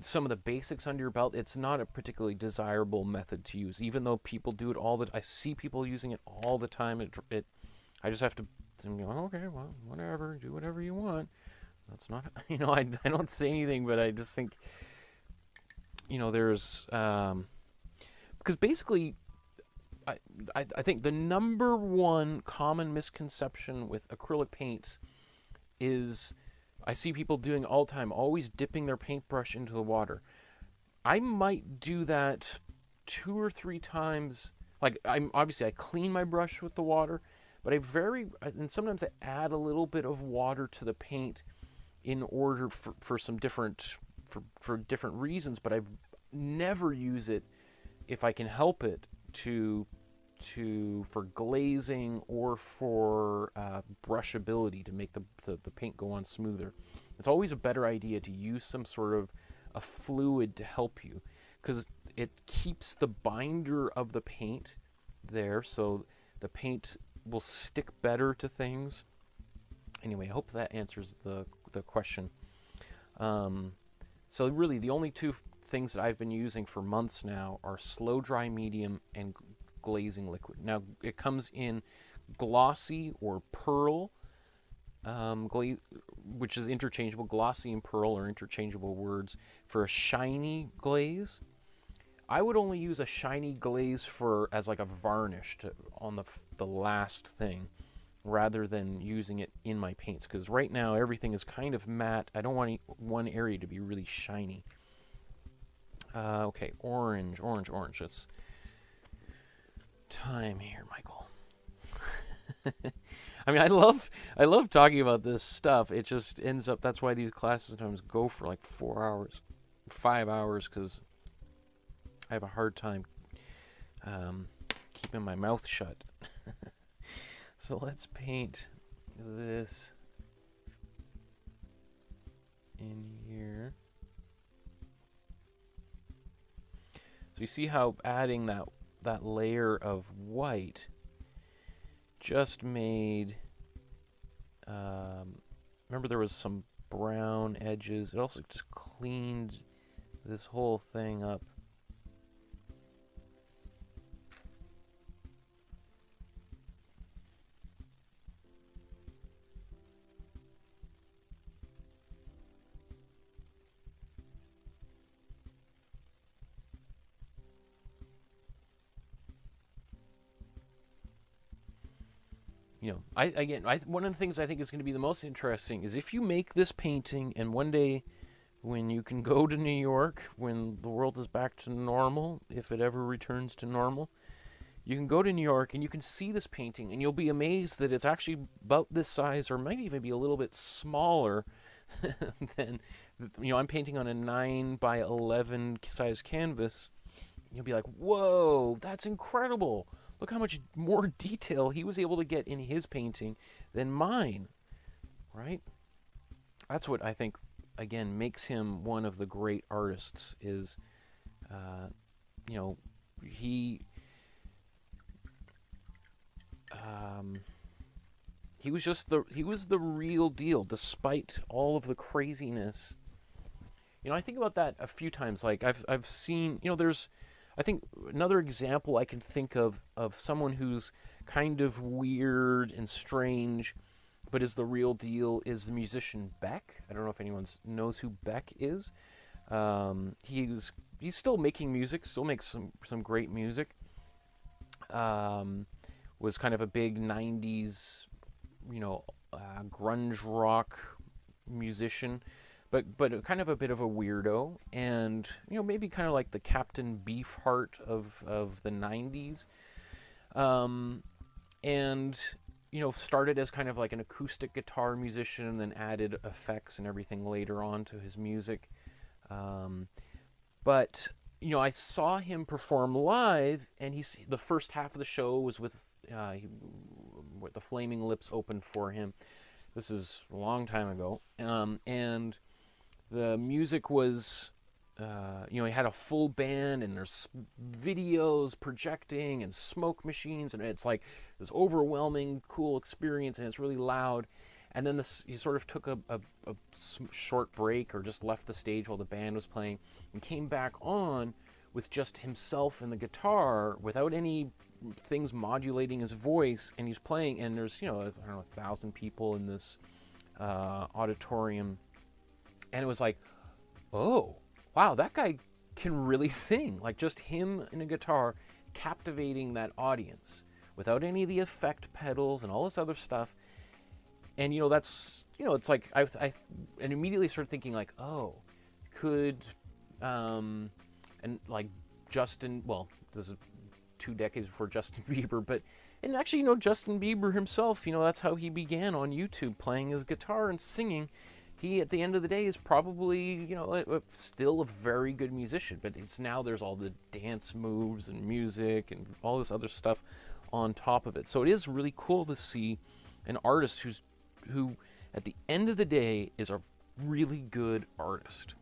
S1: some of the basics under your belt, it's not a particularly desirable method to use, even though people do it I see people using it all the time. I just have to go, okay, well, whatever, do whatever you want. That's not, I don't say anything, but I just think, there's, because basically, I think the number one common misconception with acrylic paints is I see people doing all the time, always dipping their paintbrush into the water. I might do that 2 or 3 times. Like, I clean my brush with the water, but and sometimes I add a little bit of water to the paint in order for some different, for different reasons, but I've never use it, if I can help it, for glazing or for brushability, to make the paint go on smoother. It's always a better idea to use some sort of a fluid to help you, because it keeps the binder of the paint there, so the paint will stick better to things. Anyway, I hope that answers the question. So really, the only two things that I've been using for months now are slow dry medium and glazing liquid. Now, it comes in glossy or pearl, glaze, which is interchangeable. Glossy and pearl are interchangeable words for a shiny glaze. I would only use a shiny glaze as like a varnish on the last thing, rather than using it in my paints, because right now everything is kind of matte. I don't want one area to be really shiny. Okay, orange. It's time here, Michael. I mean, I love talking about this stuff. It just ends up, that's why these classes sometimes go for like 4 hours, 5 hours, because I have a hard time keeping my mouth shut. So let's paint this in here. So you see how adding that layer of white just made, remember there was some brown edges. It also just cleaned this whole thing up. You know, one of the things I think is going to be the most interesting is if you make this painting, and one day when you can go to New York, when the world is back to normal, if it ever returns to normal, you can go to New York and you can see this painting, and you'll be amazed that it's actually about this size, or might even be a little bit smaller than, you know, I'm painting on a 9x11 size canvas. You'll be like, whoa, that's incredible. Look how much more detail he was able to get in his painting than mine, right? That's what I think, again, makes him one of the great artists, is, you know, he was the real deal, despite all of the craziness. You know, I think about that a few times. Like, I've seen, you know, I think another example I can think of someone who's kind of weird and strange, but is the real deal, is the musician Beck. I don't know if anyone knows who Beck is. He's still making music, still makes some great music. Was kind of a big 90s, you know, grunge rock musician. But kind of a bit of a weirdo, and, you know, maybe kind of like the Captain Beefheart of the 90s. And, you know, started as kind of like an acoustic guitar musician, and then added effects and everything later on to his music. But, you know, I saw him perform live, and the first half of the show was with the Flaming Lips opened for him. This is a long time ago. And the music was, you know, he had a full band, and there's videos projecting and smoke machines, and it's like this overwhelming, cool experience, and it's really loud. And then he sort of took a short break, or just left the stage while the band was playing, and came back on with just himself and the guitar, without any things modulating his voice, and he's playing, and there's, you know, I don't know, 1,000 people in this auditorium. And it was like, oh, wow, that guy can really sing. Like, just him and a guitar captivating that audience without any of the effect pedals and all this other stuff. And that's it's like I and immediately started thinking like, oh, could and like Justin, well, this is 2 decades before Justin Bieber, but and actually Justin Bieber himself, that's how he began on YouTube, playing his guitar and singing. He, at the end of the day, is probably, still a very good musician, but it's now there's all the dance moves and music and all this other stuff on top of it. So it is really cool to see an artist who, at the end of the day, is a really good artist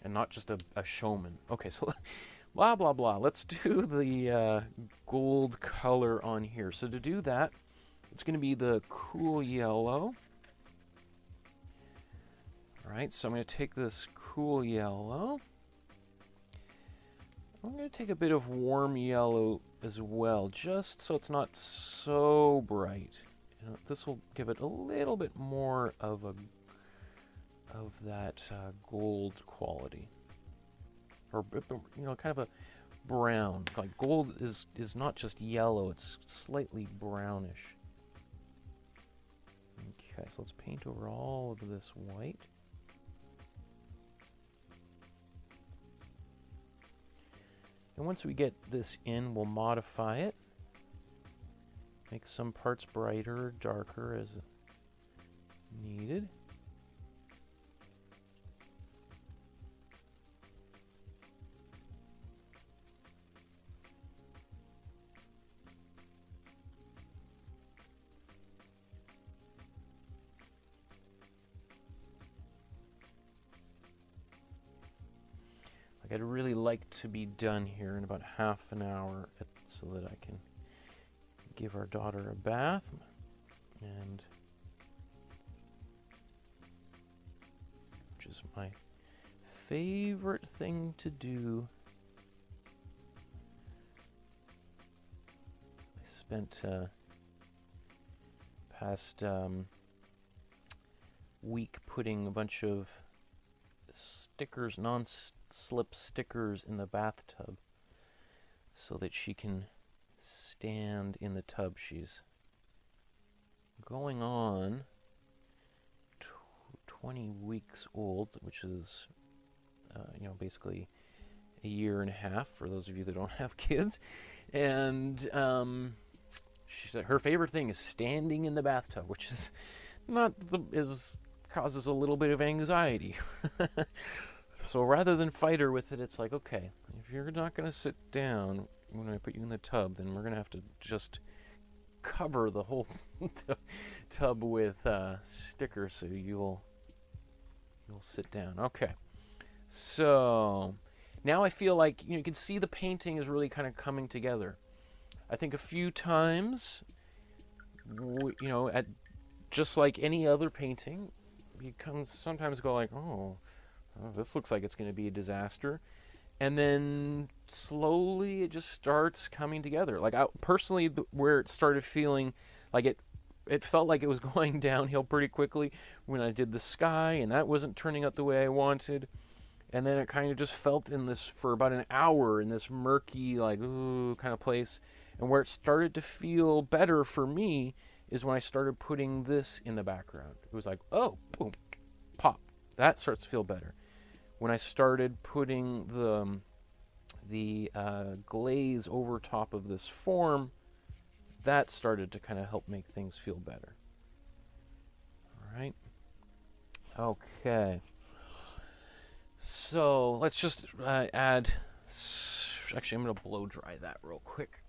S1: and not just a showman. Okay, so blah, blah, blah. Let's do the gold color on here. So to do that, it's going to be the cool yellow. Alright, so I'm going to take this cool yellow. I'm going to take a bit of warm yellow as well, just so it's not so bright. This will give it a little bit more of that gold quality. Or, kind of a brown. Like gold is not just yellow, it's slightly brownish. Okay, so let's paint over all of this white. And once we get this in, we'll modify it. Make some parts brighter or darker as needed. I'd really like to be done here in about half an hour so that I can give our daughter a bath and which is my favorite thing to do. I spent past week putting a bunch of stickers, non-slip stickers in the bathtub so that she can stand in the tub. She's going on 20 weeks old, which is basically a year and a half for those of you that don't have kids. And she said her favorite thing is standing in the bathtub, which is causes a little bit of anxiety. So rather than fight her with it, it's like, okay, if you're not going to sit down when I put you in the tub, then we're going to have to just cover the whole tub with stickers so you'll sit down. Okay. So now I feel like you can see the painting is really kind of coming together. I think a few times, just like any other painting, you sometimes go like, oh, this looks like it's going to be a disaster. And then slowly it just starts coming together. Like personally, where it started feeling like it felt like it was going downhill pretty quickly when I did the sky, and that wasn't turning out the way I wanted. And then it kind of just felt in this for about an hour in this murky, like, ooh, kind of place. And where it started to feel better for me is when I started putting this in the background. It was like, oh, boom, pop. That starts to feel better. When I started putting the glaze over top of this form, that started to kind of help make things feel better. All right. Okay. So let's just add. Actually, I'm going to blow dry that real quick.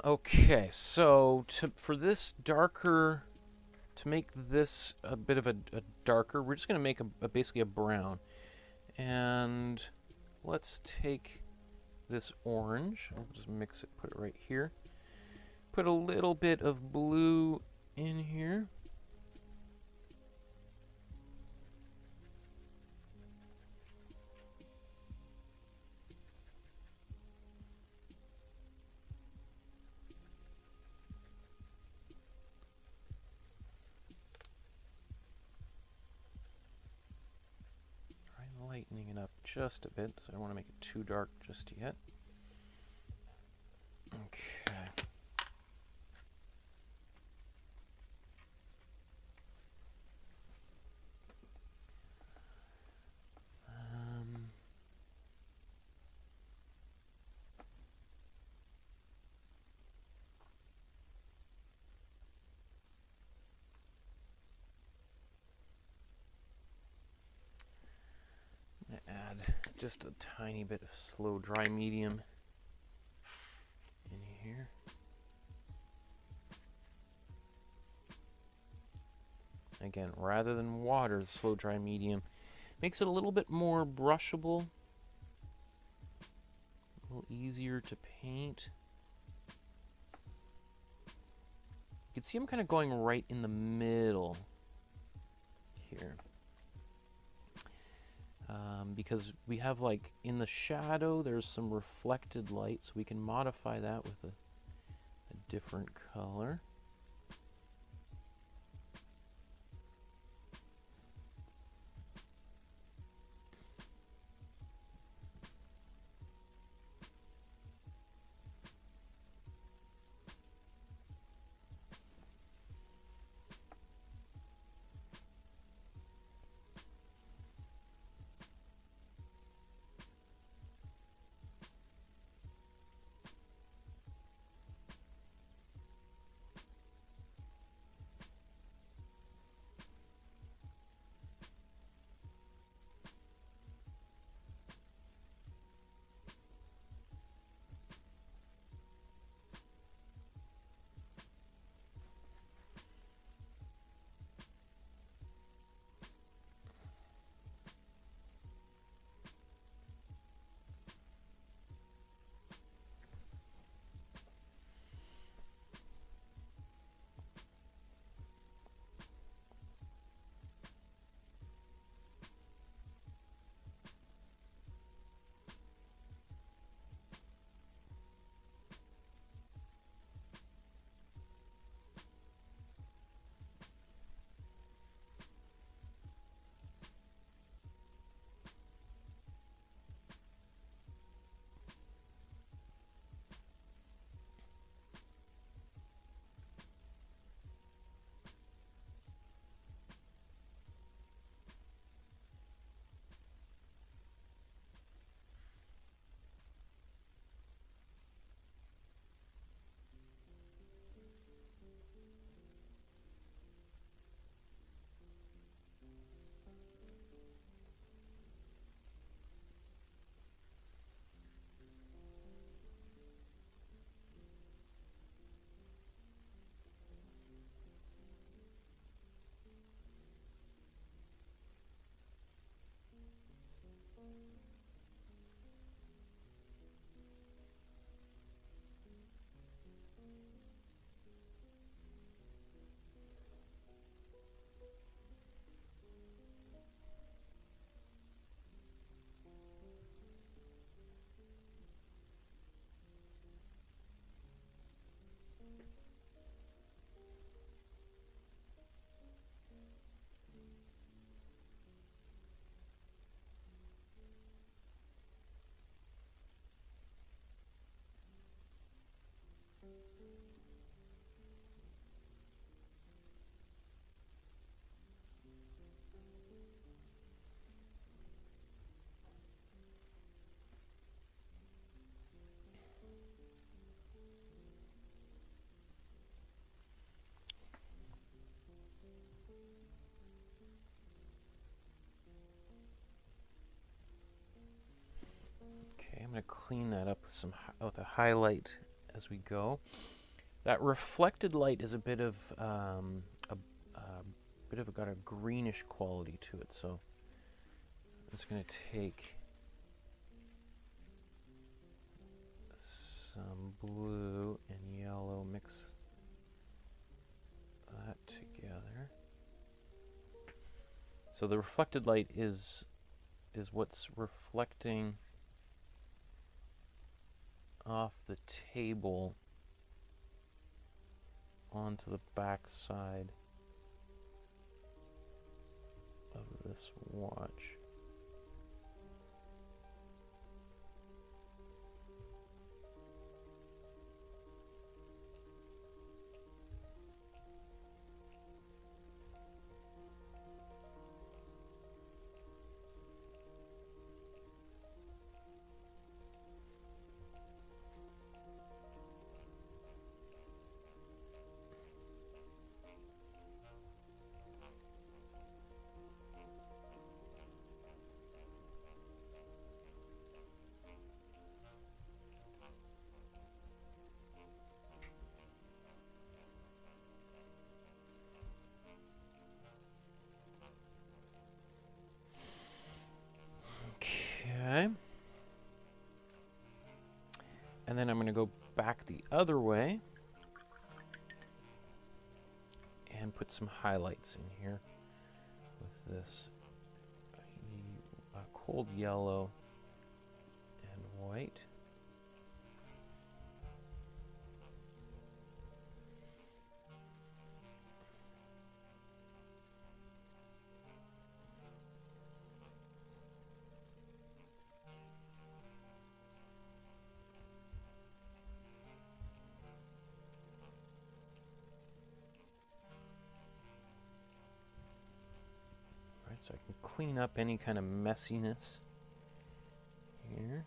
S1: Okay, so for this darker, to make this a bit of a darker, we're just going to make basically a brown. And let's take this orange, I'll just mix it, put it right here. Put a little bit of blue in here. just a bit, so I don't want to make it too dark just yet. Okay. Add just a tiny bit of slow dry medium in here. Again, rather than water, the slow dry medium makes it a little bit more brushable, a little easier to paint. You can see I'm kind of going right in the middle here. Because we have, like, in the shadow there's some reflected light, so we can modify that with a different color. I'm going to clean that up with a highlight as we go. That reflected light is a bit of got a greenish quality to it, so I'm just going to take some blue and yellow, mix that together. So the reflected light is what's reflecting off the table onto the back side of this watch. the other way and put some highlights in here with this cold yellow and white. So I can clean up any kind of messiness here.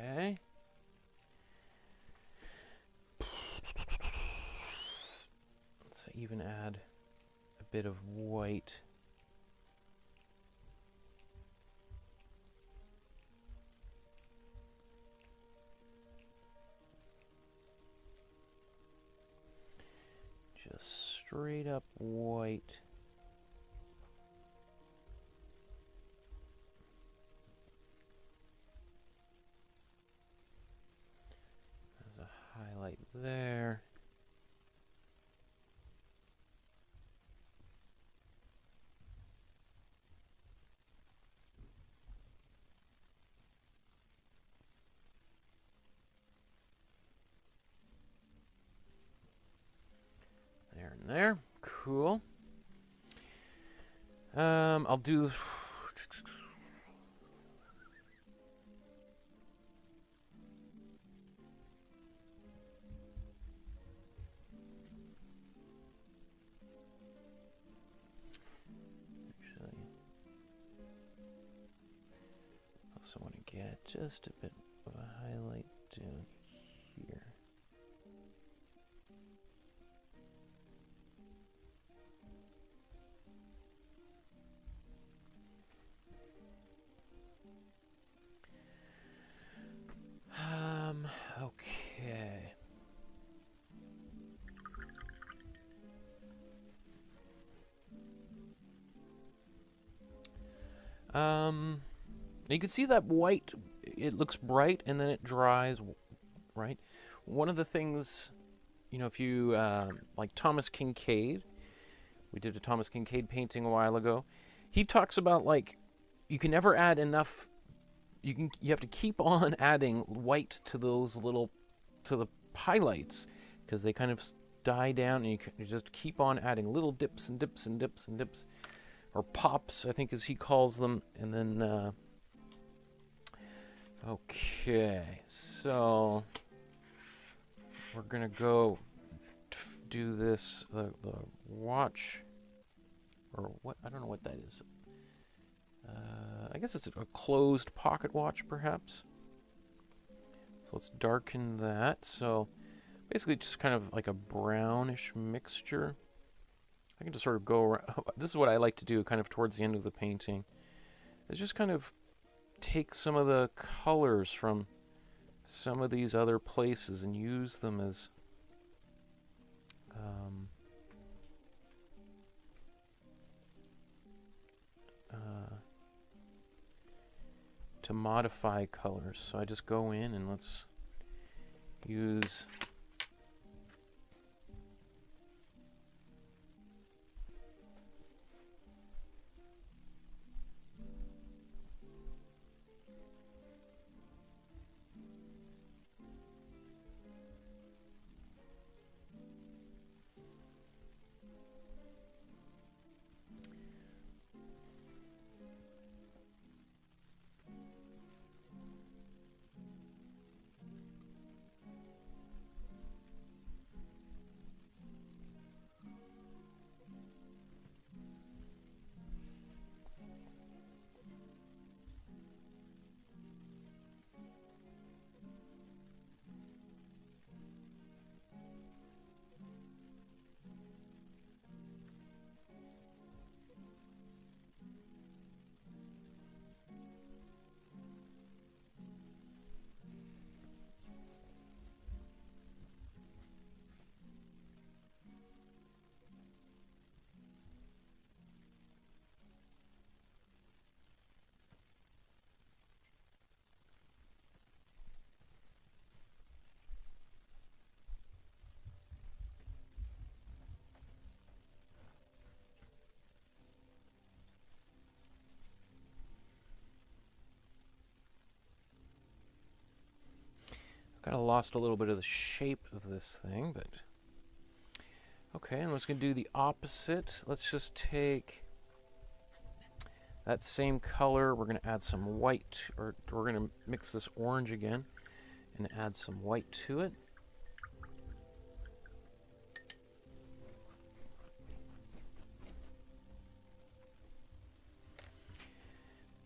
S1: Okay. Let's even add a bit of white. Just straight up white. There's a highlight there. There and there. Cool. I'll do... I also want to get just a bit of a highlight down here. Okay. You can see that white, it looks bright and then it dries, right? One of the things, you know, if you, like Thomas Kinkade, we did a Thomas Kinkade painting a while ago. He talks about, like, you can never add enough, you have to keep on adding white to those little, to the highlights, because they kind of die down, and you just keep on adding little dips and dips and dips and dips, or pops, I think as he calls them, and then, okay, so we're gonna go do this, the watch, or what, I don't know what that is. I guess it's a closed pocket watch, perhaps. So let's darken that. So basically just kind of like a brownish mixture. I can just sort of go around. This is what I like to do kind of towards the end of the painting. Is just kind of take some of the colors from some of these other places and use them as to modify colors. So I just go in and let's use Kind of lost a little bit of the shape of this thing, but okay. And I'm just going to do the opposite. Let's just take that same color. We're going to add some white, or we're going to mix this orange again and add some white to it.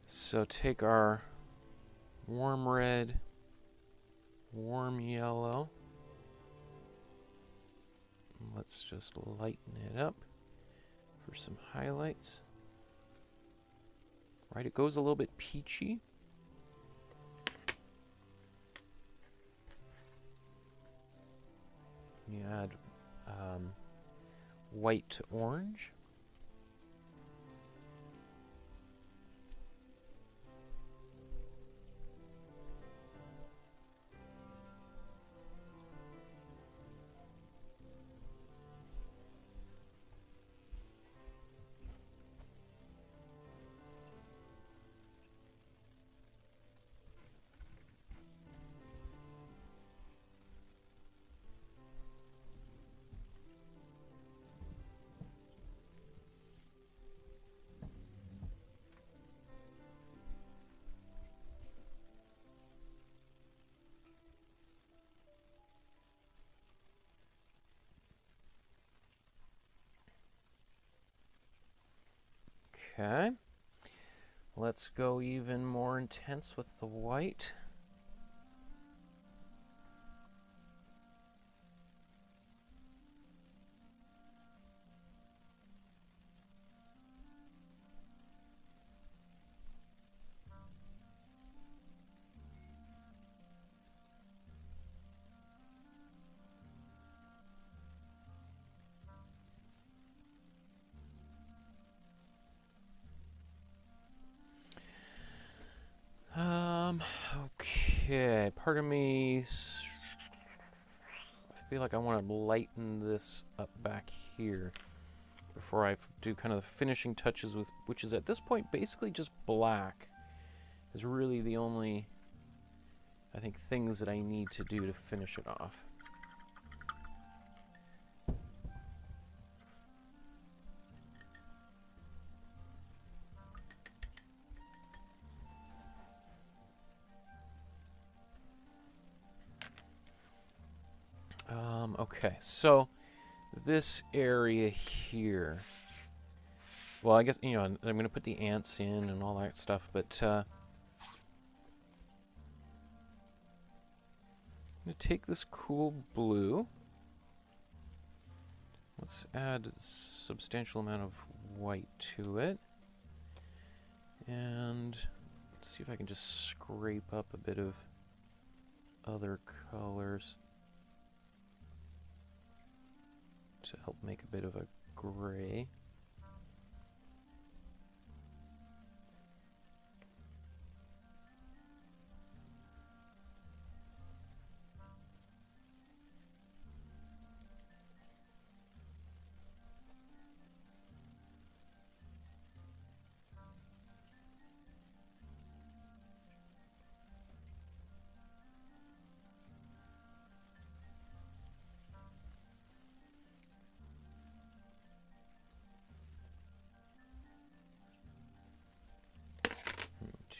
S1: So take our warm red, warm yellow, and let's just lighten it up for some highlights. Right, it goes a little bit peachy. You add white to orange. Okay, let's go even more intense with the white. Okay, part of me, I feel like I want to lighten this up back here before I do kind of the finishing touches with, which is at this point basically just black, is really the only, I think, things that I need to do to finish it off. Okay, so this area here, well, I guess, you know, I'm going to put the ants in and all that stuff, but I'm going to take this cool blue. Let's add a substantial amount of white to it. And let's see if I can just scrape up a bit of other colors to help make a bit of a gray.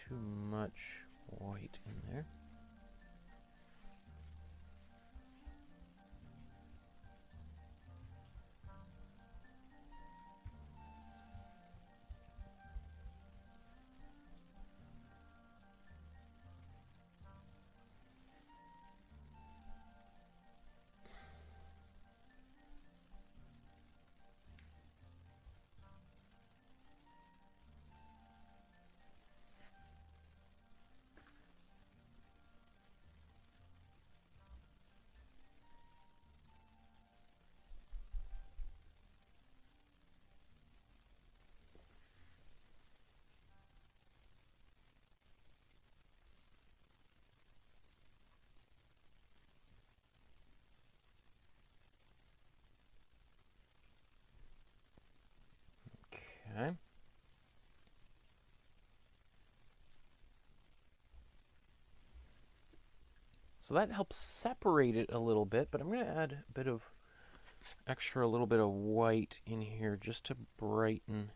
S1: Too much white in there. Okay. So that helps separate it a little bit, but I'm going to add a bit of a little bit of white in here just to brighten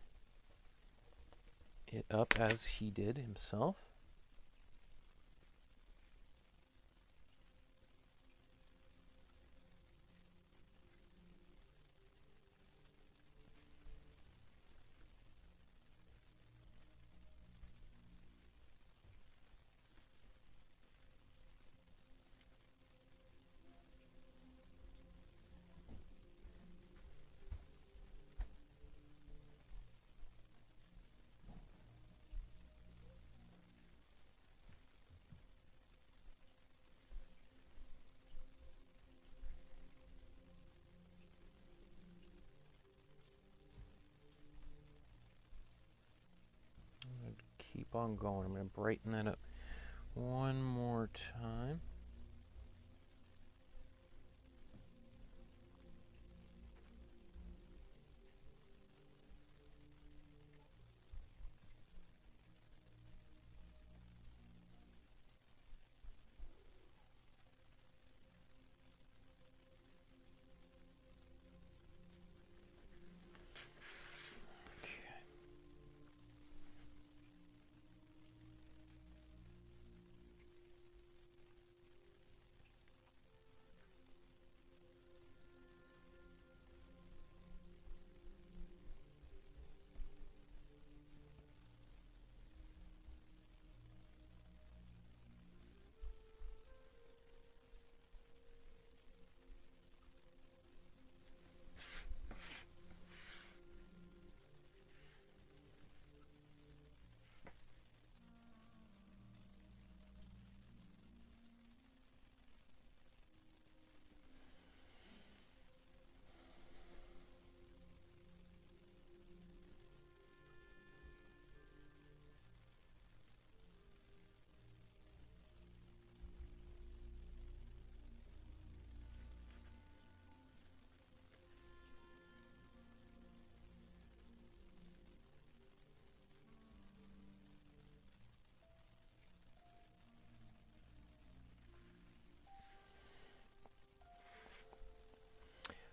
S1: it up as he did himself. Keep on going. I'm going to brighten that up one more time.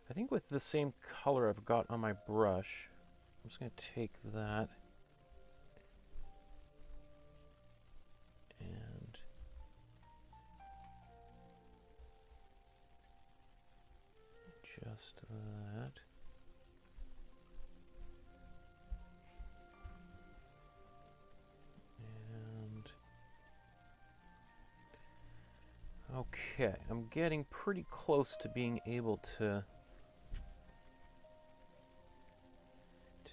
S1: I think with the same color I've got on my brush, I'm just going to take that and just that. And okay, I'm getting pretty close to being able to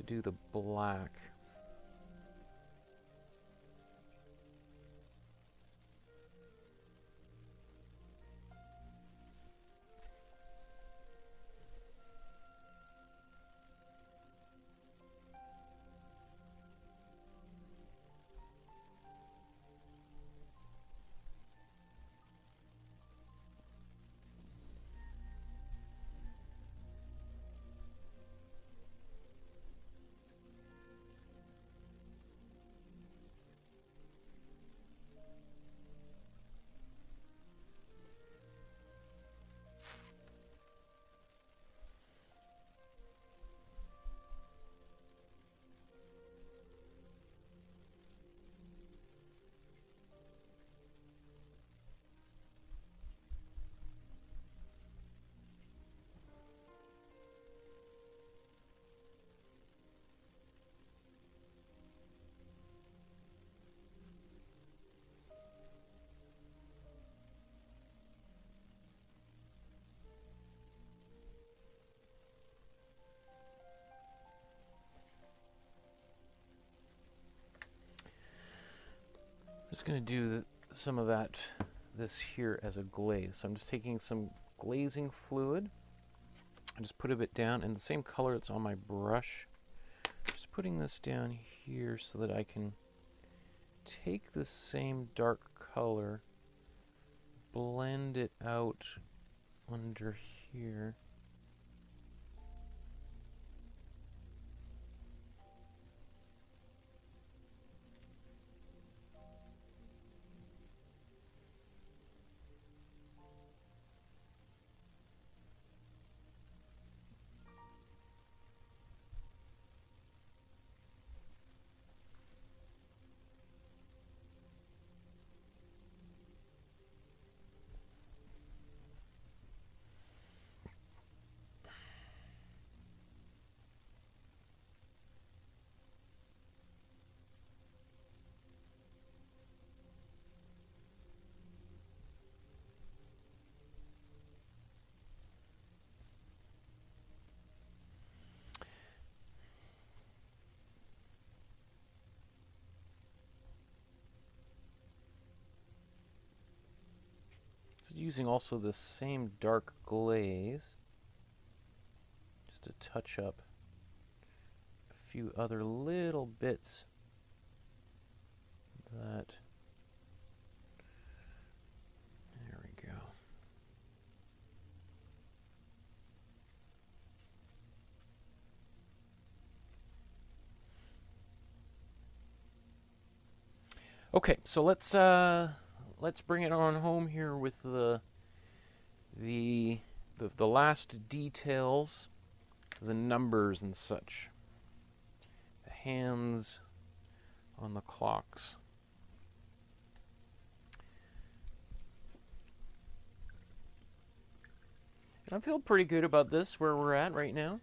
S1: do the black. I'm just going to do some of this here as a glaze. So I'm just taking some glazing fluid. I just put a bit down in the same color that's on my brush. Just putting this down here so that I can take the same dark color, blend it out under here. using also the same dark glaze, just to touch up a few other little bits that, there we go. Okay, so let's bring it on home here with the last details, the numbers and such, the hands on the clocks. And I feel pretty good about this, where we're at right now.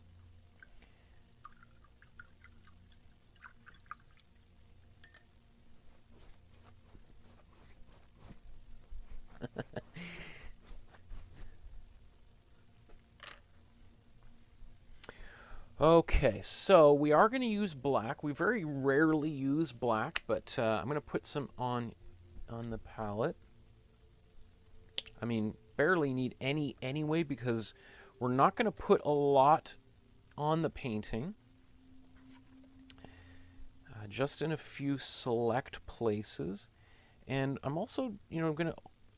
S1: Okay, so we are going to use black. We very rarely use black, but I'm going to put some on the palette. I mean, barely need any anyway, because we're not going to put a lot on the painting. Just in a few select places. And I'm also, going to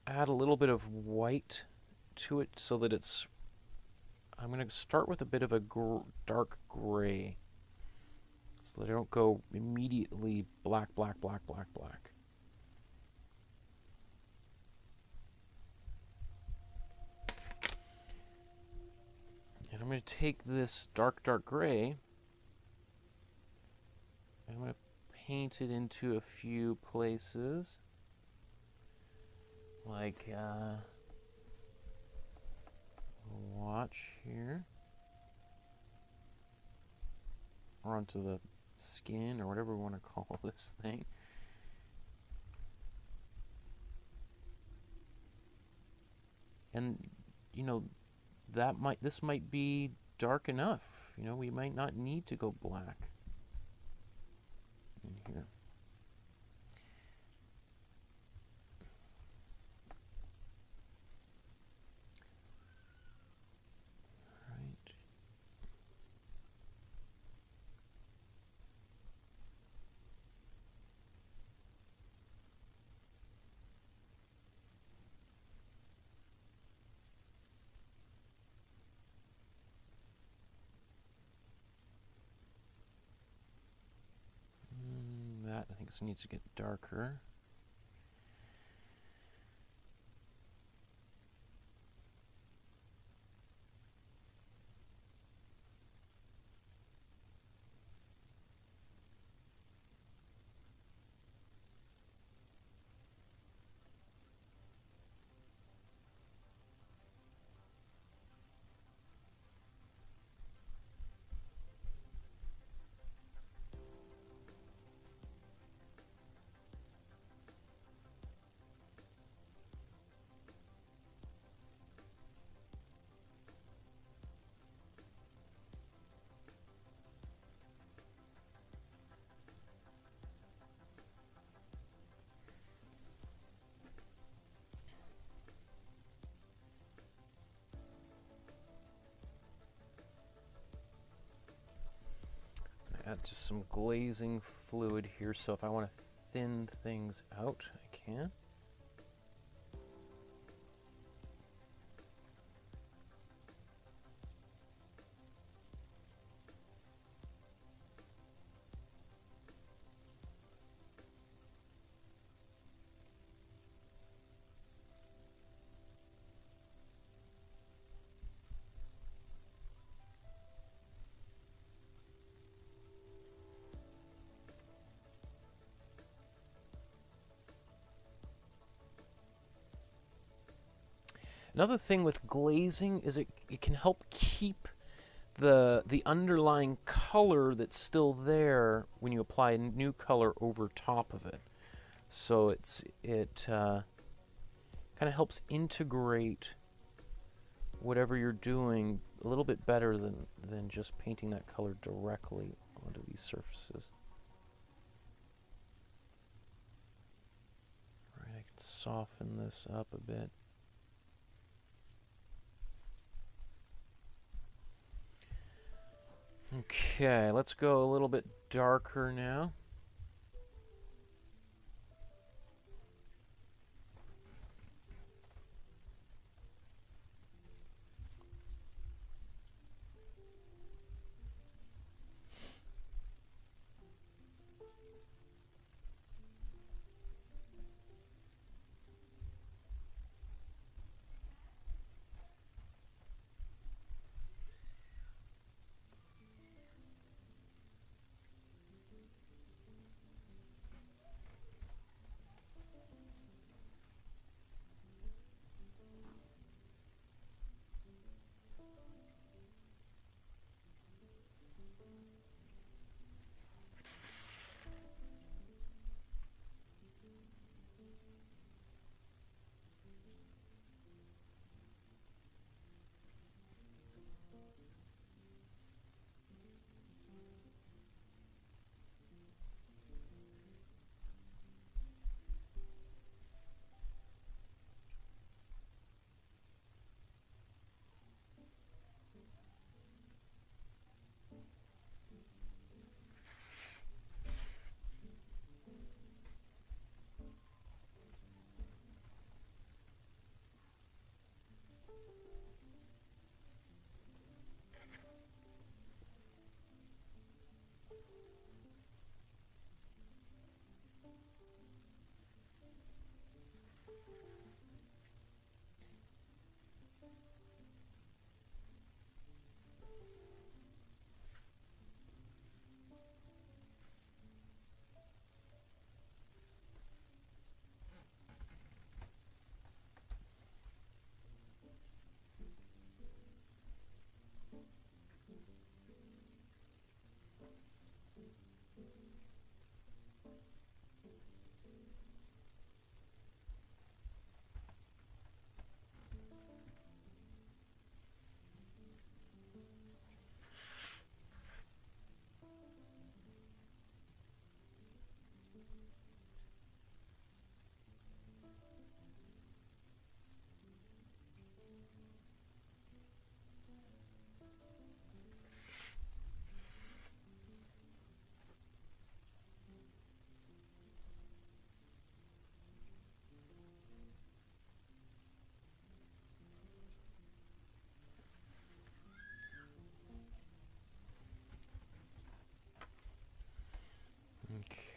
S1: add a little bit of white to it so that it's, I'm going to start with a bit of a dark gray so that I don't go immediately black, black, black, black, black. And I'm going to take this dark, dark gray, and I'm going to paint it into a few places, like watch here, or onto the skin, or whatever we want to call this thing. And this might be dark enough. We might not need to go black in here. I think this needs to get darker. Add just some glazing fluid here, so if I want to thin things out, I can. Another thing with glazing is it can help keep the underlying color that's still there when you apply a new color over top of it. So it kind of helps integrate whatever you're doing a little bit better than just painting that color directly onto these surfaces. All right, I can soften this up a bit. Okay, let's go a little bit darker now.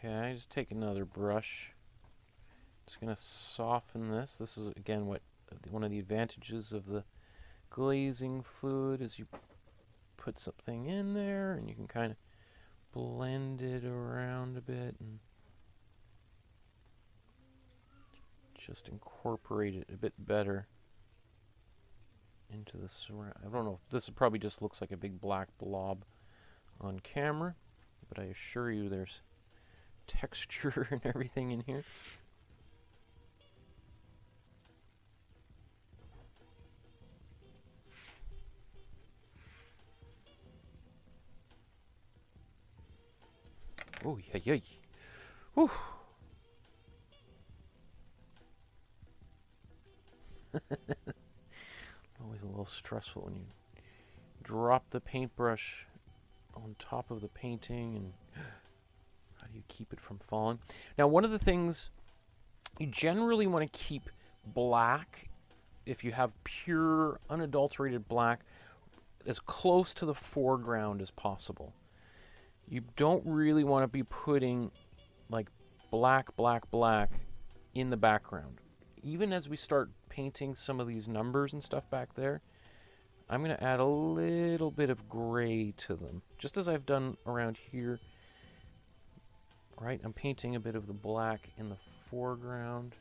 S1: Okay, just take another brush. It's going to soften this. This is, again, one of the advantages of the glazing fluid is you put something in there and you can kind of blend it around a bit and just incorporate it a bit better into the surround. I don't know, this probably just looks like a big black blob on camera, but I assure you there's texture and everything in here. Oh, yeah, yeah. Whew. Always a little stressful when you drop the paintbrush on top of the painting, and how do you keep it from falling? Now, one of the things you generally want to keep black, if you have pure, unadulterated black, as close to the foreground as possible. You don't really want to be putting like black, black, black in the background. Even as we start painting some of these numbers and stuff back there, I'm going to add a little bit of gray to them, just as I've done around here. Right, I'm painting a bit of the black in the foreground.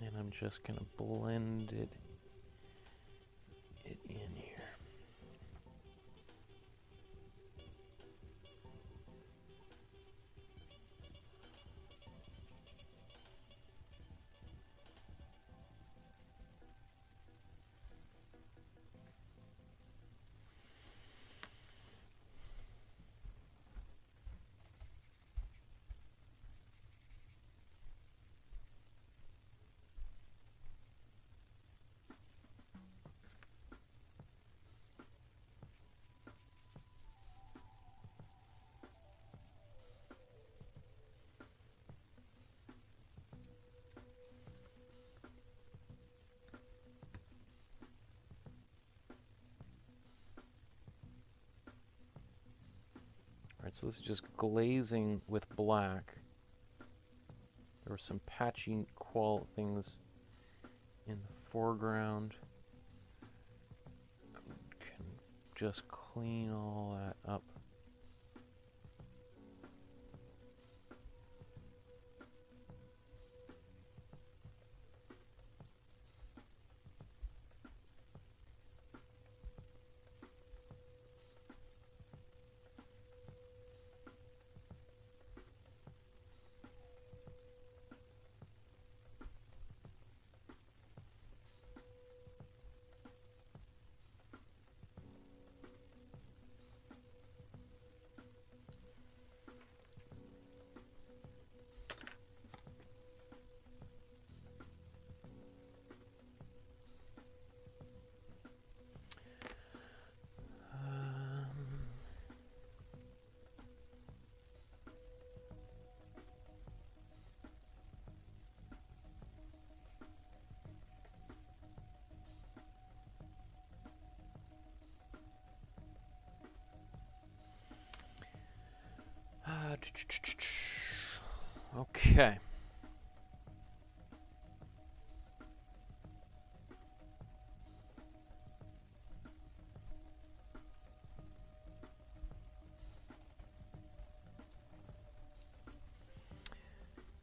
S1: And I'm just going to blend it in here. Alright, so this is just glazing with black. There were some patchy things in the foreground. Can just clean all that up. Okay.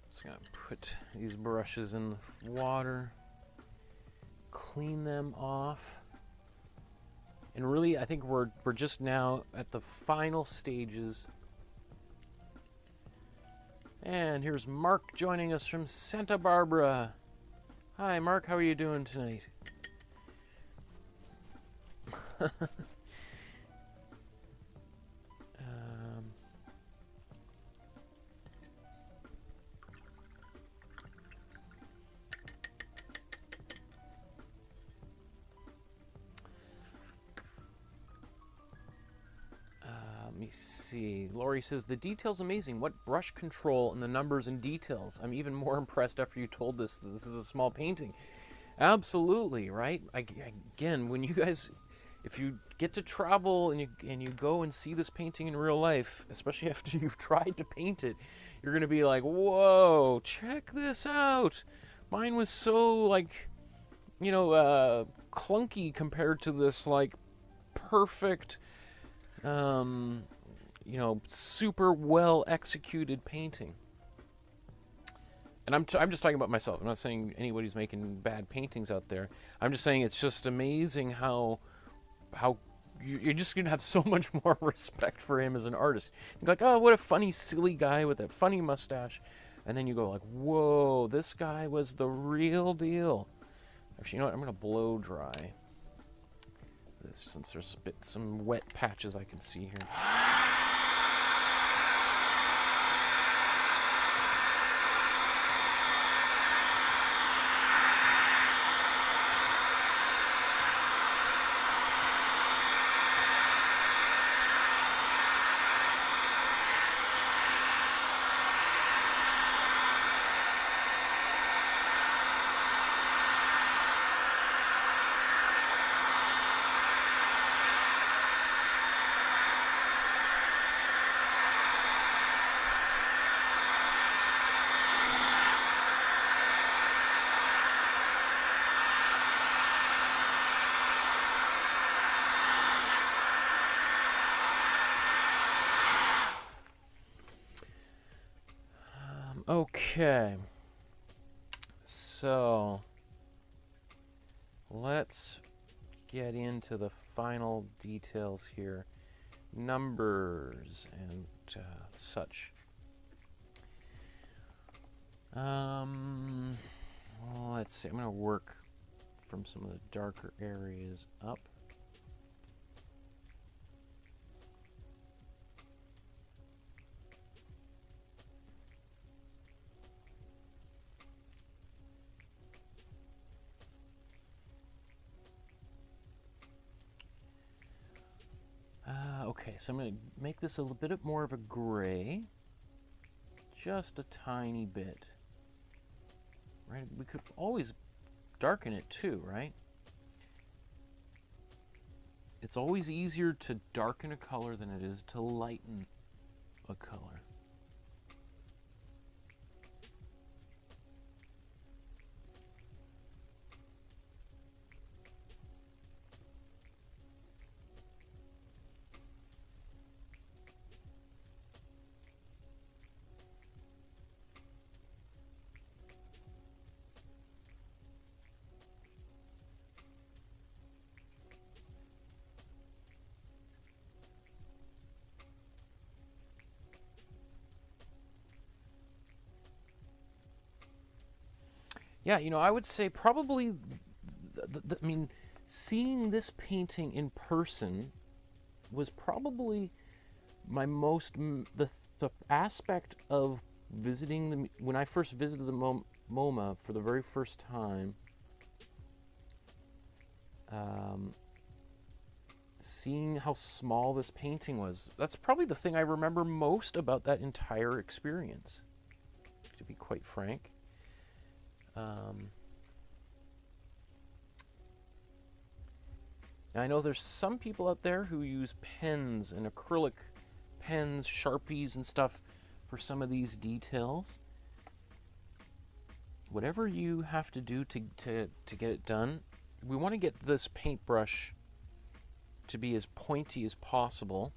S1: Just gonna put these brushes in the water, clean them off. And really, I think we're just now at the final stages. And here's Mark joining us from Santa Barbara. Hi, Mark. How are you doing tonight? Let me see. Lori says, the detail's amazing. What brush control and the numbers and details. I'm even more impressed after you told this that this is a small painting. Absolutely, right? Again, when you guys, if you get to travel and you go and see this painting in real life, especially after you've tried to paint it, you're going to be like, whoa, check this out. Mine was so, like, you know, clunky compared to this, like, perfect, you know, super well executed painting. And I'm just talking about myself. I'm not saying anybody's making bad paintings out there. I'm just saying it's just amazing how you're just gonna have so much more respect for him as an artist. You're like, oh, what a funny, silly guy with that funny mustache, and then you go like, whoa, this guy was the real deal. Actually, you know what? I'm gonna blow dry this since there's some wet patches I can see here. Okay, so let's get into the final details here, numbers and such. Well, let's see, I'm going to work from some of the darker areas up. Okay, so I'm going to make this a little bit more of a gray. Just a tiny bit. Right? We could always darken it too, right? It's always easier to darken a color than it is to lighten a color. Yeah, you know, I would say probably, I mean, seeing this painting in person was probably my most, the aspect of visiting when I first visited the MoMA for the very first time, seeing how small this painting was, that's probably the thing I remember most about that entire experience, to be quite frank. Now I know there's some people out there who use pens and acrylic pens, Sharpies and stuff for some of these details. Whatever you have to do to get it done, we want to get this paintbrush to be as pointy as possible.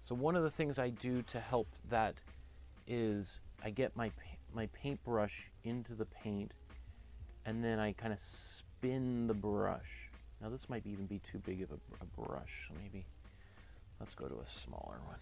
S1: So one of the things I do to help that is I get my paintbrush into the paint, and then I kind of spin the brush. Now this might even be too big of a brush, so maybe let's go to a smaller one.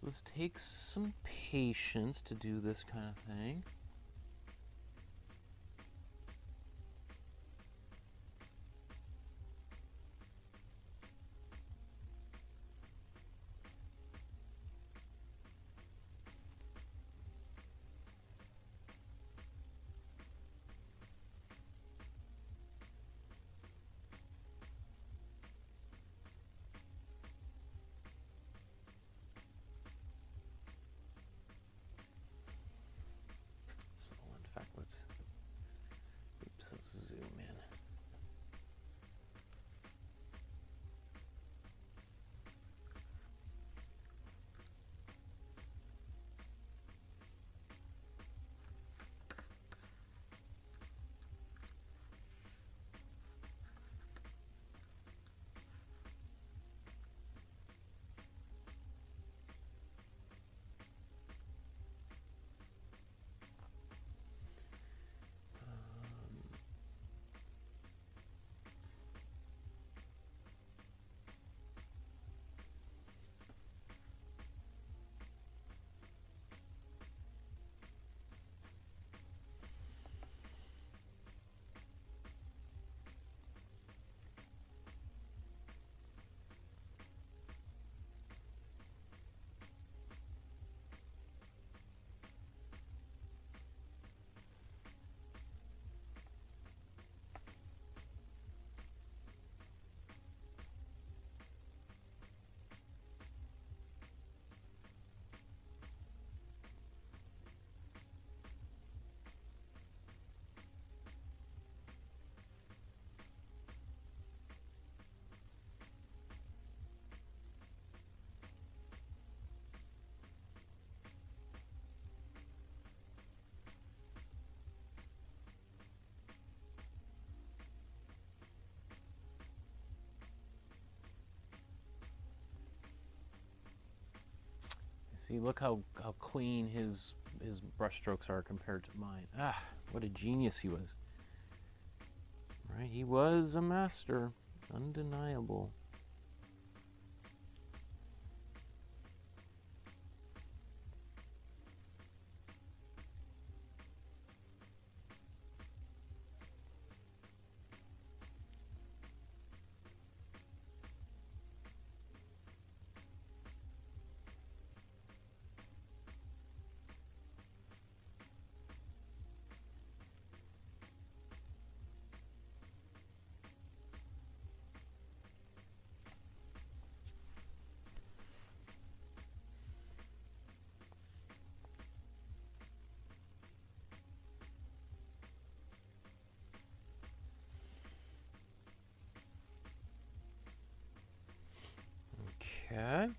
S1: This takes some patience to do this kind of thing. Let's zoom in. See, look how clean his brush strokes are compared to mine. Ah, what a genius he was. Right, he was a master, undeniable. Okay.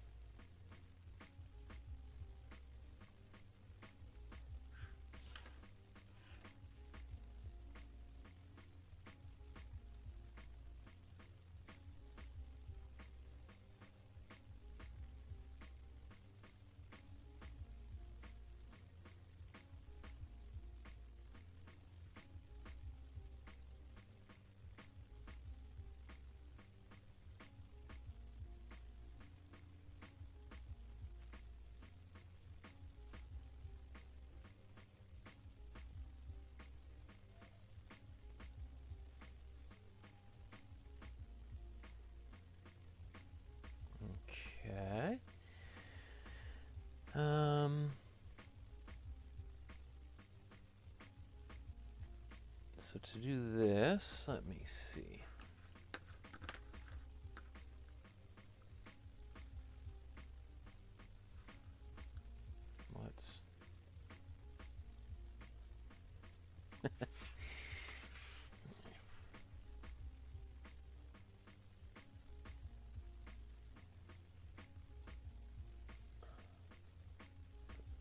S1: Okay. So to do this, let me see. Let's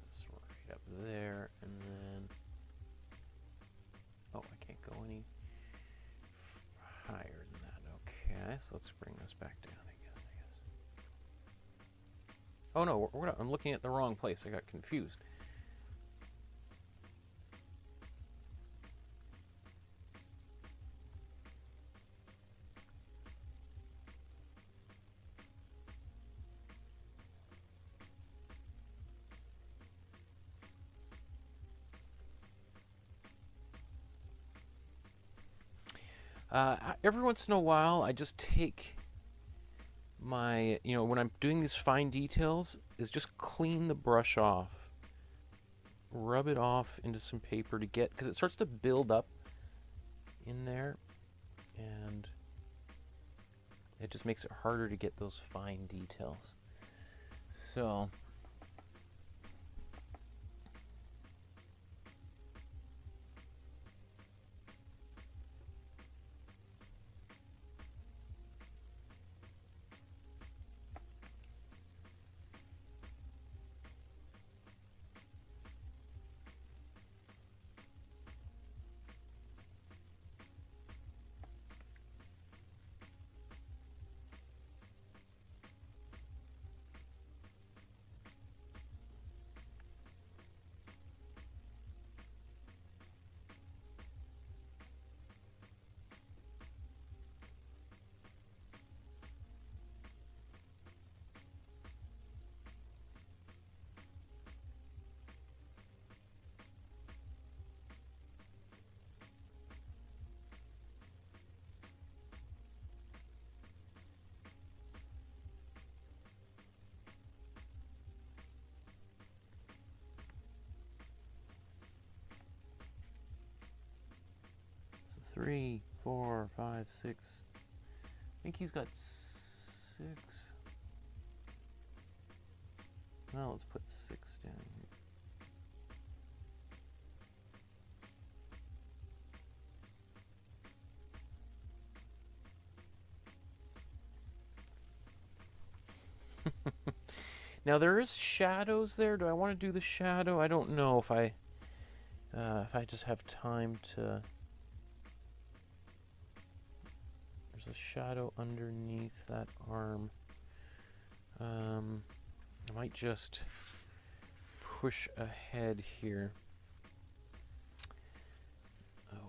S1: this right up there, and then oh, I can't go any higher than that. Okay, so let's bring this back down again, I guess. Oh no, I'm looking at the wrong place. I got confused. Every once in a while, I just take my, when I'm doing these fine details, is just clean the brush off. Rub it off into some paper to get, because it starts to build up in there, and it just makes it harder to get those fine details. So So 3, 4, 5, 6. I think he's got 6. Well, let's put 6 down here. Now there is shadows there. Do I want to do the shadow? I don't know if I just have time to. There's a shadow underneath that arm. I might just push ahead here. Okay.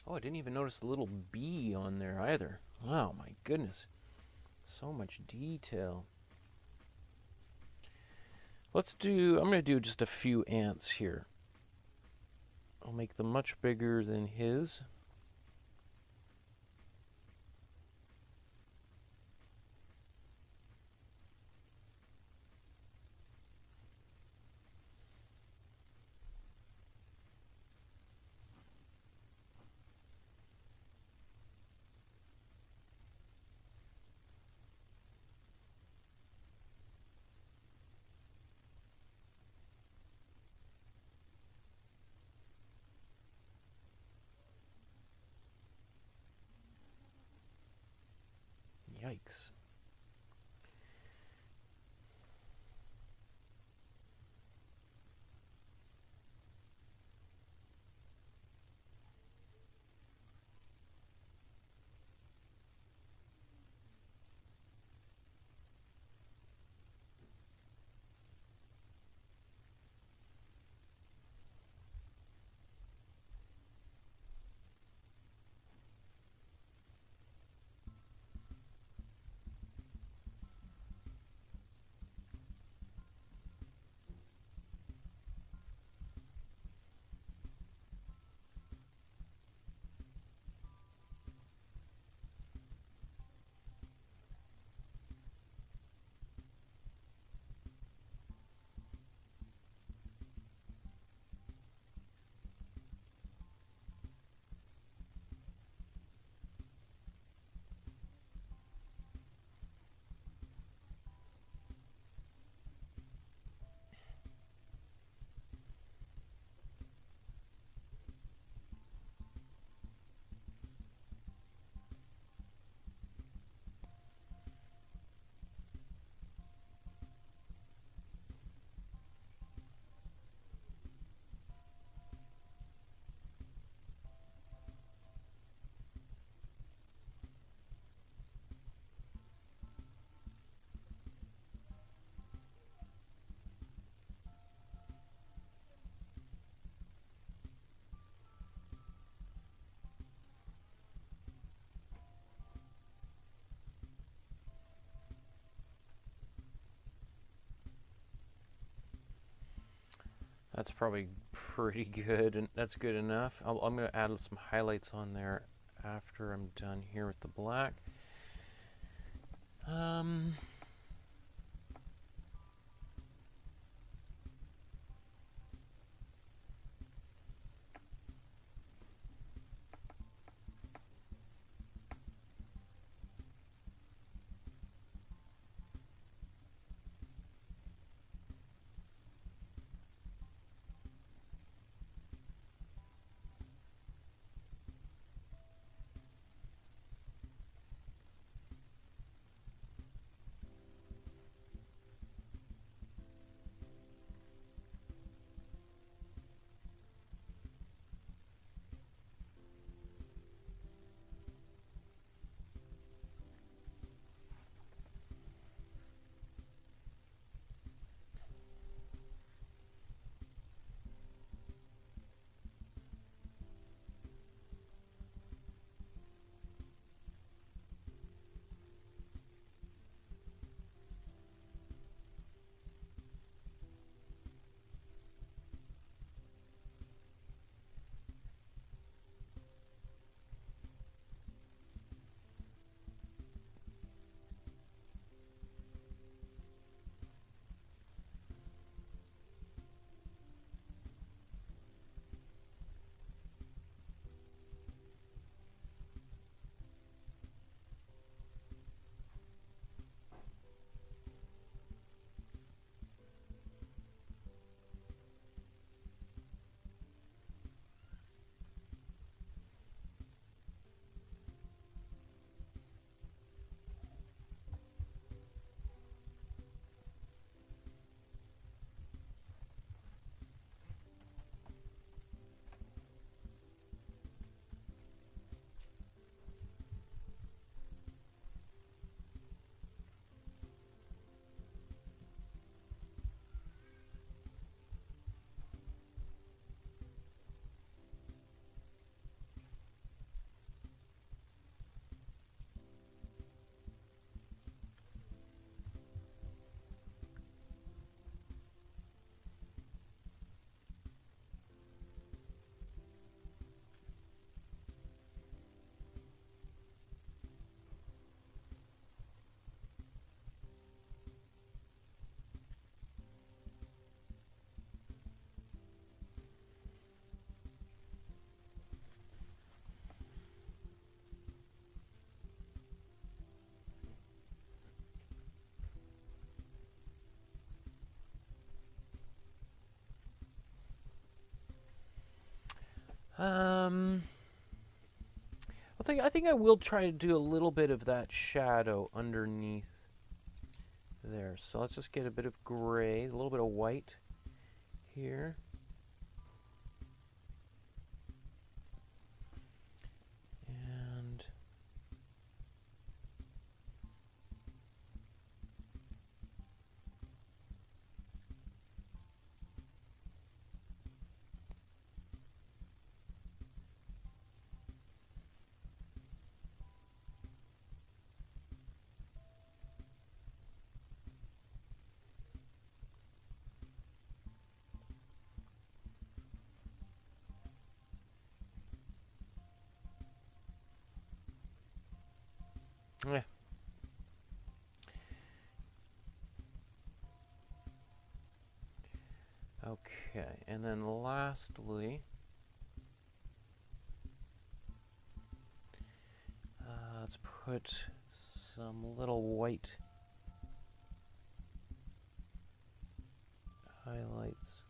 S1: Oh, I didn't even notice the little bee on there either. Wow, my goodness. So much detail. I'm going to do just a few ants here. I'll make them much bigger than his. Yikes. That's probably pretty good, and that's good enough. I'm going to add some highlights on there after I'm done here with the black. I think I will try to do a little bit of that shadow underneath there. So let's just get a bit of gray, a little bit of white here. And yeah. Okay, and then lastly, let's put some little white highlights.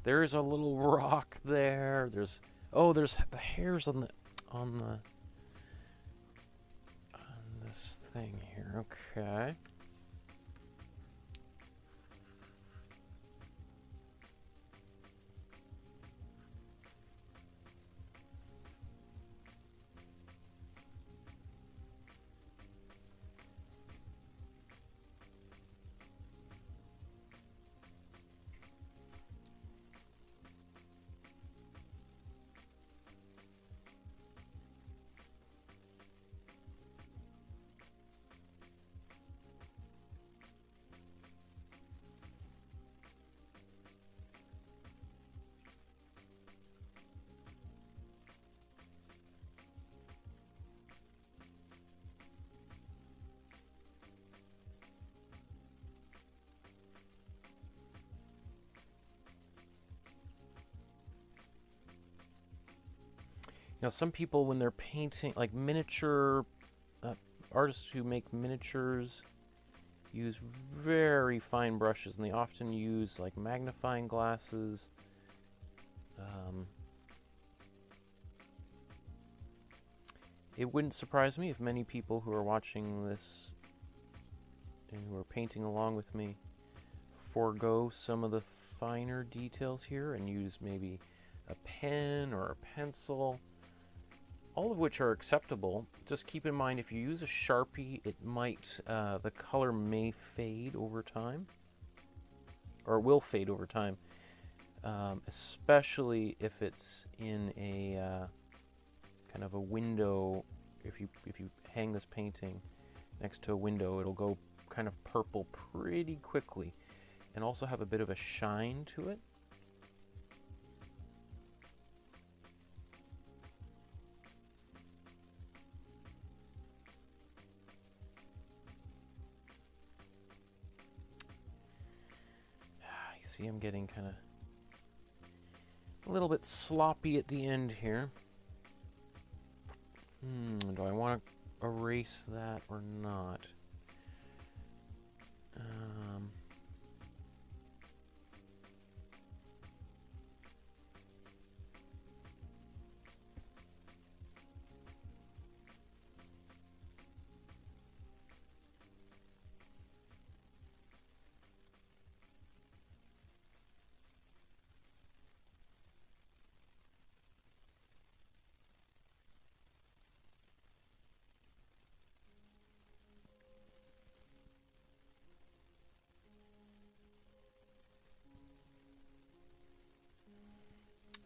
S1: There's a little rock there. There's the hairs on this thing here. Okay. You know, some people, when they're painting, like miniature artists who make miniatures, use very fine brushes, and they often use like magnifying glasses. It wouldn't surprise me if many people who are watching this and who are painting along with me forego some of the finer details here and use maybe a pen or a pencil, all of which are acceptable. Just keep in mind, if you use a Sharpie, it might, the color may fade over time, or will fade over time, especially if it's in a kind of a window. If you hang this painting next to a window, it'll go kind of purple pretty quickly, and also have a bit of a shine to it. You see I'm getting kind of a little bit sloppy at the end here. Do I want to erase that or not?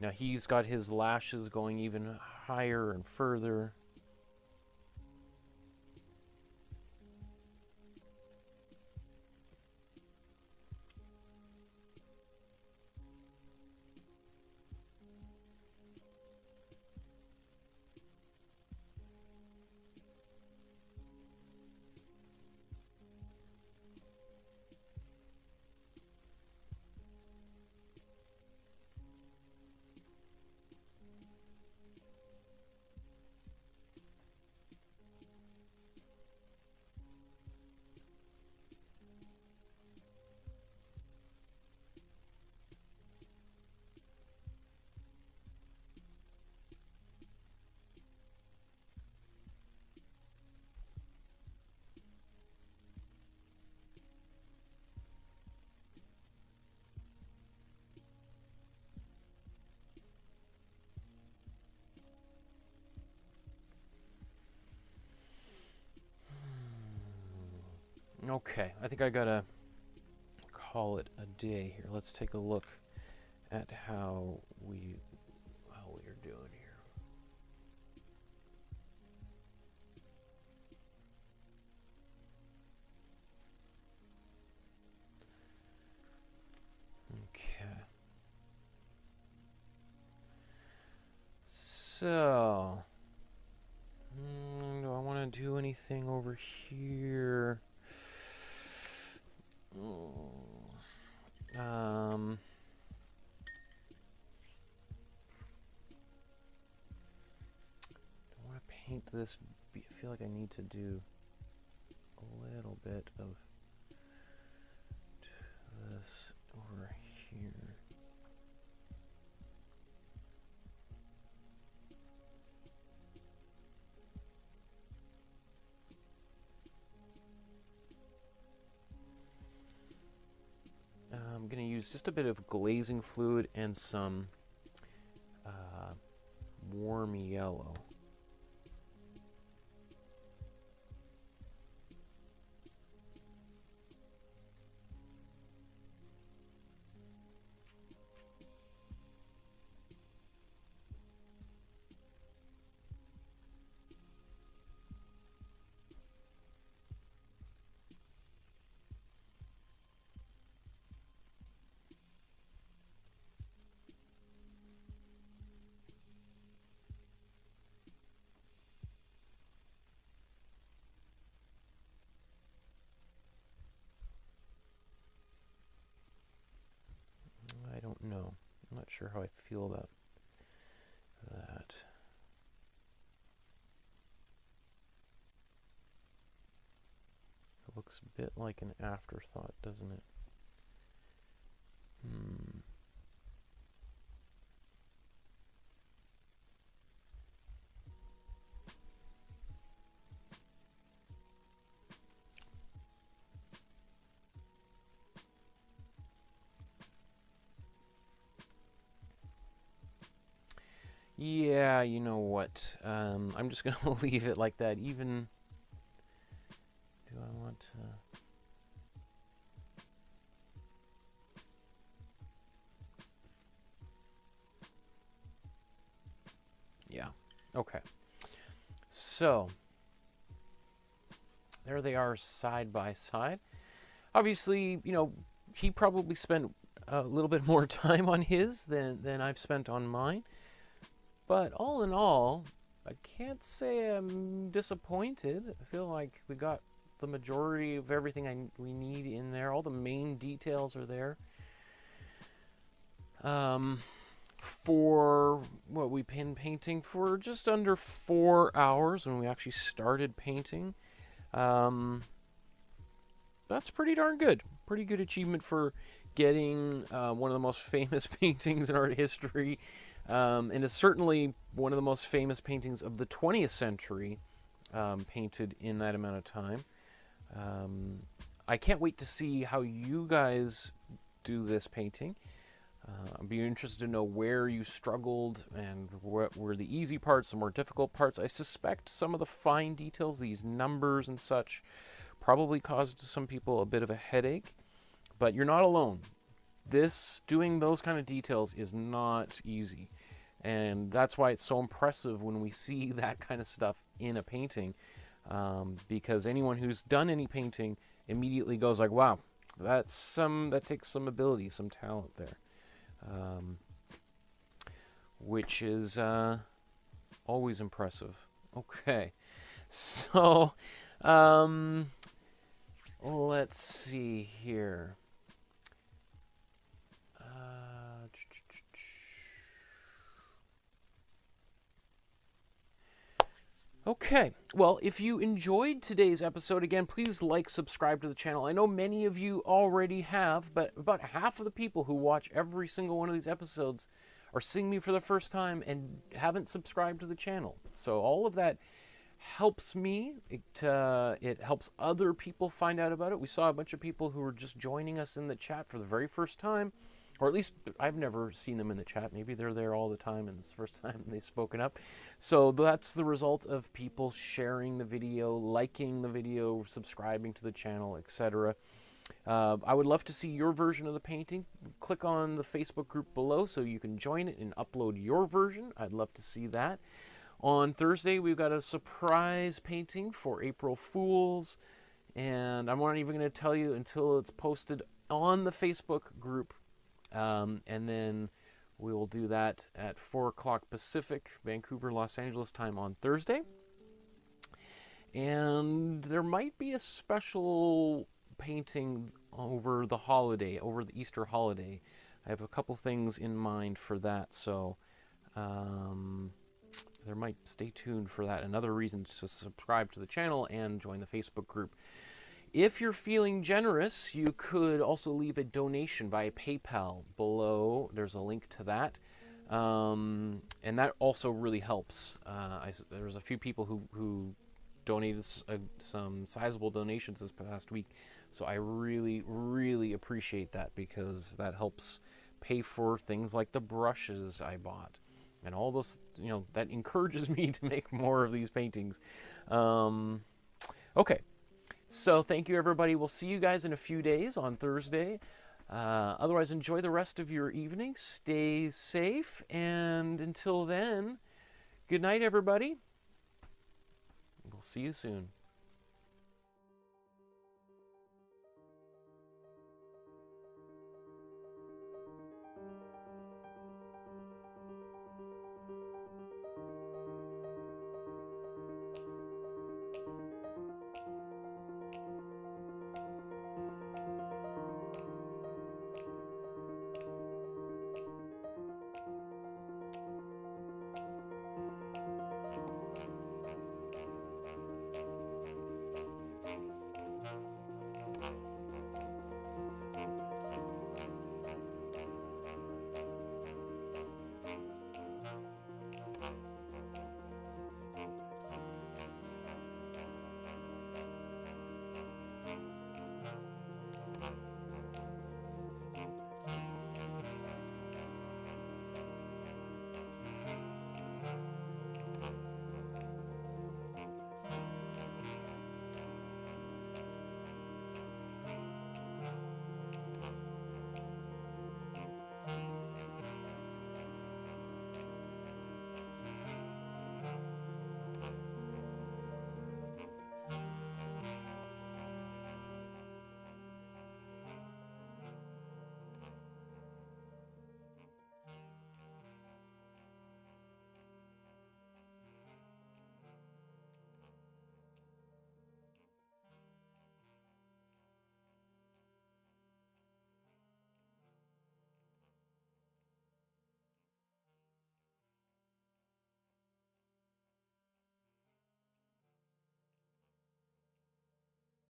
S1: Now he's got his lashes going even higher and further. Okay, I think I gotta call it a day here. Let's take a look at how we are doing here. Okay. So, do I want to do anything over here? I want to paint this. I feel like I need to do a little bit of this over here. I'm going to use just a bit of glazing fluid and some warm yellow. I don't know. I'm not sure how I feel about that. It looks a bit like an afterthought, doesn't it? Yeah, you know what? I'm just going to leave it like that. Even... Do I want to... Yeah. Okay. So, there they are side by side. Obviously, you know, he probably spent a little bit more time on his than I've spent on mine. But all in all, I can't say I'm disappointed. I feel like we got the majority of everything we need in there. All the main details are there. For what we've been painting for just under 4 hours when we actually started painting. That's pretty darn good. Pretty good achievement for getting one of the most famous paintings in art history. And it's certainly one of the most famous paintings of the 20th century painted in that amount of time. I can't wait to see how you guys do this painting. I'd be interested to know where you struggled and what were the easy parts, the more difficult parts. I suspect some of the fine details, these numbers and such, probably caused some people a bit of a headache. But you're not alone. Doing those kind of details is not easy. And that's why it's so impressive when we see that kind of stuff in a painting. Because anyone who's done any painting immediately goes like, wow, that takes some ability, some talent there. Which is always impressive. Okay. So, let's see here. Okay, well, if you enjoyed today's episode, again, please like, subscribe to the channel. I know many of you already have, but about half of the people who watch every single one of these episodes are seeing me for the first time and haven't subscribed to the channel. So all of that helps me. It helps other people find out about it. We saw a bunch of people who were just joining us in the chat for the very first time, or at least I've never seen them in the chat. Maybe they're there all the time and it's the first time they've spoken up. So that's the result of people sharing the video, liking the video, subscribing to the channel, etc. I would love to see your version of the painting. Click on the Facebook group below so you can join it and upload your version. I'd love to see that. On Thursday, we've got a surprise painting for April Fools, and I'm not even going to tell you until it's posted on the Facebook group, and then we will do that at 4 o'clock Pacific, Vancouver, Los Angeles time on Thursday. And there might be a special painting over the holiday, over the Easter holiday. I have a couple things in mind for that, so there might, stay tuned for that. Another reason to subscribe to the channel and join the Facebook group. If you're feeling generous, you could also leave a donation via PayPal below. There's a link to that. And that also really helps. There's a few people who donated some sizable donations this past week. So I really, really appreciate that, because that helps pay for things like the brushes I bought. And all those, you know, that encourages me to make more of these paintings. Okay. So thank you, everybody. We'll see you guys in a few days on Thursday. Otherwise, enjoy the rest of your evening. Stay safe. And until then, good night, everybody. We'll see you soon.